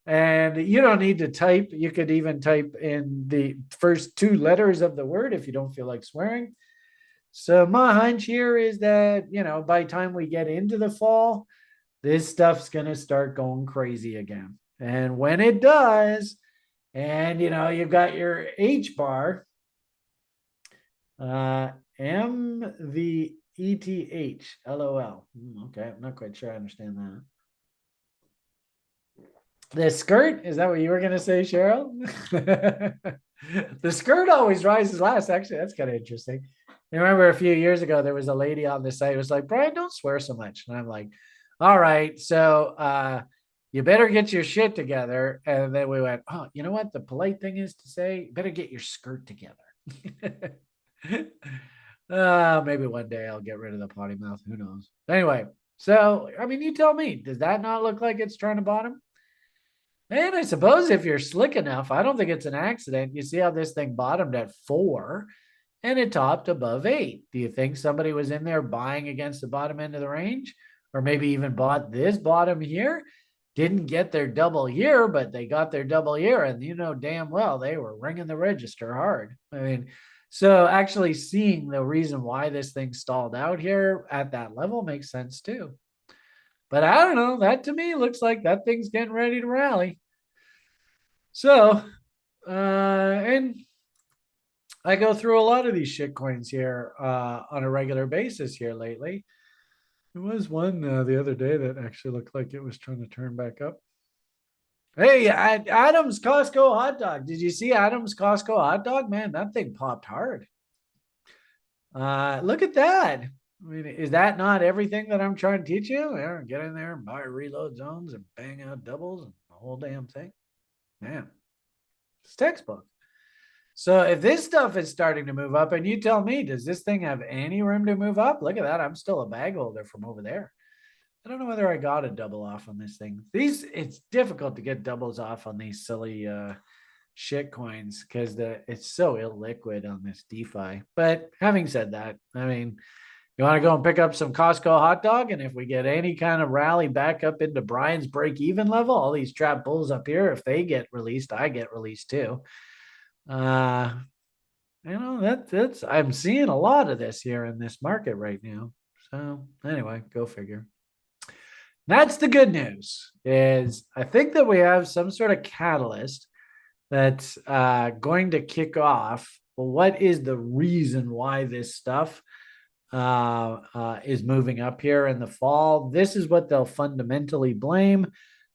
And you don't need to type. You could even type in the first two letters of the word if you don't feel like swearing. So my hunch here is that, by the time we get into the fall, this stuff's going to start going crazy again. And when it does, and, you've got your H bar, MVETH, LOL. Okay, I'm not quite sure I understand that. The skirt, is that what you were going to say, Cheryl? The skirt always rises last. Actually, that's kind of interesting. I remember a few years ago, there was a lady on the site who was like, Brian, don't swear so much. And I'm like, all right, so you better get your shit together. And then we went, oh, you know what? The polite thing is to say, you better get your skirt together. Maybe one day I'll get rid of the potty mouth. Who knows? Anyway, so, you tell me, does that not look like it's trying to bottom? And I suppose if you're slick enough, I don't think it's an accident. You see how this thing bottomed at 4 and it topped above 8. Do you think somebody was in there buying against the bottom end of the range? Or maybe even bought this bottom here? Didn't get their double here, but they got their double here. And damn well they were ringing the register hard. So actually seeing the reason why this thing stalled out here at that level makes sense too. But I don't know. That to me looks like that thing's getting ready to rally. So, and I go through a lot of these shit coins here on a regular basis here lately. There was one the other day that actually looked like it was trying to turn back up. Hey, Adam's Costco hot dog. Did you see Adam's Costco hot dog? Man, that thing popped hard. Look at that. Is that not everything that I'm trying to teach you? Yeah, get in there and buy reload zones and bang out doubles and the whole damn thing. Man, it's textbook. So if this stuff is starting to move up, and you tell me, does this thing have any room to move up? Look at that. I'm still a bag holder from over there. I don't know whether I got a double off on this thing. It's difficult to get doubles off on these silly shit coins because it's so illiquid on this DeFi. But having said that, you want to go and pick up some Costco hot dog, and if we get any kind of rally back up into Brian's break-even level, all these trap bulls up here, if they get released, I get released too. That's I'm seeing a lot of this here in this market right now. So anyway, go figure. That's the good news. Is I think that we have some sort of catalyst that's going to kick off. Well, what is the reason why this stuff is moving up here in the fall? This is what they'll fundamentally blame.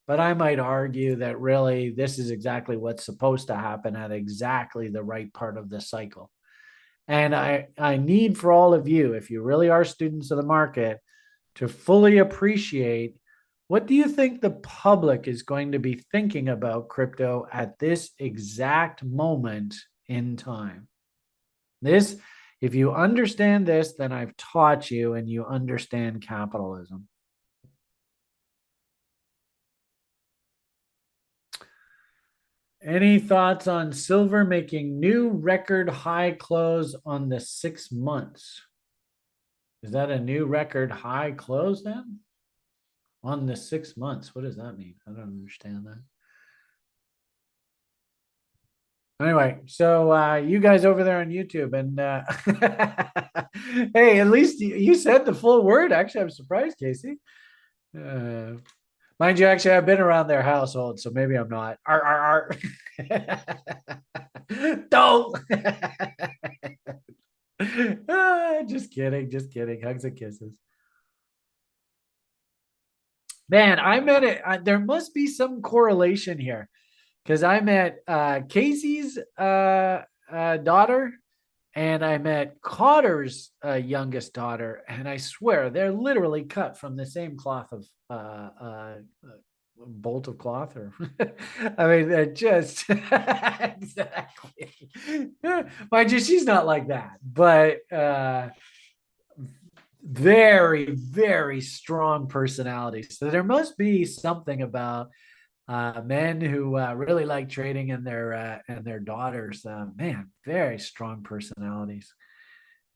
But I might argue that really this is exactly what's supposed to happen at exactly the right part of the cycle. And I need for all of you, if you really are students of the market, to fully appreciate what do you think the public is going to be thinking about crypto at this exact moment in time. If you understand this, then I've taught you and you understand capitalism. Any thoughts on silver making new record high close on the 6 months? Is that a new record high close then? On the 6 months? What does that mean? I don't understand that. Anyway, so you guys over there on YouTube and hey, at least you said the full word. Actually, I'm surprised, Casey. Mind you, actually, I've been around their household, so maybe I'm not. Don't. Just kidding. Hugs and kisses. Man, I met it. There must be some correlation here because I met Casey's daughter and I met Cotter's youngest daughter. And I swear they're literally cut from the same cloth of bolt of cloth or I mean they're just exactly. Mind you, she's not like that, but very, very strong personality. So there must be something about men who really like trading and their daughters. Man, very strong personalities.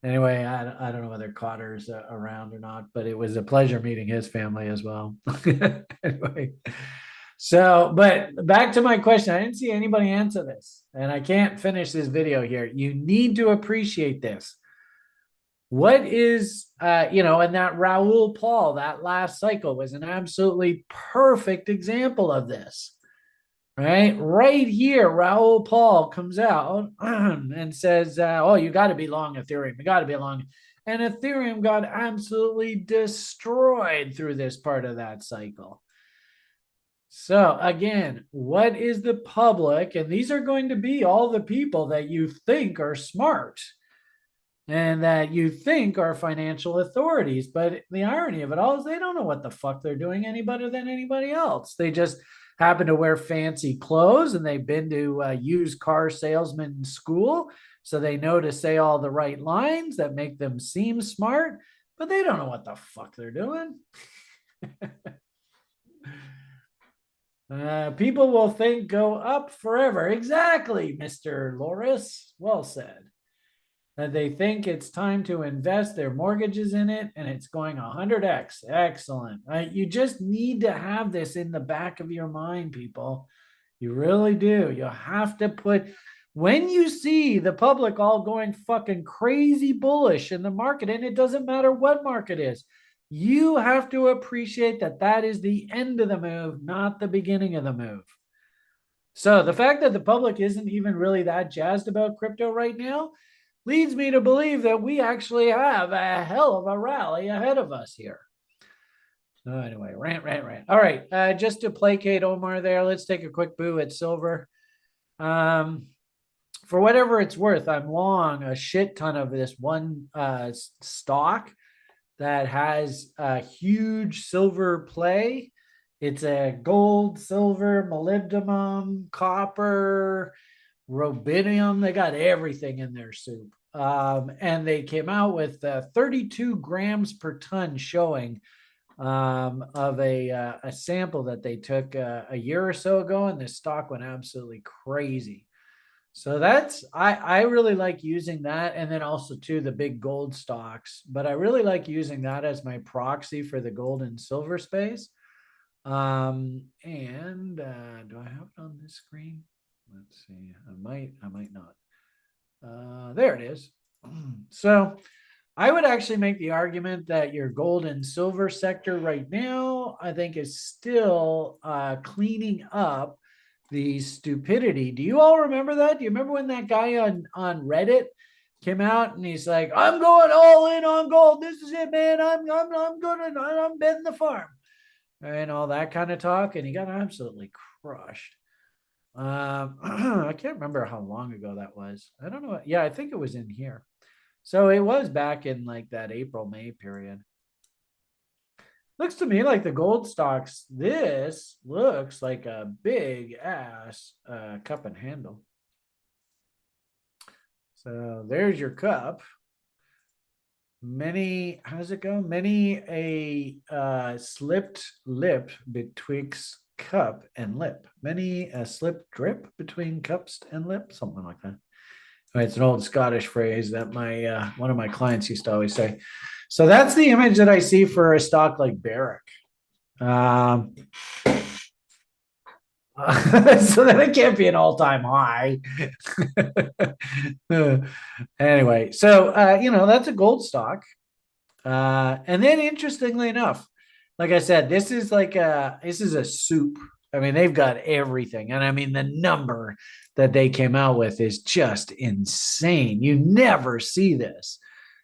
Anyway, I don't know whether Cotter's around or not, but it was a pleasure meeting his family as well. Anyway, so, but back to my question. I didn't see anybody answer this, and I can't finish this video here. You need to appreciate this. What is, and that Raoul Paul, that last cycle was an absolutely perfect example of this. Right here, Raoul Paul comes out and says, oh, you got to be long Ethereum. You got to be long. And Ethereum got absolutely destroyed through this part of that cycle. So again, what is the public? And these are going to be all the people that you think are smart and that you think are financial authorities. But the irony of it all is they don't know what the fuck they're doing any better than anybody else. They just happen to wear fancy clothes and they've been to used car salesman school. So they know to say all the right lines that make them seem smart, but they don't know what the fuck they're doing. People will think go up forever. Exactly, Mr. Loris. Well said. That they think it's time to invest their mortgages in it and it's going 100x. Excellent. You just need to have this in the back of your mind, people. You really do. You have to put, when you see the public all going fucking crazy bullish in the market, and it doesn't matter what market is, you have to appreciate that that is the end of the move, not the beginning of the move. So the fact that the public isn't even really that jazzed about crypto right now leads me to believe that we actually have a hell of a rally ahead of us here. So anyway, rant. All right, just to placate Omar there, let's take a quick boo at silver. For whatever it's worth, I'm long a shit ton of this one stock that has a huge silver play. It's a gold, silver, molybdenum, copper, rubidium. They got everything in their soup. And they came out with 32 grams per ton showing of a sample that they took a year or so ago, and this stock went absolutely crazy. So that's, I really like using that. And then also too, the big gold stocks, but I really like using that as my proxy for the gold and silver space. Do I have it on this screen? Let's see. I might not. There it is. So I would actually make the argument that your gold and silver sector right now, I think, is still cleaning up the stupidity. Do you all remember that? Do you remember when that guy on Reddit came out and he's like, I'm going all in on gold. This is it, man. I'm betting the farm. And all that kind of talk. And he got absolutely crushed. I can't remember how long ago that was. I don't know. Yeah, I think it was in here. So it was back in like that April, May period. Looks to me like the gold stocks, this looks like a big ass cup and handle. So there's your cup. Many, how's it go? Many a slipped lip betwixt cup and lip. Many a slip drip between cups and lip, something like that. It's an old Scottish phrase that my one of my clients used to always say. So that's the image that I see for a stock like Barrick. So then it can't be an all-time high. Anyway, so that's a gold stock. And then interestingly enough, like I said, this is a soup. I mean, they've got everything. And I mean, the number that they came out with is just insane. You never see this.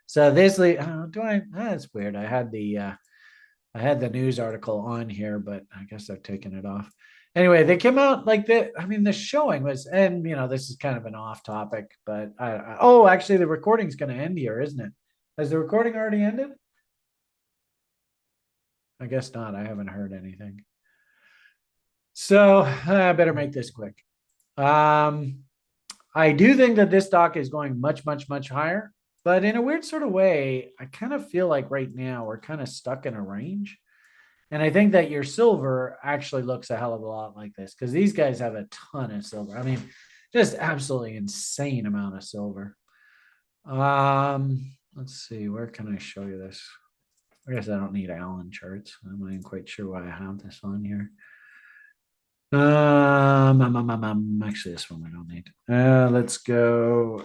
So this, that's weird. I had the news article on here, but I guess I've taken it off. Anyway, they came out like that. I mean, the showing was, and this is kind of an off topic, but actually the recording's going to end here, isn't it? Has the recording already ended? I guess not. I haven't heard anything. So I better make this quick. I do think that this stock is going much, much, much higher, but in a weird sort of way, I kind of feel like right now we're kind of stuck in a range. And I think that your silver actually looks a hell of a lot like this because these guys have a ton of silver. I mean, just absolutely insane amount of silver. Let's see, where can I show you this? I guess I don't need Allen charts. I'm not even quite sure why I have this on here. Actually, this one we don't need. Let's go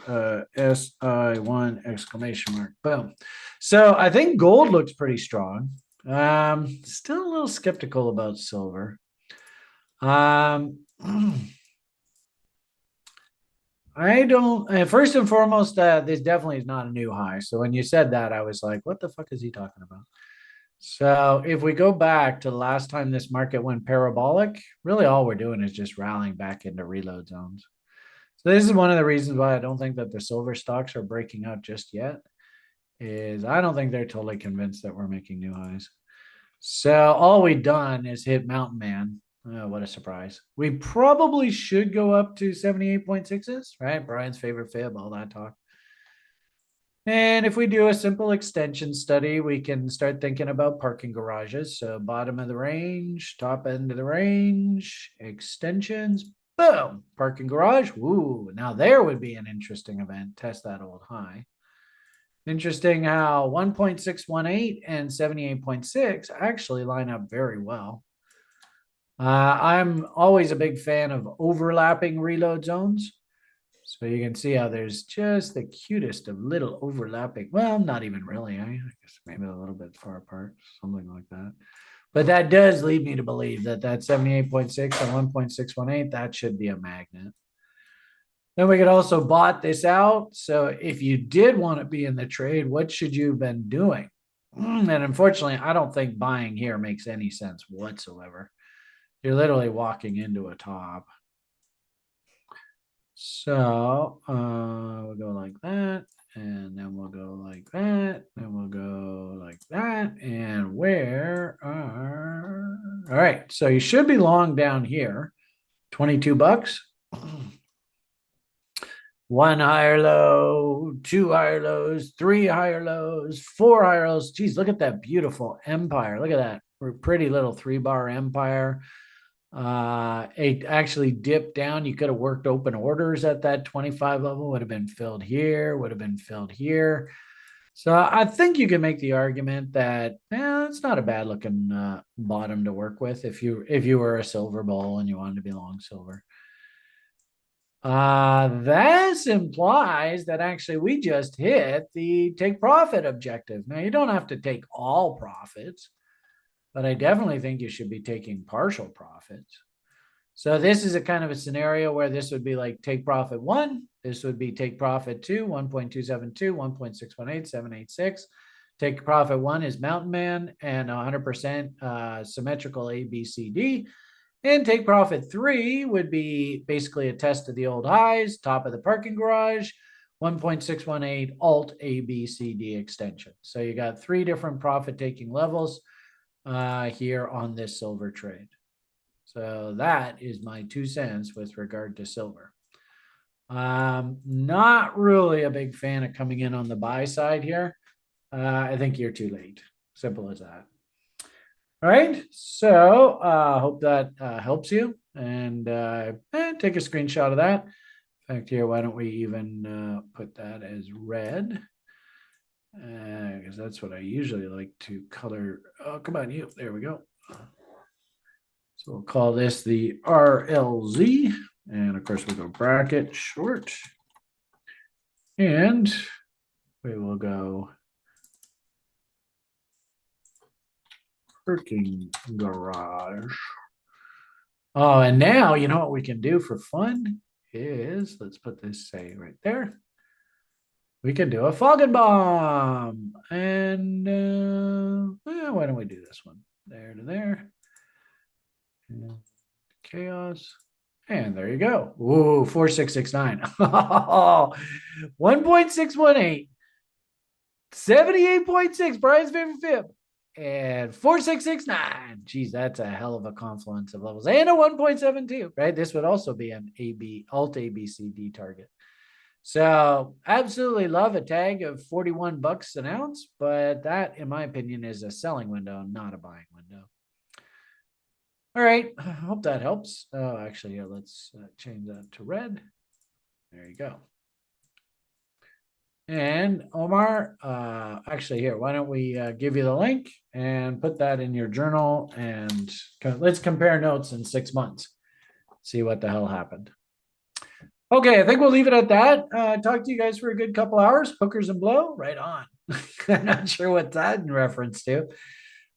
SI1 exclamation mark. Boom. So I think gold looks pretty strong. Still a little skeptical about silver. I don't. First and foremost, this definitely is not a new high. So when you said that, I was like, "What the fuck is he talking about?" So if we go back to the last time this market went parabolic, really all we're doing is just rallying back into reload zones. So this is one of the reasons why I don't think that the silver stocks are breaking out just yet. Is I don't think they're totally convinced that we're making new highs. So all we've done is hit Mountain Man. Oh, what a surprise. We probably should go up to 78.6s, right? Brian's favorite fib, all that talk. And if we do a simple extension study, we can start thinking about parking garages. So bottom of the range, top end of the range, extensions, boom, parking garage. Woo, now there would be an interesting event. Test that old high. Interesting how 1.618 and 78.6 actually line up very well. I'm always a big fan of overlapping reload zones. So you can see how there's just the cutest of little overlapping. Well, not even really. I guess maybe a little bit far apart, something like that. But that does lead me to believe that 78.6 and 1.618, that should be a magnet. Then we could also bot this out. So if you did want to be in the trade, what should you have been doing? And unfortunately, I don't think buying here makes any sense whatsoever. You're literally walking into a top. So we'll go like that, and then we'll go like that, and we'll go like that. And where are all right? So you should be long down here, $22. One higher low, two higher lows, three higher lows, four higher lows. Geez, look at that beautiful empire. Look at that pretty little 3-bar empire. It actually dipped down. You could have worked open orders at that 25 level, would have been filled here, would have been filled here. So I think you can make the argument that it's not a bad looking bottom to work with if you were a silver bull and you wanted to be long silver. This implies that actually we just hit the take profit objective. Now you don't have to take all profits, but I definitely think you should be taking partial profits. So this is a kind of a scenario where this would be like take profit 1. This would be take profit 2, 1.272, 1.618, 786. Take profit 1 is Mountain Man and 100% symmetrical A, B, C, D. And take profit 3 would be basically a test of the old highs, top of the parking garage, 1.618 alt A, B, C, D extension. So you got 3 different profit taking levels here on this silver trade. So that is my 2 cents with regard to silver. Not really a big fan of coming in on the buy side here. I think you're too late. Simple as that. All right. So hope that helps you. And take a screenshot of that. In fact, here, why don't we even put that as red? Because that's what I usually like to color. Oh, come on, you. There we go. So we'll call this the RLZ. And of course, we'll go bracket short. And we will go parking garage. Oh, and now you know what we can do for fun is, let's put this, say, right there. We can do a Foggin bomb. And why don't we do this one? There to there. And chaos. And there you go. Ooh, 4669. 1.618. 78.6. Brian's favorite fib. and 4669. Geez, that's a hell of a confluence of levels. And a 1.72, right? This would also be an AB, alt ABCD target. So absolutely love a tag of 41 bucks an ounce, but that, in my opinion, is a selling window, not a buying window. All right, I hope that helps. Oh, actually, yeah, let's change that to red. There you go. And Omar, actually here, why don't we give you the link and put that in your journal, and let's compare notes in 6 months. See what the hell happened. Okay, I think we'll leave it at that. Talk to you guys for a good couple hours. Hookers and blow, right on. I'm not sure what that in reference to.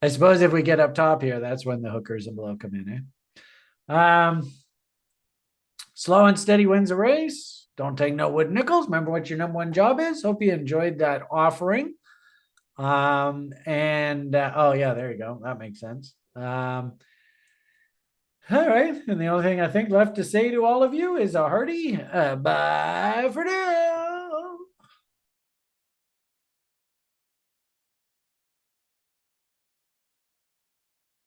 I suppose if we get up top here, that's when the hookers and blow come in. Slow and steady wins a race. Don't take no wood nickels. Remember what your number one job is. Hope you enjoyed that offering. Oh yeah, there you go. That makes sense. All right. And the only thing I think left to say to all of you is a hearty bye for now.